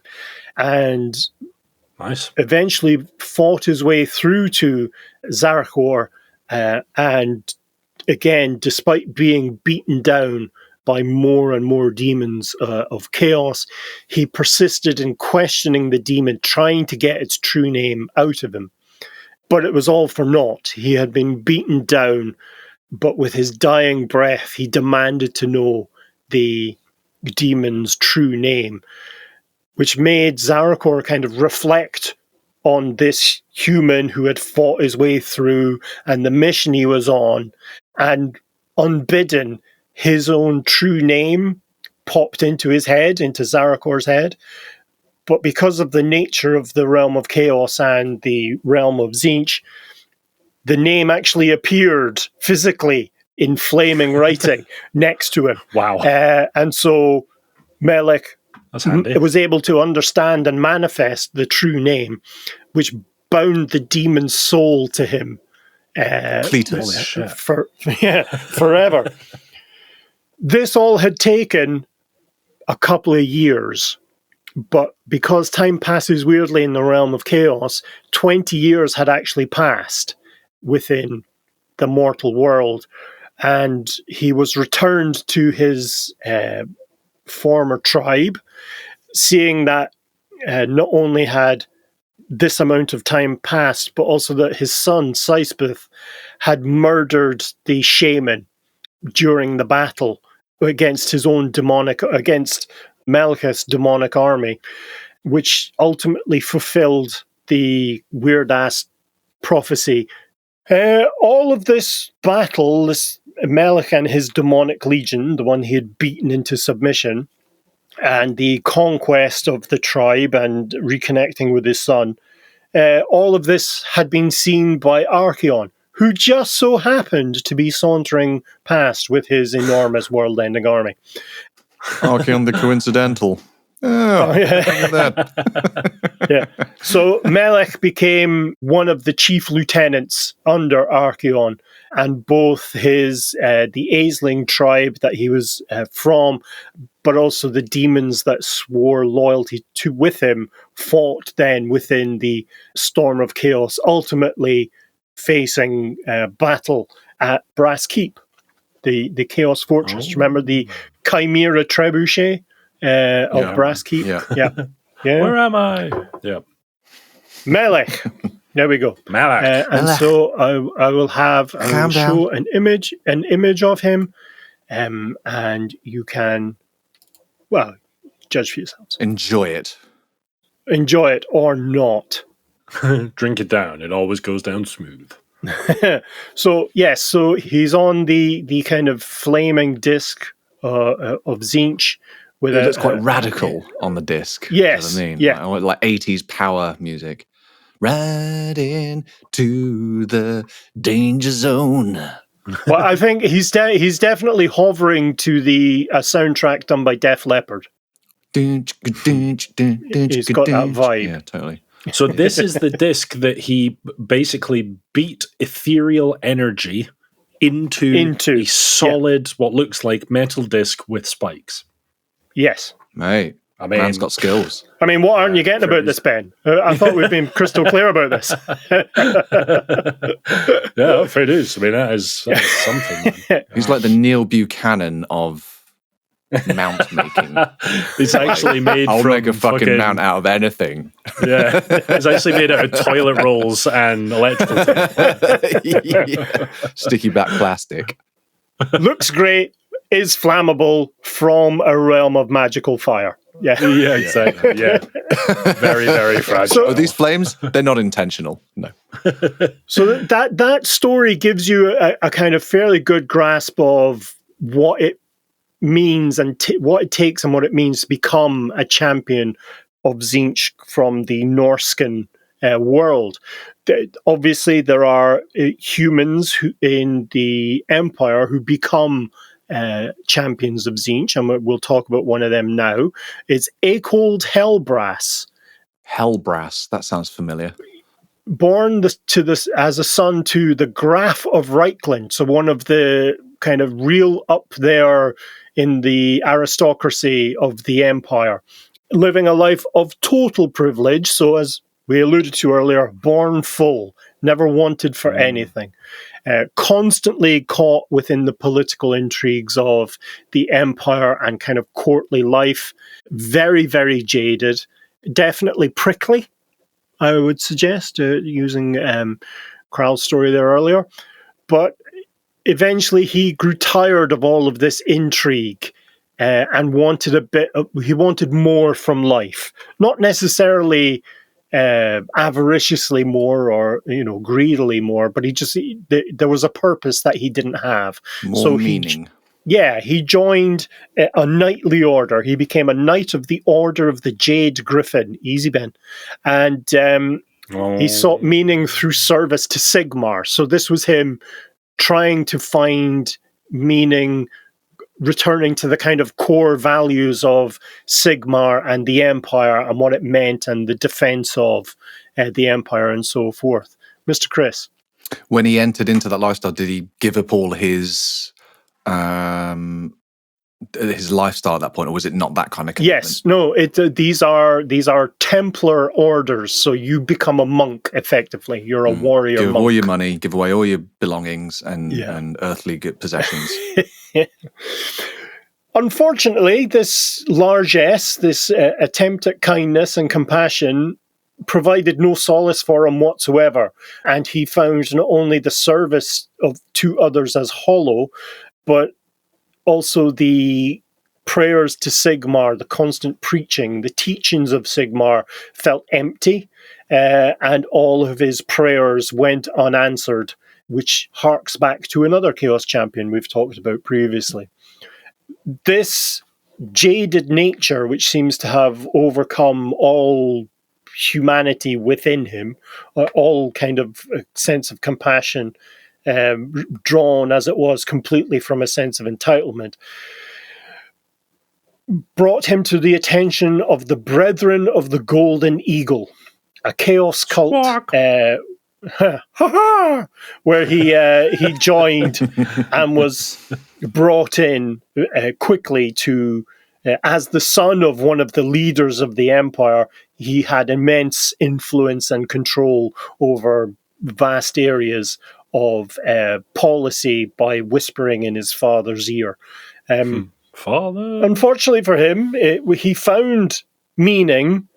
And Nice. Eventually fought his way through to Zangor, and again, despite being beaten down by more and more demons of chaos, he persisted in questioning the demon, trying to get its true name out of him. But it was all for naught. He had been beaten down, but with his dying breath, he demanded to know the demon's true name, which made Zangor kind of reflect on this human who had fought his way through and the mission he was on. And unbidden, his own true name popped into his head, into Zangor's head. But because of the nature of the realm of chaos and the realm of Tzeentch, the name actually appeared physically in flaming writing next to him. Wow. And so Melekh It was able to understand and manifest the true name, which bound the demon's soul to him. Cletus. Forever. This all had taken a couple of years, but because time passes weirdly in the realm of chaos, 20 years had actually passed within the mortal world, and he was returned to his former tribe, seeing that not only had this amount of time passed, but also that his son, Saispeth, had murdered the shaman during the battle against against Melekh's demonic army, which ultimately fulfilled the weird-ass prophecy. All of this battle, this Melekh and his demonic legion, the one he had beaten into submission, and the conquest of the tribe and reconnecting with his son, all of this had been seen by Archaon, who just so happened to be sauntering past with his enormous world-ending army. Archaon the coincidental. Oh, yeah. Look at that. Yeah. So Melekh became one of the chief lieutenants under Archaon, and both the Aisling tribe that he was from, but also the demons that swore loyalty with him, fought then within the Storm of Chaos, ultimately facing battle at Brass Keep, the Chaos Fortress. Remember the Chimera Trebuchet of Brass Keep? Yeah. Where am I? Yeah. Melekh. There we go. Melekh. And so I will show an image of him, and you can, judge for yourselves. Enjoy it or not. Drink it down. It always goes down smooth. So he's on the kind of flaming disc of Tzeentch. It looks quite radical on the disc. Yes, you know what I mean? yeah. Like 80s power music. Right into the danger zone. Well, I think he's definitely hovering to the soundtrack done by Def Leppard. He's got that vibe. Yeah, totally. So this is the disc that he basically beat ethereal energy into a solid, what looks like metal disc with spikes. Yes. Mate, man's got skills. I mean, what aren't you getting about this, Ben? I thought we'd been crystal clear about this. Yeah, fair dues. I mean, that is something. Man. He's like the Neil Buchanan of mount making. It's actually made I'll from make a fucking mount out of anything. Yeah, it's actually made out of toilet rolls and electrical tape. Sticky back plastic. Looks great, is flammable from a realm of magical fire. Yeah, exactly. Yeah, very, very fragile. So these flames, they're not intentional. No. So that story gives you a kind of fairly good grasp of what it means and what it takes and what it means to become a champion of Tzeentch from the Norscan world. Obviously, there are humans in the Empire who become champions of Tzeentch, and we'll talk about one of them now. It's Aekold Helbrass. Helbrass, that sounds familiar. Born as a son to the Graf of Reichland, so one of the kind of real up there in the aristocracy of the Empire, living a life of total privilege. So as we alluded to earlier, born full, never wanted for anything. Constantly caught within the political intrigues of the empire and kind of courtly life. Very, very jaded. Definitely prickly, I would suggest, using Kral's story there earlier. But eventually he grew tired of all of this intrigue and he wanted more from life. Not necessarily avariciously more or greedily more, but there was a purpose that he didn't have. More meaning. He joined a knightly order. He became a knight of the Order of the Jade Griffin. Easy, Ben. And he sought meaning through service to Sigmar. So this was him trying to find meaning, returning to the kind of core values of Sigmar and the Empire and what it meant and the defense of the Empire and so forth. Mr. Chris? When he entered into that lifestyle, did he give up all his lifestyle at that point, or was it not that kind of commitment? Yes, no. These are Templar orders, so you become a monk effectively. You're a warrior. Give monk. all your money, give away all your belongings and earthly possessions. Unfortunately, this largesse, this attempt at kindness and compassion, provided no solace for him whatsoever, and he found not only the service to others as hollow, but also the prayers to Sigmar, the constant preaching, the teachings of Sigmar felt empty, and all of his prayers went unanswered, which harks back to another Chaos Champion we've talked about previously. This jaded nature, which seems to have overcome all humanity within him, all kind of sense of compassion, drawn as it was completely from a sense of entitlement, brought him to the attention of the Brethren of the Golden Eagle, a chaos cult, where he joined and was brought in quickly to, as the son of one of the leaders of the Empire. He had immense influence and control over vast areas of policy by whispering in his father's ear. Father. Unfortunately for him, he found meaning,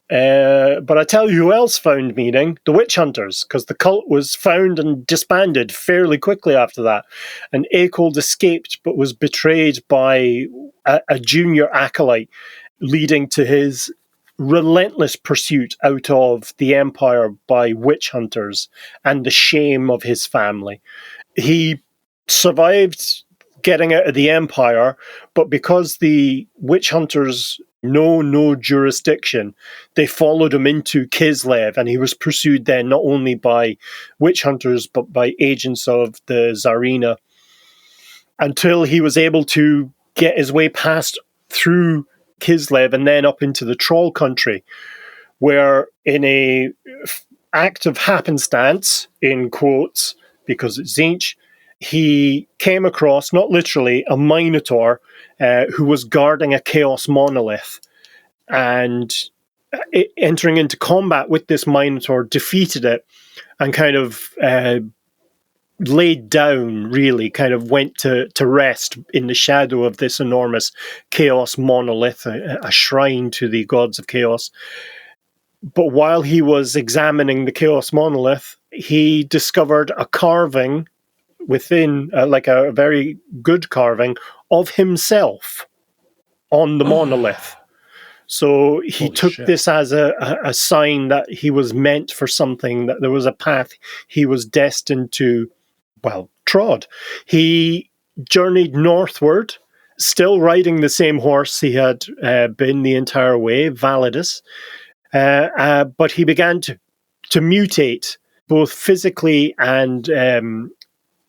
but I tell you who else found meaning: the witch hunters, because the cult was found and disbanded fairly quickly after that. And Aekold escaped, but was betrayed by a junior acolyte, leading to his relentless pursuit out of the Empire by witch hunters and the shame of his family. He survived getting out of the Empire, but because the witch hunters know no jurisdiction, they followed him into Kislev, and he was pursued then not only by witch hunters but by agents of the Tsarina, until he was able to get his way past through Kislev and then up into the Troll country, where in a act of happenstance, in quotes, because it's Tzeentch, he came across, not literally, a Minotaur who was guarding a Chaos Monolith, and entering into combat with this Minotaur, defeated it, and kind of laid down, really, kind of went to rest in the shadow of this enormous Chaos Monolith, a shrine to the gods of Chaos. But while he was examining the Chaos Monolith, he discovered a carving within, like a very good carving, of himself on the monolith. So he took this as a sign that he was meant for something, that there was a path he was destined to, trod. He journeyed northward, still riding the same horse he had been the entire way, Validus, but he began to mutate, both physically and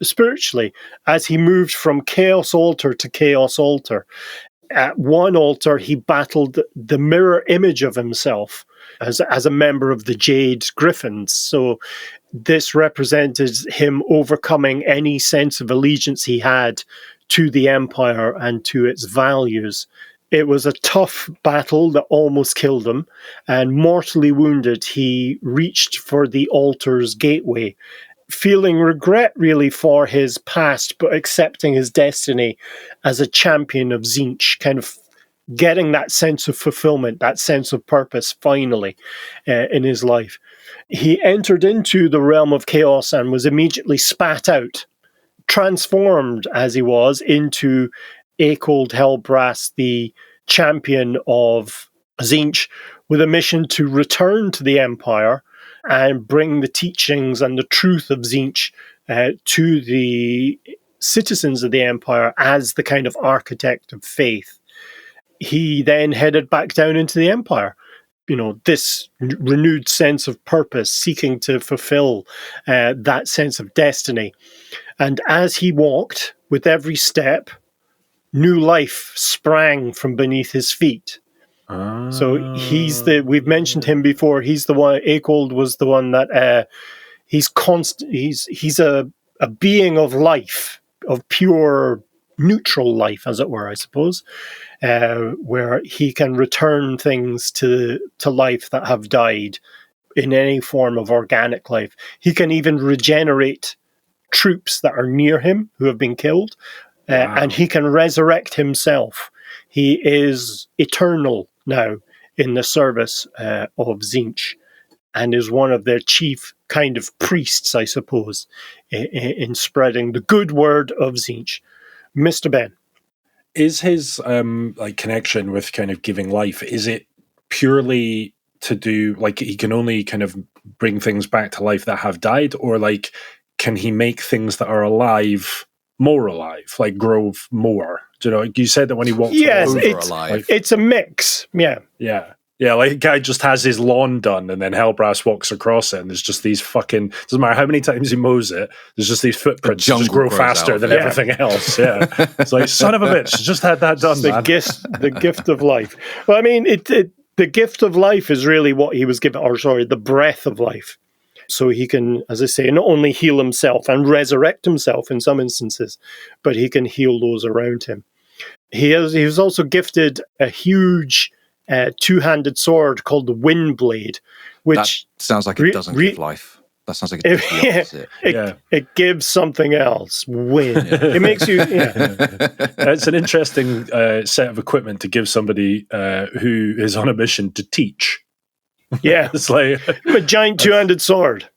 spiritually, as he moved from Chaos Altar to Chaos Altar. At one altar, he battled the mirror image of himself as a member of the Jade Griffins. So this represented him overcoming any sense of allegiance he had to the Empire and to its values, It was a tough battle that almost killed him, and mortally wounded, he reached for the altar's gateway, feeling regret really for his past, but accepting his destiny as a champion of Tzeentch, kind of getting that sense of fulfillment, that sense of purpose finally in his life. He entered into the realm of chaos and was immediately spat out, transformed as he was into Aekold Helbrass, the champion of Tzeentch, with a mission to return to the Empire and bring the teachings and the truth of Tzeentch to the citizens of the Empire as the kind of architect of faith. He then headed back down into the Empire. This renewed sense of purpose, seeking to fulfill that sense of destiny. And as he walked, with every step, new life sprang from beneath his feet. So we've mentioned him before. He's the one, Aekold was the one that he's a being of life, of pure neutral life, as it were, I suppose, where he can return things to life that have died in any form of organic life. He can even regenerate troops that are near him who have been killed, and he can resurrect himself. He is eternal now in the service of Tzeentch, and is one of their chief kind of priests, I suppose, in spreading the good word of Tzeentch. Mr. Ben. Is his connection with kind of giving life, is it purely to do, like, he can only kind of bring things back to life that have died, or like can he make things that are alive more alive, like grow more? Do you know, you said that when he walked over alive. It's a mix. Yeah, like a guy just has his lawn done and then Helbrass walks across it and there's just these fucking, doesn't matter how many times he mows it, there's just these footprints that just grow faster than everything else. Yeah. It's like, son of a bitch, just had that done, man. The gift of life. Well, I mean, the gift of life is really what he was given, the breath of life. So he can, as I say, not only heal himself and resurrect himself in some instances, but he can heal those around him. He was also gifted a huge two-handed sword called the Windblade, which that sounds like it doesn't give life. That sounds like it's the opposite. It gives something else. Wind. It makes you. It's an interesting set of equipment to give somebody who is on a mission to teach. Yeah, it's like a giant two-handed sword.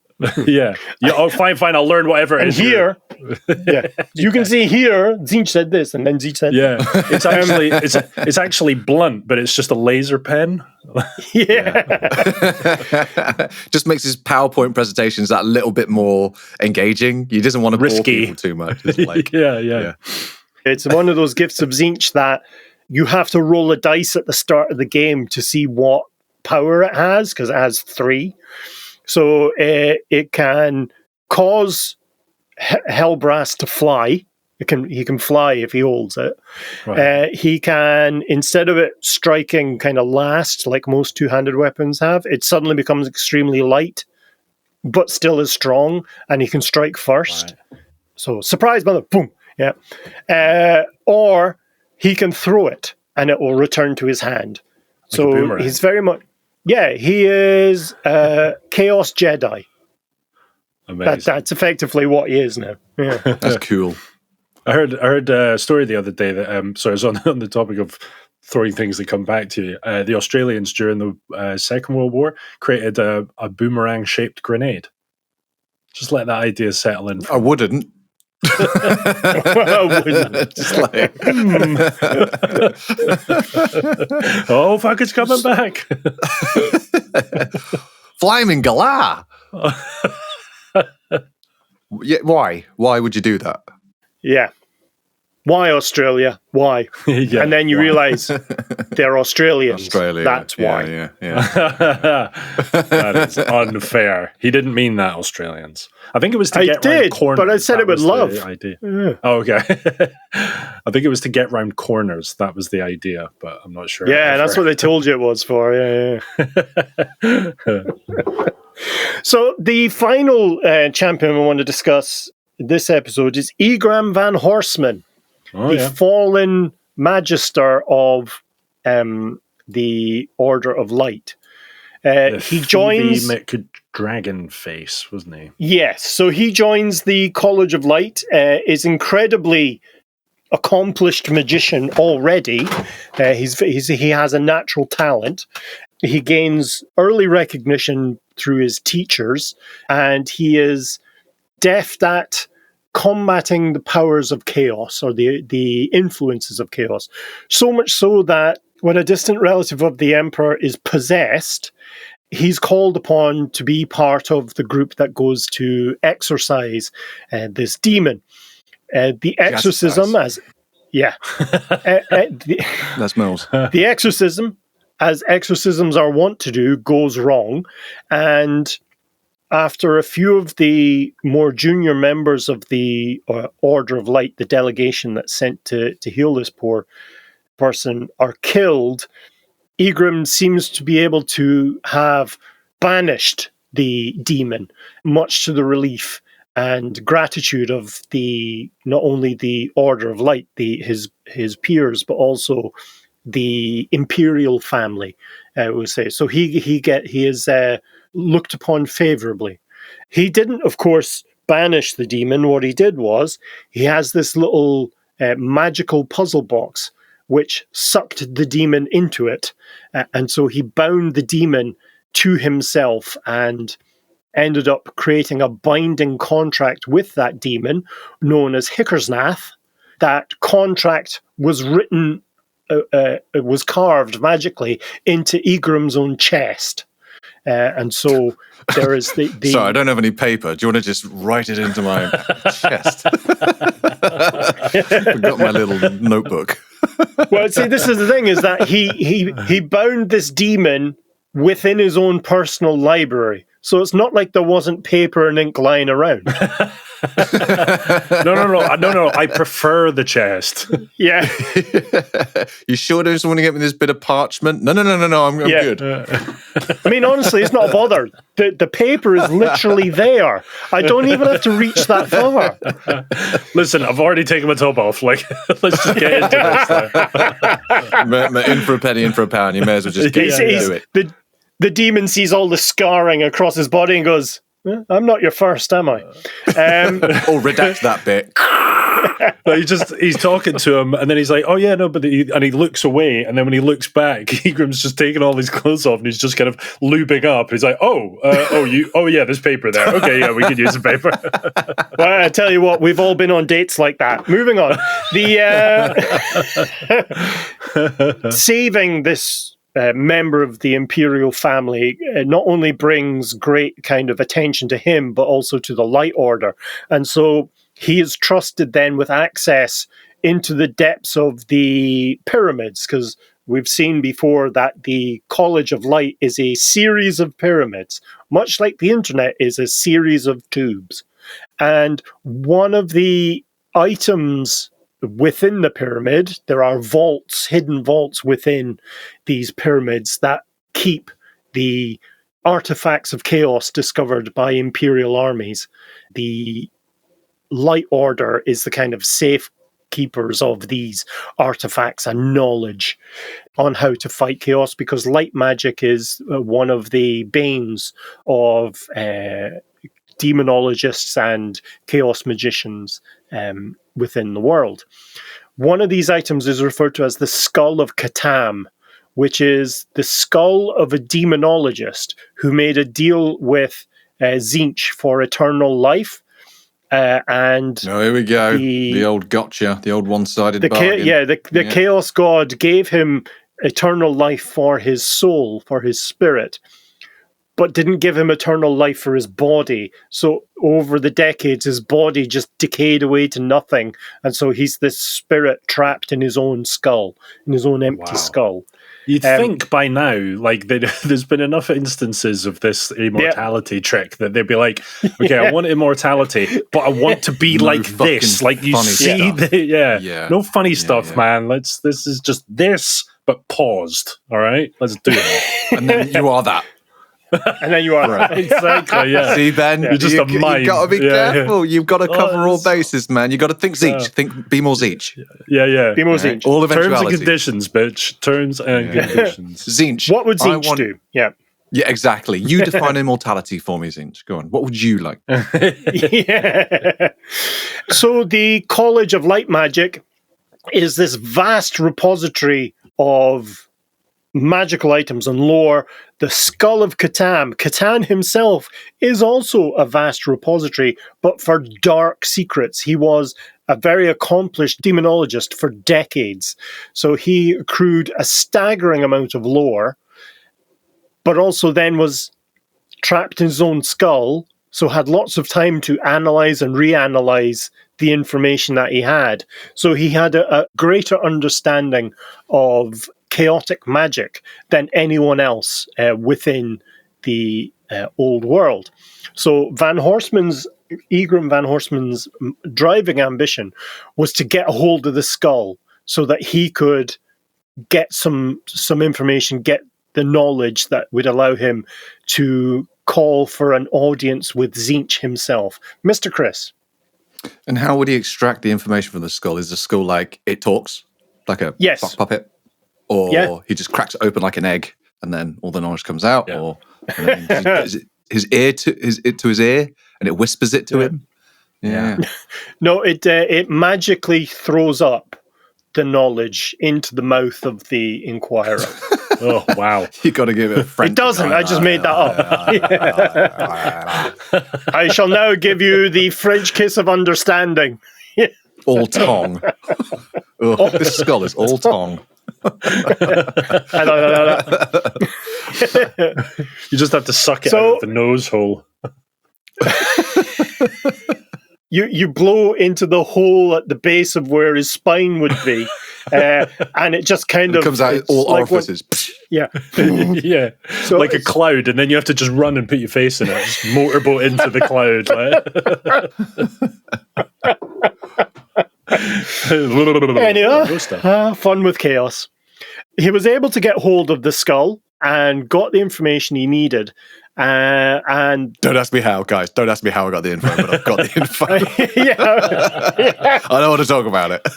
Yeah. Oh, fine. I'll learn whatever it is. And here, you can see here, Tzeentch said this, and then Tzeentch said, it's actually blunt, but it's just a laser pen. Just makes his PowerPoint presentations that little bit more engaging. He doesn't want to bore people too much. It's like, yeah. It's one of those gifts of Tzeentch that you have to roll a dice at the start of the game to see what power it has, because it has 3. So it can cause Helbrass to fly. He can fly if he holds it. Right. He can, instead of it striking kind of last, like most two-handed weapons have, it suddenly becomes extremely light, but still is strong, and he can strike first. Right. So, surprise, mother, boom, yeah. Or he can throw it, and it will return to his hand. Like so he's very much... Yeah, he is a Chaos Jedi. Amazing. That's effectively what he is now. Yeah. That's cool. I heard a story the other day that I was on the topic of throwing things that come back to you. The Australians during the Second World War created a boomerang-shaped grenade. Just let that idea settle in. I wouldn't. Just like, oh fuck, it's coming back. Flaming Galah. Yeah, why would you do that? Yeah, why Australia? Why? Yeah, and then you realize they're Australians. That's why. Yeah. That is unfair. He didn't mean that, Australians. I think it was to get round corners. But I said it with love. Idea. Yeah. Oh, okay. I think it was to get round corners. That was the idea, but I'm not sure. Yeah, that's what they told you it was for. Yeah. So the final champion we want to discuss this episode is Egrimm van Horstmann, the fallen magister of the Order of Light. He joins Dragon Face, wasn't he? Yes, so he joins the College of Light. Is incredibly accomplished magician already. He has a natural talent. He gains early recognition through his teachers, and he is deft at combating the powers of chaos, or the influences of chaos. So much so that when a distant relative of the Emperor is possessed, he's called upon to be part of the group that goes to exorcise this demon. The exorcism, that's Mills. The exorcism, as exorcisms are wont to do, goes wrong, and after a few of the more junior members of the Order of Light, the delegation that's sent to heal this poor person, are killed, Egrimm seems to be able to have banished the demon, much to the relief and gratitude of not only the Order of Light, his peers, but also the imperial family, I would say. So he is looked upon favorably. He didn't, of course, banish the demon. What he did was he has this little magical puzzle box which sucked the demon into it, and so he bound the demon to himself and ended up creating a binding contract with that demon known as Hickersnath. That contract was written, it was carved magically into Egrimm's own chest. And so there is the Sorry, I don't have any paper. Do you want to just write it into my chest? Forgot my little notebook. Well, see, this is the thing, is that he bound this demon within his own personal library. So it's not like there wasn't paper and ink lying around. No. I prefer the chest. Yeah. You sure don't want to get me this bit of parchment? No. I'm good. I mean, honestly, it's not a bother. The paper is literally there. I don't even have to reach that far. Listen, I've already taken my top off. Like, let's just get into this. In for a penny, in for a pound. You may as well just get into it. The demon sees all the scarring across his body and goes, I'm not your first, am I? Redact that bit. No, he's talking to him, and then he's like, "Oh yeah, no," but he looks away, and then when he looks back, Egrimm's just taking all his clothes off, and he's just kind of lubing up. He's like, "Oh yeah, there's paper there. Okay, yeah, we could use the paper." Well, I tell you what, we've all been on dates like that. Moving on, saving this member of the imperial family not only brings great kind of attention to him, but also to the Light Order. And so he is trusted then with access into the depths of the pyramids, because we've seen before that the College of Light is a series of pyramids, much like the internet is a series of tubes. And one of the items within the pyramid, there are vaults, hidden vaults within these pyramids that keep the artifacts of chaos discovered by imperial armies. The Light Order is the kind of safekeepers of these artifacts and knowledge on how to fight chaos, because light magic is one of the banes of demonologists and chaos magicians within the world. One of these items is referred to as the Skull of Catan, which is the skull of a demonologist who made a deal with Tzeentch for eternal life. Here we go. The old gotcha, the old one-sided bargain. The Chaos God gave him eternal life for his soul, for his spirit, but didn't give him eternal life for his body. So over the decades, his body just decayed away to nothing. And so he's this spirit trapped in his own skull, in his own empty skull. You'd think by now, like, there's been enough instances of this immortality trick that they'd be like, okay, I want immortality, but I want to be like this. Like, you see, no funny stuff, man. This is just this, but paused. All right, let's do it. And then you are that. And then you are. Right. Exactly, yeah. See, Ben, You're just a mime. You've got to be careful. You've got to cover all it's- bases, man. You've got to think Tzeentch. Be more Tzeentch. Yeah. Be more Right. Tzeentch. All Terms and eventualities. conditions, bitch. Terms and conditions. Tzeentch. What would I Tzeentch want- do? Yeah. Yeah, exactly. You define immortality for me, Tzeentch. Go on. What would you like? Yeah. So the College of Light Magic is this vast repository of magical items and lore. The Skull of Catan. Catan himself is also a vast repository, but for dark secrets. He was a very accomplished demonologist for decades. So he accrued a staggering amount of lore, but also then was trapped in his own skull, so had lots of time to analyze and reanalyze the information that he had. So he had a greater understanding of chaotic magic than anyone else within the old world. So Egrimm van Horstmann's driving ambition was to get a hold of the skull so that he could get some information, get the knowledge that would allow him to call for an audience with Tzeentch himself. Mr. Chris. And how would he extract the information from the skull? Is the skull like it talks, like a Yes. sock puppet, or he just cracks it open like an egg, and then all the knowledge comes out? Yeah. Or is it his ear to his ear, and it whispers it to him? Yeah. No, it magically throws up the knowledge into the mouth of the inquirer. Oh, wow. You got to give it a French. It doesn't. I just made that up. I shall now give you the French kiss of understanding. All tongue. This skull is all tongue. You just have to suck it So- out of the nose hole. You blow into the hole at the base of where his spine would be, and it just kind It of comes out it's all like orifices. yeah. Yeah. So like a it's- cloud, and then you have to just run and put your face in it. Just motorboat into the cloud. Anyway, fun with chaos. He was able to get hold of the skull and got the information he needed. And Don't ask me how, guys. Don't ask me how I got the info, but I've got the info. yeah. I don't want to talk about it.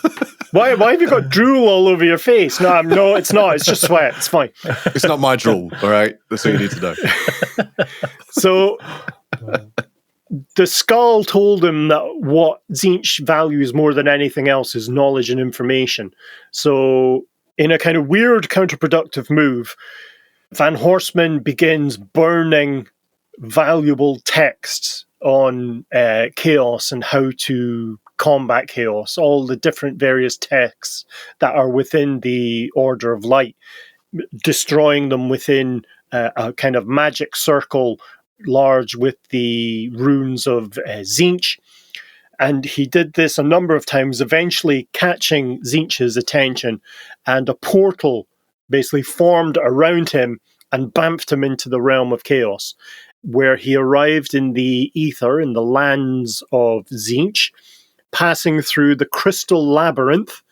Why have you got drool all over your face? No, it's not. It's just sweat. It's fine. It's not my drool, all right? That's what you need to know. So the skull told him that what Tzeentch values more than anything else is knowledge and information. So in a kind of weird counterproductive move, Van Horstmann begins burning valuable texts on chaos and how to combat chaos, all the different various texts that are within the Order of Light, destroying them within a kind of magic circle large with the runes of Tzeentch. And he did this a number of times, eventually catching Tzeentch's attention, and a portal basically formed around him and bamfed him into the realm of chaos, where he arrived in the ether, in the lands of Tzeentch, passing through the crystal labyrinth,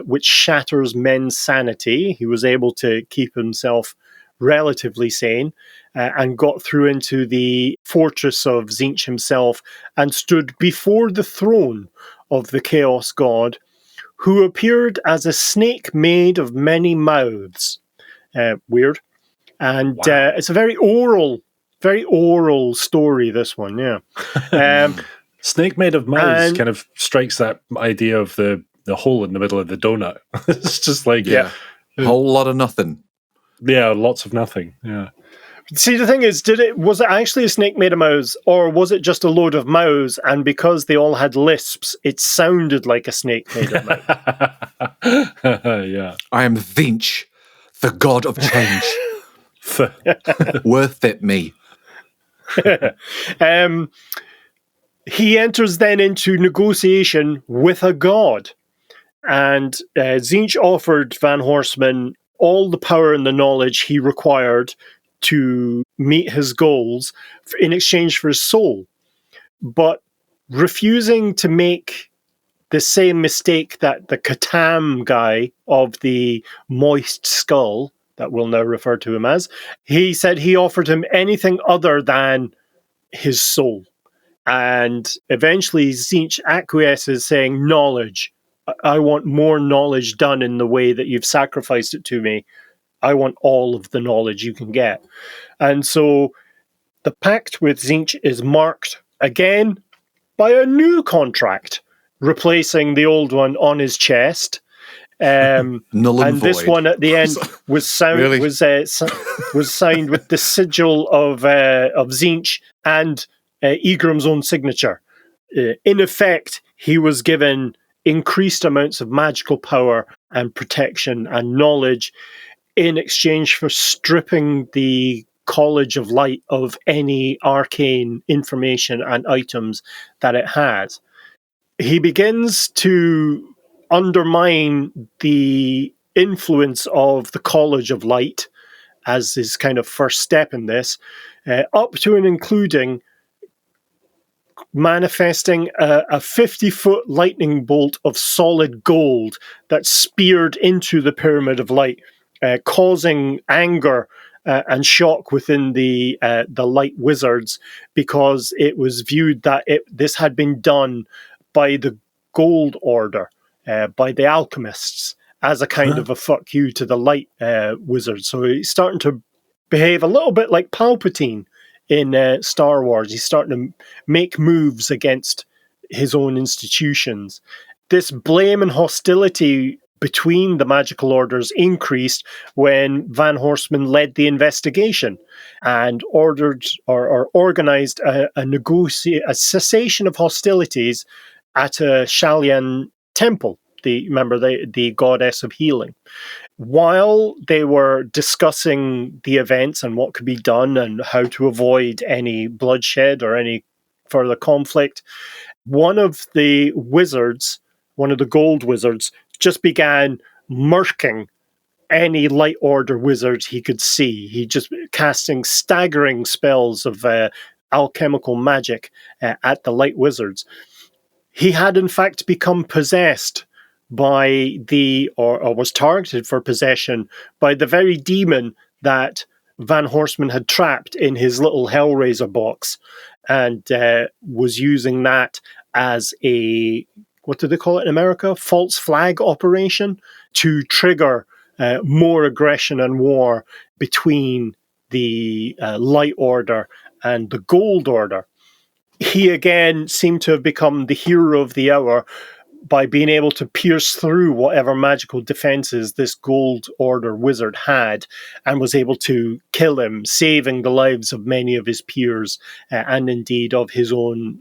which shatters men's sanity. He was able to keep himself relatively sane, and got through into the fortress of Tzeentch himself and stood before the throne of the Chaos God, who appeared as a snake made of many mouths. Weird. And Wow. it's a very oral story, this one, yeah. Snake made of mouths And- kind of strikes that idea of the hole in the middle of the donut. It's just like, Yeah. Whole lot of nothing. lots of nothing. Yeah. See, the thing is, was it actually a snake made of mouths, or was it just a load of mouths, and because they all had lisps, it sounded like a snake made of mouths? Yeah. I am Tzeentch, the god of change. Worth it me. He enters then into negotiation with a god, and Tzeentch offered Van Horstmann all the power and the knowledge he required to meet his goals in exchange for his soul, but refusing to make the same mistake that the Katam guy of the moist skull, that we'll now refer to him as. He said he offered him anything other than his soul. And eventually Tzeentch acquiesces, saying, knowledge. I want more knowledge done in the way that you've sacrificed it to me. I want all of the knowledge you can get. And so the pact with Tzeentch is marked again by a new contract, replacing the old one on his chest. Null and this void. one at the end was signed Really? was signed with the sigil of Tzeentch and Egrimm's own signature. In effect, he was given increased amounts of magical power and protection and knowledge in exchange for stripping the College of Light of any arcane information and items that it has. He begins to undermine the influence of the College of Light as his kind of first step in this, up to and including manifesting a 50-foot lightning bolt of solid gold that speared into the Pyramid of Light, causing anger and shock within the Light Wizards, because it was viewed that this had been done by the Gold Order, by the alchemists, as a kind of a fuck you to the Light Wizards. So he's starting to behave a little bit like Palpatine in Star Wars. He's starting to make moves against his own institutions. This blame and hostility between the magical orders increased when Van Horstmann led the investigation and ordered or organized a cessation of hostilities at a Shalian temple, the goddess of healing. While they were discussing the events and what could be done and how to avoid any bloodshed or any further conflict, one of the wizards, one of the gold wizards, just began murking any Light Order wizard he could see. He just casting staggering spells of alchemical magic at the Light Wizards. He had in fact become possessed by or was targeted for possession by the very demon that Van Horstmann had trapped in his little Hellraiser box, and was using that as a, what do they call it in America? False flag operation to trigger more aggression and war between the Light Order and the Gold Order. He again seemed to have become the hero of the hour by being able to pierce through whatever magical defenses this Gold Order wizard had, and was able to kill him, saving the lives of many of his peers and indeed of his own,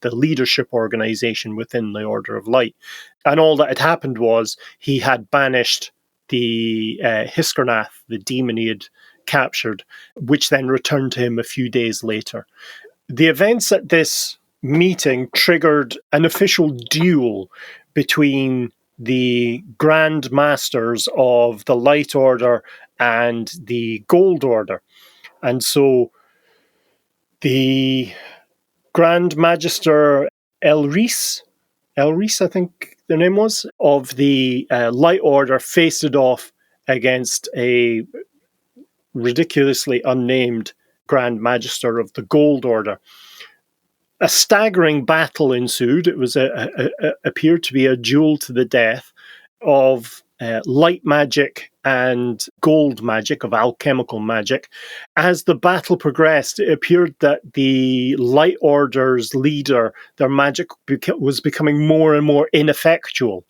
the leadership organization within the Order of Light. And all that had happened was he had banished the Hiskernath, the demon he had captured, which then returned to him a few days later. The events at this meeting triggered an official duel between the Grand Masters of the Light Order and the Gold Order. And so the Grand Magister Elris, I think their name was, of the Light Order faced it off against a ridiculously unnamed Grand Magister of the Gold Order. A staggering battle ensued. It was appeared to be a duel to the death of light magic and gold magic, of alchemical magic. As the battle progressed, it appeared that the Light Order's leader, their magic was becoming more and more ineffectual,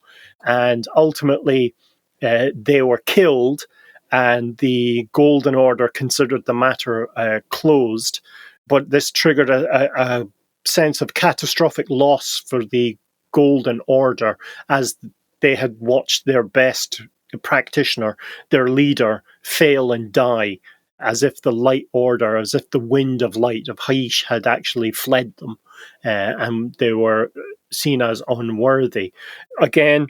and ultimately they were killed, and the Golden Order considered the matter closed. But this triggered a sense of catastrophic loss for the Golden Order, as they had watched their best practitioner, their leader, fail and die, as if the Light Order, as if the wind of light of Haish had actually fled them, and they were seen as unworthy. Again,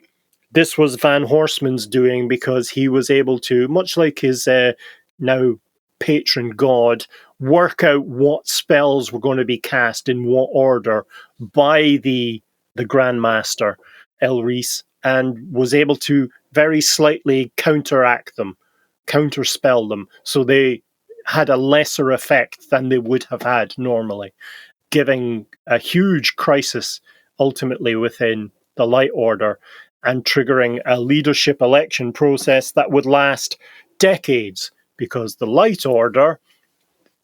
this was Van Horstmann's doing, because he was able to, much like his now patron god, work out what spells were going to be cast in what order by the Grand Master Elris, and was able to very slightly counteract them counterspell them, so they had a lesser effect than they would have had normally, giving a huge crisis ultimately within the Light Order and triggering a leadership election process that would last decades, because the Light Order,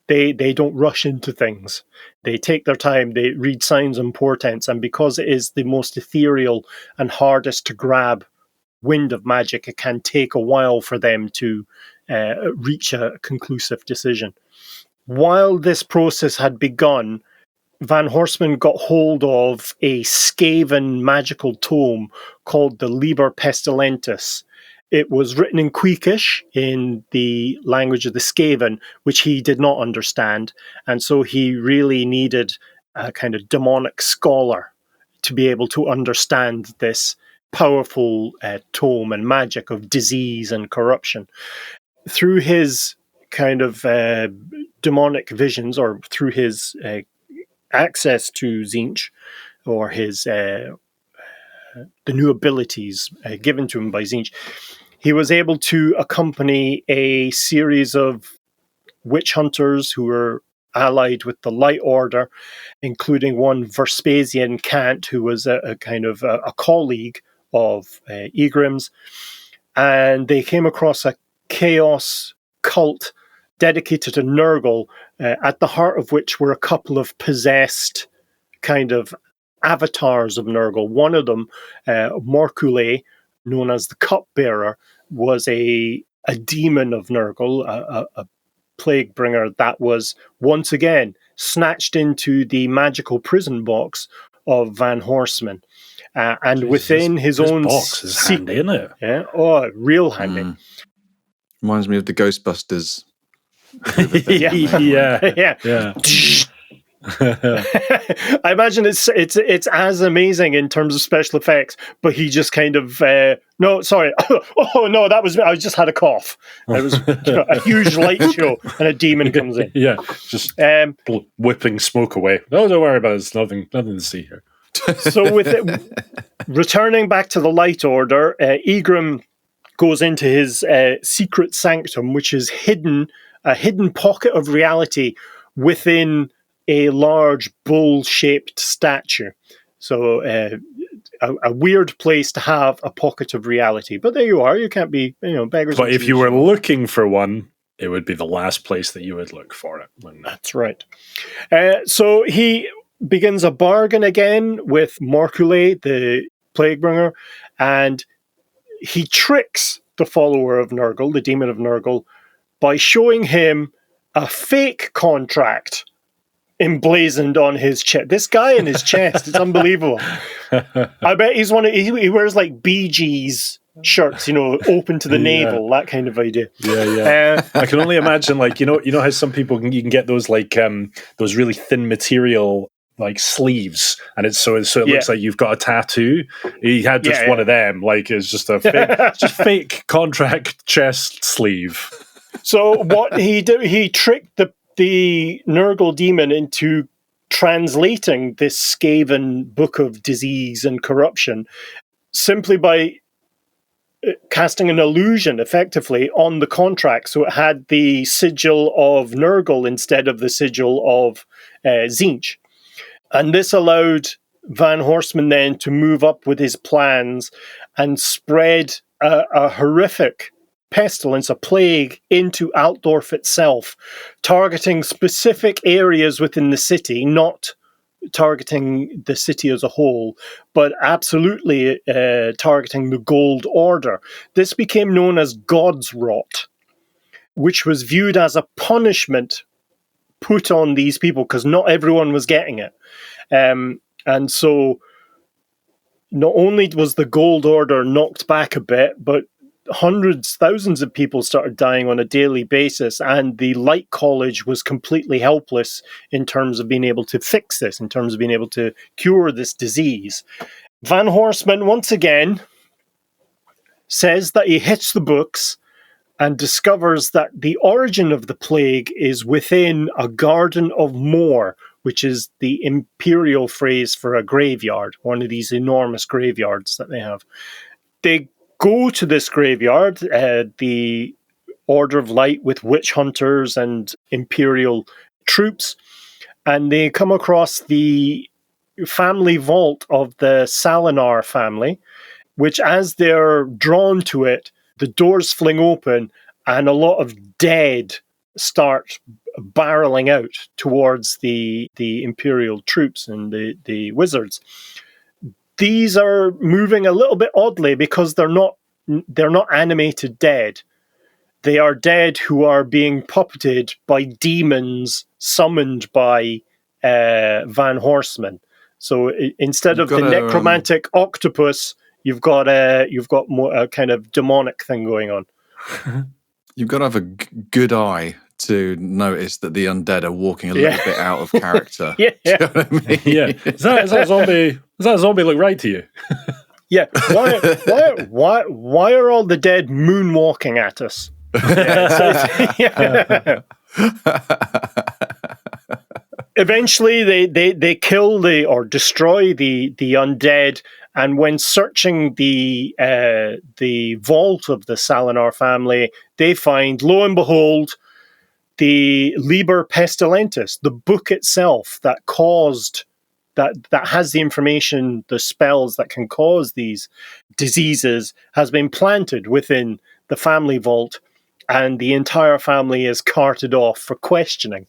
they don't rush into things. They take their time, they read signs and portents, and because it is the most ethereal and hardest to grab wind of magic, it can take a while for them to reach a conclusive decision. While this process had begun, Van Horstmann got hold of a Skaven magical tome called the Liber Pestilentis. It was written in Queekish, in the language of the Skaven, which he did not understand, and so he really needed a kind of demonic scholar to be able to understand this powerful tome and magic of disease and corruption. Through his kind of demonic visions, or through his access to Tzeentch, or his the new abilities given to him by Tzeentch, he was able to accompany a series of witch hunters who were allied with the Light Order, including one Vespasian Kant, who was a kind of a colleague of Egrimm's, and they came across a chaos cult dedicated to Nurgle, at the heart of which were a couple of possessed kind of avatars of Nurgle. One of them, Morkulé, known as the Cupbearer, was a demon of Nurgle, a plague bringer that was once again snatched into the magical prison box of Van Horstmann. And Jesus, within his own box is handy, isn't it? Yeah, oh, real handy. Reminds me of the Ghostbusters. yeah. I imagine it's as amazing in terms of special effects, but he just kind of no, sorry, oh no, that was me. I just had a cough. It was a huge light show, and a demon comes in. Yeah, just whipping smoke away. No, don't worry about it. It's nothing to see here. So with it, returning back to the Light Order, Egrimm goes into his secret sanctum, which is a hidden pocket of reality within a large bull-shaped statue. So a weird place to have a pocket of reality. But there you are. You can't be, beggars. But if you were looking for one, it would be the last place that you would look for it. That's right. So he begins a bargain again with Morkulé, the Plaguebringer, and he tricks the follower of Nurgle, the demon of Nurgle, by showing him a fake contract emblazoned on his chest. This guy in his chest, it's unbelievable. I bet he wears like Bee Gees shirts, open to the navel, that kind of idea. Yeah. I can only imagine, like, you know how some people you can get those like those really thin material like sleeves, and it looks like you've got a tattoo. He had just one of them, like it's just a fake, fake contract chest sleeve. So what he did, he tricked the Nurgle demon into translating this Skaven book of disease and corruption simply by casting an illusion, effectively, on the contract. So it had the sigil of Nurgle instead of the sigil of Tzeentch. And this allowed Van Horstmann then to move up with his plans and spread a horrific pestilence, a plague, into Altdorf itself, targeting specific areas within the city, not targeting the city as a whole, but absolutely targeting the Gold Order. This became known as God's Rot, which was viewed as a punishment put on these people because not everyone was getting it. And so not only was the Gold Order knocked back a bit, but thousands of people started dying on a daily basis, and the Light College was completely helpless in terms of being able to fix this, in terms of being able to cure this disease. Van Horstmann, once again, says that he hits the books and discovers that the origin of the plague is within a garden of Moor, which is the imperial phrase for a graveyard, one of these enormous graveyards that they have. They go to this graveyard. The Order of Light with witch hunters and Imperial troops. And they come across the family vault of the Salinar family, which as they're drawn to it, the doors fling open and a lot of dead start barreling out towards the Imperial troops and the wizards. These are moving a little bit oddly because they're not animated dead. They are dead who are being puppeted by demons summoned by Van Horstmann. So instead of the necromantic octopus, you've got more a kind of demonic thing going on. You've got to have a good eye to notice that the undead are walking a little bit out of character. Yeah. Do you know what I mean? Yeah. Is that a zombie? Does that zombie look right to you? Yeah. Why are all the dead moonwalking at us? Yeah. Eventually, they kill or destroy the undead, and when searching the vault of the Salinar family, they find, lo and behold, the Liber Pestilentis, the book itself that has the information, the spells that can cause these diseases, has been planted within the family vault, and the entire family is carted off for questioning.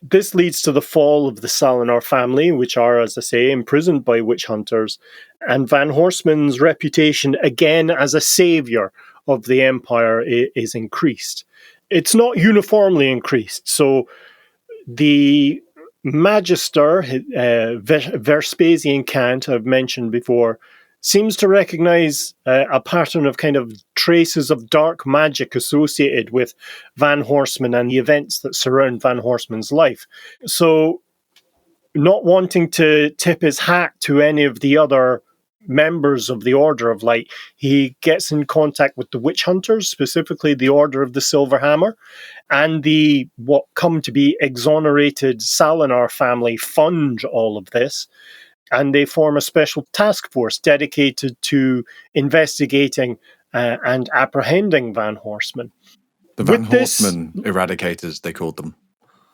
This leads to the fall of the Salinar family, which are, as I say, imprisoned by witch hunters, and Van Horstmann's reputation, again as a saviour of the Empire, is increased. It's not uniformly increased, so the Magister, Vespasian Kant, I've mentioned before, seems to recognize a pattern of kind of traces of dark magic associated with Van Horstmann and the events that surround Van Horstmann's life. So, not wanting to tip his hat to any of the other members of the Order of Light, he gets in contact with the witch hunters, specifically the Order of the Silver Hammer, and the what come to be exonerated Salinar family fund all of this. And they form a special task force dedicated to investigating and apprehending Van Horstmann. The Van Horstmann eradicators, they called them.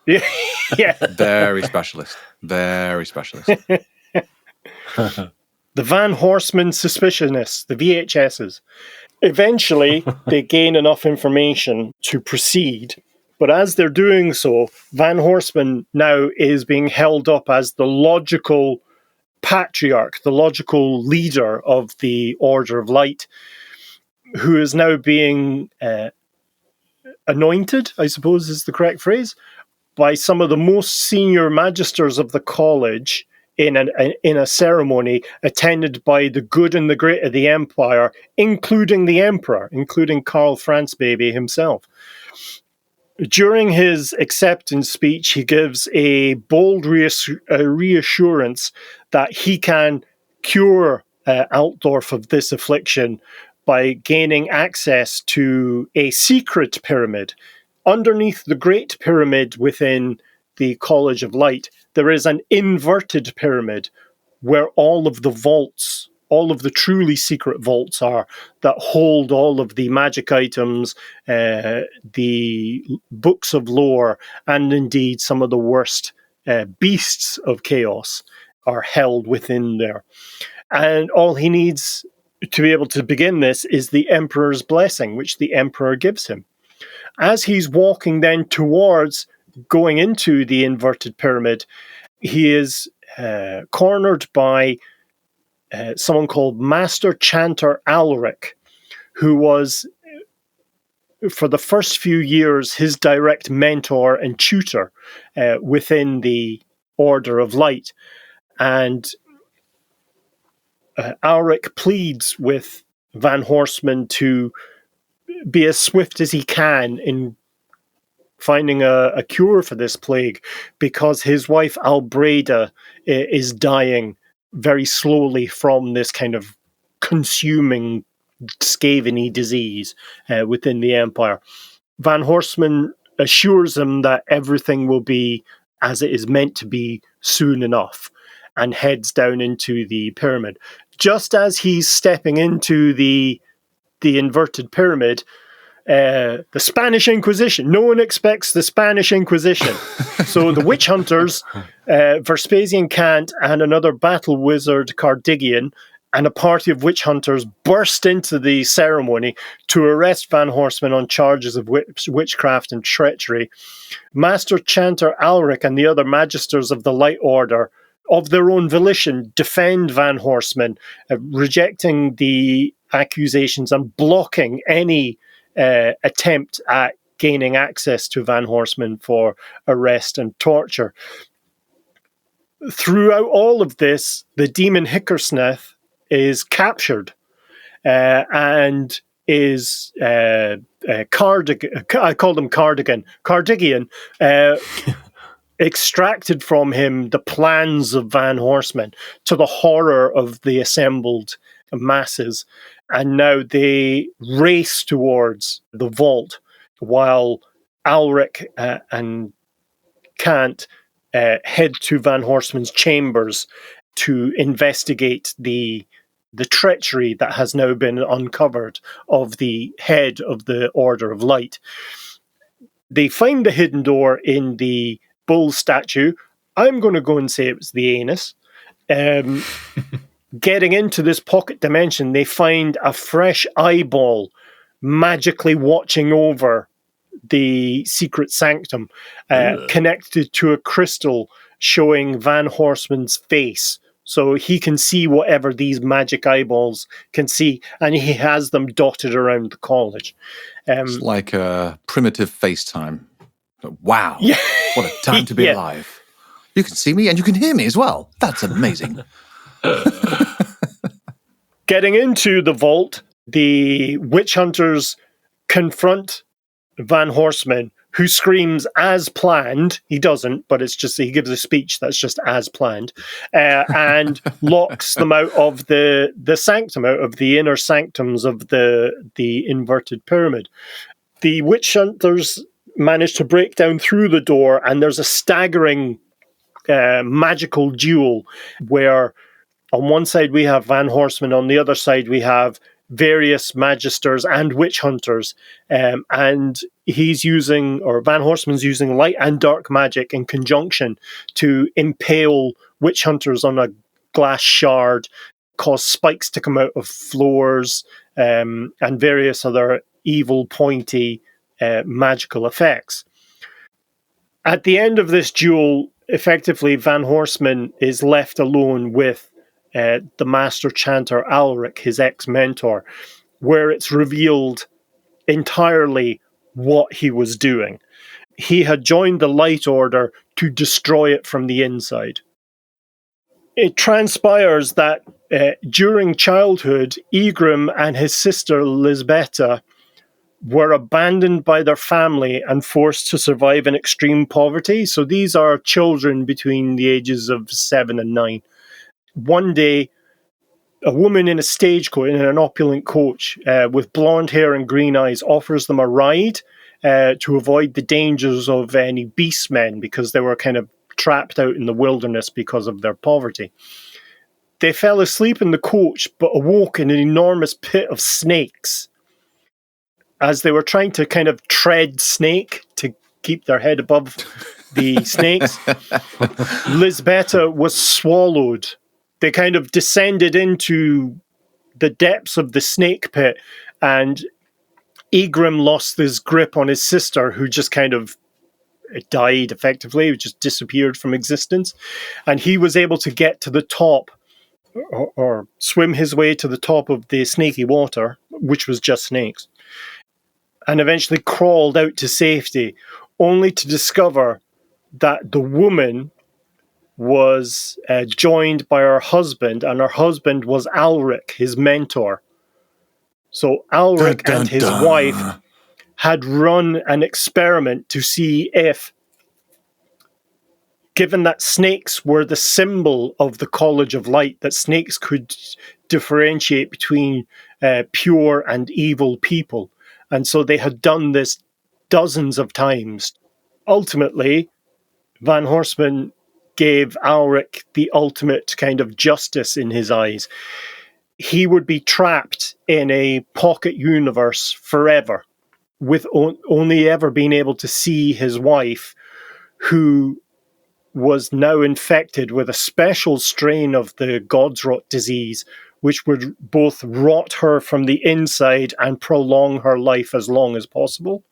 Yeah. Very specialist. Very specialist. The Van Horstmann suspicionists, the VHSs. Eventually, they gain enough information to proceed. But as they're doing so, Van Horstmann now is being held up as the logical patriarch, the logical leader of the Order of Light, who is now being anointed, I suppose is the correct phrase, by some of the most senior magisters of the college in a ceremony attended by the good and the great of the Empire, including the Emperor, including Karl Franz Baby himself. During his acceptance speech, he gives a bold reassurance that he can cure Altdorf of this affliction by gaining access to a secret pyramid. Underneath the Great Pyramid within the College of Light, there is an inverted pyramid where all of the vaults, all of the truly secret vaults are, that hold all of the magic items, the books of lore, and indeed some of the worst beasts of chaos are held within there. And all he needs to be able to begin this is the Emperor's blessing, which the Emperor gives him. As he's walking then towards going into the inverted pyramid, he is cornered by someone called Master Chanter Alaric, who was, for the first few years, his direct mentor and tutor within the Order of Light. And Alaric pleads with Van Horstmann to be as swift as he can in finding a cure for this plague, because his wife Albreda is dying very slowly from this kind of consuming, scaven-y disease within the Empire. Van Horstmann assures him that everything will be as it is meant to be soon enough, and heads down into the pyramid. Just as he's stepping into the inverted pyramid, the Spanish Inquisition. No one expects the Spanish Inquisition. So the witch hunters, Vespasian Kant and another battle wizard, Cardigian, and a party of witch hunters burst into the ceremony to arrest Van Horstmann on charges of witchcraft and treachery. Master Chanter Alric and the other magisters of the Light Order, of their own volition, defend Van Horstmann, rejecting the accusations and blocking any attempt at gaining access to Van Horstmann for arrest and torture. Throughout all of this, the demon Hickersneth is captured and is Cardigan. I called him Cardigan. Cardigian extracted from him the plans of Van Horstmann, to the horror of the assembled masses, and now they race towards the vault while Alric and Kant head to Van Horstmann's chambers to investigate the treachery that has now been uncovered of the head of the Order of Light. They find the hidden door in the bull statue. I'm going to go and say it was the anus. Getting into this pocket dimension, they find a fresh eyeball magically watching over the secret sanctum, connected to a crystal showing Van Horstmann's face. So he can see whatever these magic eyeballs can see, and he has them dotted around the college. It's like a primitive FaceTime. Wow. Yeah. What a time to be alive. You can see me and you can hear me as well. That's amazing. Getting into the vault, the witch hunters confront Van Horstmann, who screams as planned. He doesn't, but it's just he gives a speech that's just as planned, and locks them out of the sanctum, out of the inner sanctums of the inverted pyramid. The witch hunters manage to break down through the door, and there's a staggering magical duel where on one side we have Van Horstmann, on the other side we have various magisters and witch hunters, and Van Horstmann's using light and dark magic in conjunction to impale witch hunters on a glass shard, cause spikes to come out of floors, and various other evil, pointy, magical effects. At the end of this duel, effectively, Van Horstmann is left alone with the Master Chanter Alric, his ex-mentor, where it's revealed entirely what he was doing. He had joined the Light Order to destroy it from the inside. It transpires that during childhood, Egrimm and his sister Lisbetta were abandoned by their family and forced to survive in extreme poverty. So these are children between the ages of 7 and 9. One day, a woman in a stagecoach, in an opulent coach, with blonde hair and green eyes, offers them a ride to avoid the dangers of any beastmen, because they were kind of trapped out in the wilderness because of their poverty. They fell asleep in the coach, but awoke in an enormous pit of snakes. As they were trying to kind of tread snake to keep their head above the snakes, Lisbetta was swallowed. They kind of descended into the depths of the snake pit, and Egrimm lost his grip on his sister, who just kind of died effectively, just disappeared from existence. And he was able to get to the top, or swim his way to the top of the snaky water, which was just snakes, and eventually crawled out to safety, only to discover that the woman was joined by her husband, and her husband was Alric, his mentor. So Alric and his wife had run an experiment to see if, given that snakes were the symbol of the College of Light, that snakes could differentiate between pure and evil people. And so they had done this dozens of times. Ultimately, Van Horstmann gave Alric the ultimate kind of justice in his eyes. He would be trapped in a pocket universe forever. with only ever being able to see his wife, who was now infected with a special strain of the God's Rot disease, which would both rot her from the inside and prolong her life as long as possible.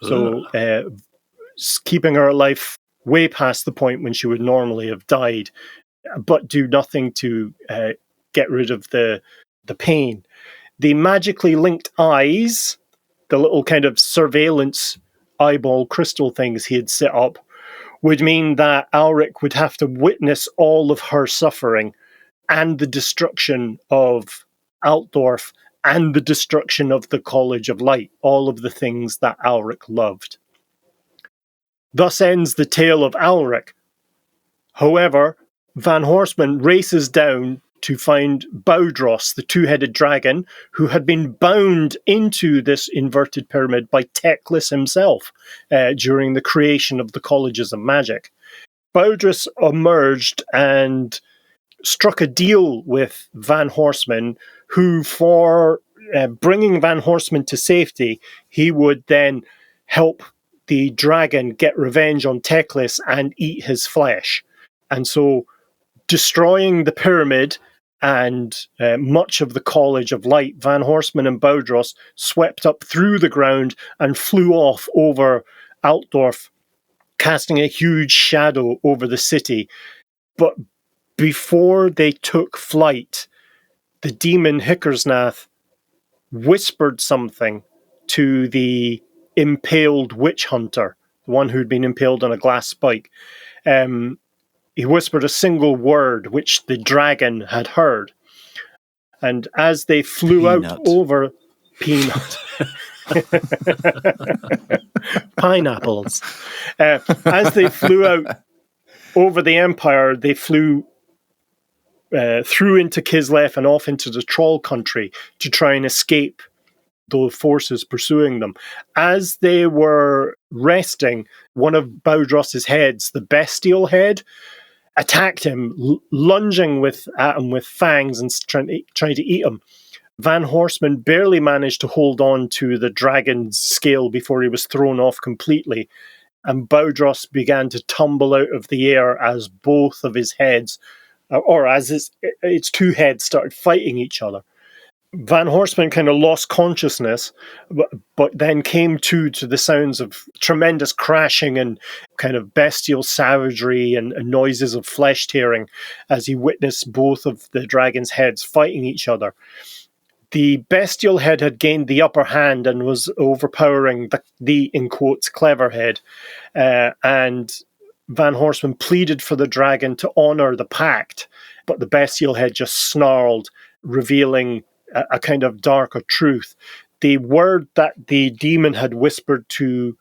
So keeping her alive way past the point when she would normally have died, but do nothing to get rid of the pain. The magically linked eyes, the little kind of surveillance eyeball crystal things he had set up, would mean that Alric would have to witness all of her suffering and the destruction of Altdorf and the destruction of the College of Light, all of the things that Alric loved. Thus ends the tale of Alric. However, Van Horstmann races down to find Baudros, the two-headed dragon, who had been bound into this inverted pyramid by Teclis himself during the creation of the Colleges of Magic. Baudros emerged and struck a deal with Van Horstmann, who, for bringing Van Horstmann to safety, he would then help the dragon get revenge on Teclis and eat his flesh. And so, destroying the pyramid and much of the College of Light, Van Horstmann and Baudros swept up through the ground and flew off over Altdorf, casting a huge shadow over the city. But before they took flight, the demon Hickersnath whispered something to the impaled witch hunter, the one who'd been impaled on a glass spike. He whispered a single word which the dragon had heard. And as they flew out over Peanut, pineapples, as they flew out over the Empire, they flew through into Kislev and off into the Troll country to try and escape the forces pursuing them. As they were resting, one of Baudros's heads, the bestial head, attacked him, lunging at him with fangs and trying to eat him. Van Horstmann barely managed to hold on to the dragon's scale before he was thrown off completely, and Baudros began to tumble out of the air as both of his heads, or as its two heads, started fighting each other. Van Horstmann kind of lost consciousness, but then came to the sounds of tremendous crashing and kind of bestial savagery and noises of flesh tearing as he witnessed both of the dragon's heads fighting each other. The bestial head had gained the upper hand and was overpowering the in quotes, clever head. And Van Horstmann pleaded for the dragon to honor the pact, but the bestial head just snarled, revealing a kind of darker truth. The word that the demon had whispered to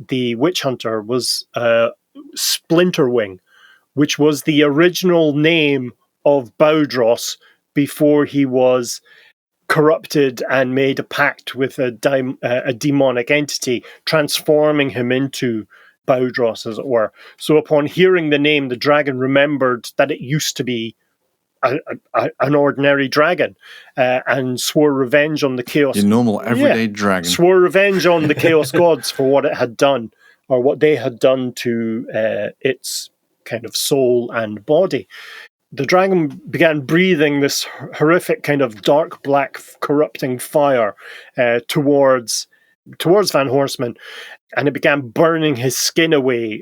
the witch hunter was Splinterwing, which was the original name of Baudros before he was corrupted and made a pact with a demonic entity, transforming him into Baudros, as it were. So upon hearing the name, the dragon remembered that it used to be an ordinary dragon, and swore revenge on the Chaos. Your normal everyday dragon. Swore revenge on the Chaos Gods for what it had done, or what they had done to its kind of soul and body. The dragon began breathing this horrific kind of dark black corrupting fire towards Van Horstmann, and it began burning his skin away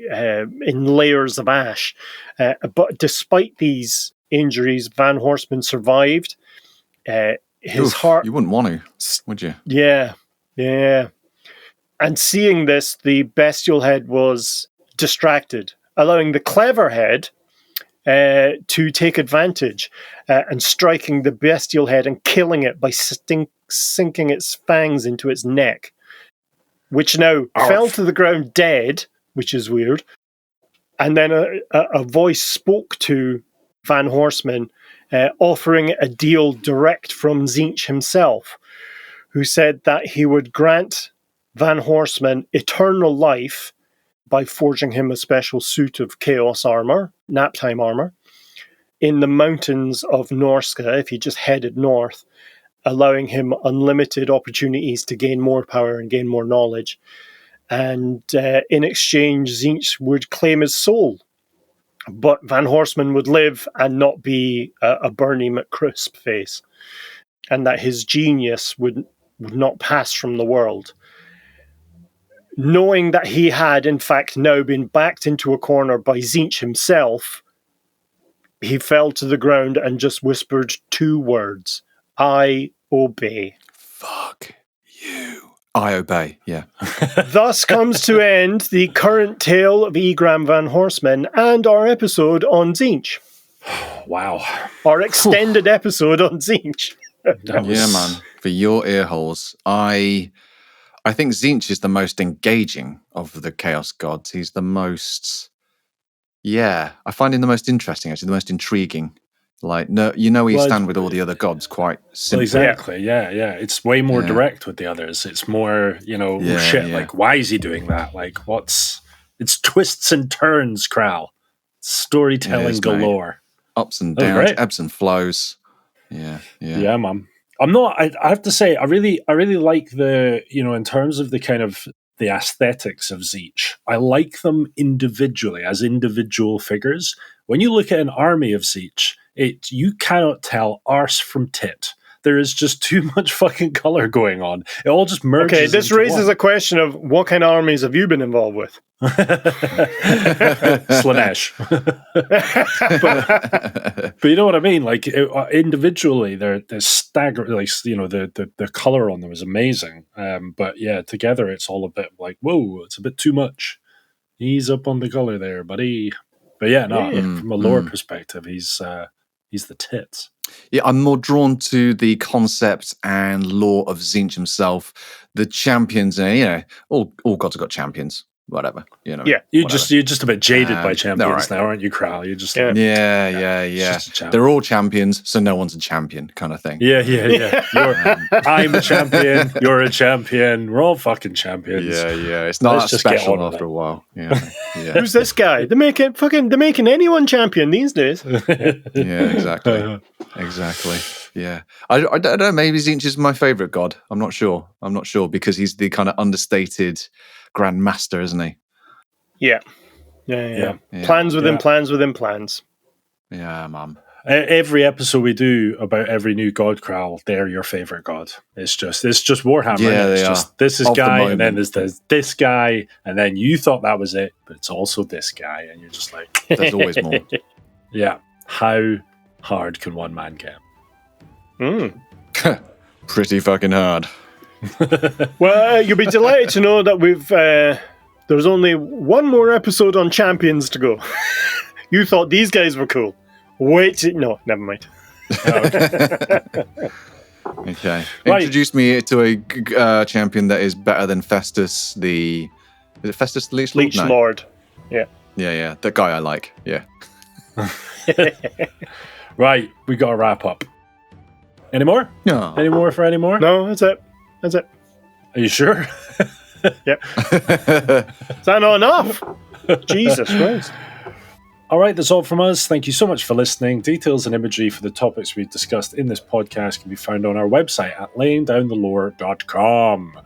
in layers of ash. But despite these injuries, Van Horstmann survived. His heart... You wouldn't want to, would you? Yeah. And seeing this, the bestial head was distracted, allowing the clever head to take advantage and striking the bestial head and killing it by sinking its fangs into its neck, which now fell to the ground dead, which is weird. And then a voice spoke to Van Horstmann, offering a deal direct from Tzeentch himself, who said that he would grant Van Horstmann eternal life by forging him a special suit of chaos armor, Naptime armor, in the mountains of Norska if he just headed north, allowing him unlimited opportunities to gain more power and gain more knowledge. And in exchange, Tzeentch would claim his soul. But Van Horstmann would live and not be a Bernie McCrisp face. And that his genius would not pass from the world. Knowing that he had, in fact, now been backed into a corner by Tzeentch himself, he fell to the ground and just whispered 2 words. I obey. Fuck you. I obey, yeah. Thus comes to end the current tale of Egrimm van Horstmann and our episode on Tzeentch. Wow. Our extended episode on Tzeentch. Yeah, man. For your ear holes. I think Tzeentch is the most engaging of the Chaos Gods. He's the most... Yeah, I find him the most interesting, actually, the most intriguing. Like, no, where you stand with all the other gods quite simply. Well, exactly, yeah. It's way more direct with the others. It's more, like, why is he doing that? Like, it's twists and turns, Kral. Storytelling galore. Mate. Ups and downs, ebbs and flows. Yeah. Yeah, man. I have to say, I really like the, in terms of the kind of the aesthetics of Tzeentch. I like them individually, as individual figures. When you look at an army of Tzeentch, you cannot tell arse from tit. There is just too much fucking color going on. It all just merges. Okay, this raises a question of what kind of armies have you been involved with? Slanesh. but you know what I mean? Like individually, they're staggering. Like the color on them is amazing. But yeah, together it's all a bit like, whoa, it's a bit too much. Ease up on the color there, buddy. But yeah, from a lore perspective, he's the tits. Yeah, I'm more drawn to the concept and lore of Tzeentch himself. The champions, all gods have got champions. Whatever, Yeah, you're just a bit jaded by champions now, aren't you, Kral? You're just yeah. They're all champions, so no one's a champion, kind of thing. Yeah. I'm a champion. You're a champion. We're all fucking champions. Yeah. It's not that special after a while. Yeah. Who's this guy? They're making anyone champion these days. Yeah, exactly. Yeah, I don't know. Maybe Tzeentch is my favorite god. I'm not sure because he's the kind of understated Grand Master, isn't he? Yeah. Plans within plans within plans. Yeah, man. Every episode we do about every new god, Kral, they're your favorite god. It's just Warhammer. Yeah, it's just this is guy, and then there's this guy, and then you thought that was it, but it's also this guy, and you're just like, there's always more. Yeah. How hard can one man get? Pretty fucking hard. Well, you'll be delighted to know that there's only one more episode on champions to go. You thought these guys were cool. No, never mind. Okay. Right. Introduce me to a champion that is better than Festus is it Festus the Leech Lord? Leech Lord. Yeah. Yeah. That guy I like. Yeah. Right, we got to wrap up. Any more? No. Any more for any more? No, that's it. Are you sure? Yep. Is that not enough? Jesus Christ. All right, that's all from us. Thank you so much for listening. Details and imagery for the topics we've discussed in this podcast can be found on our website at layingdownthelore.com.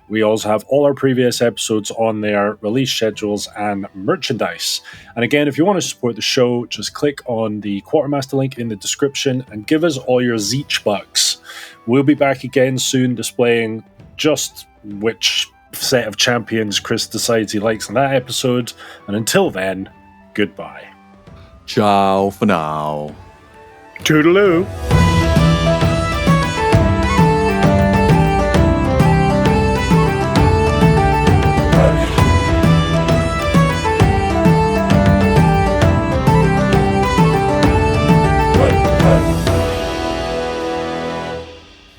We also have all our previous episodes on there, release schedules, and merchandise. And again, if you want to support the show, just click on the Quartermaster link in the description and give us all your Tzeentch bucks. We'll be back again soon displaying just which set of champions Chris decides he likes in that episode. And until then, goodbye. Ciao for now. Toodaloo.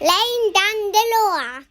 Laying down the law.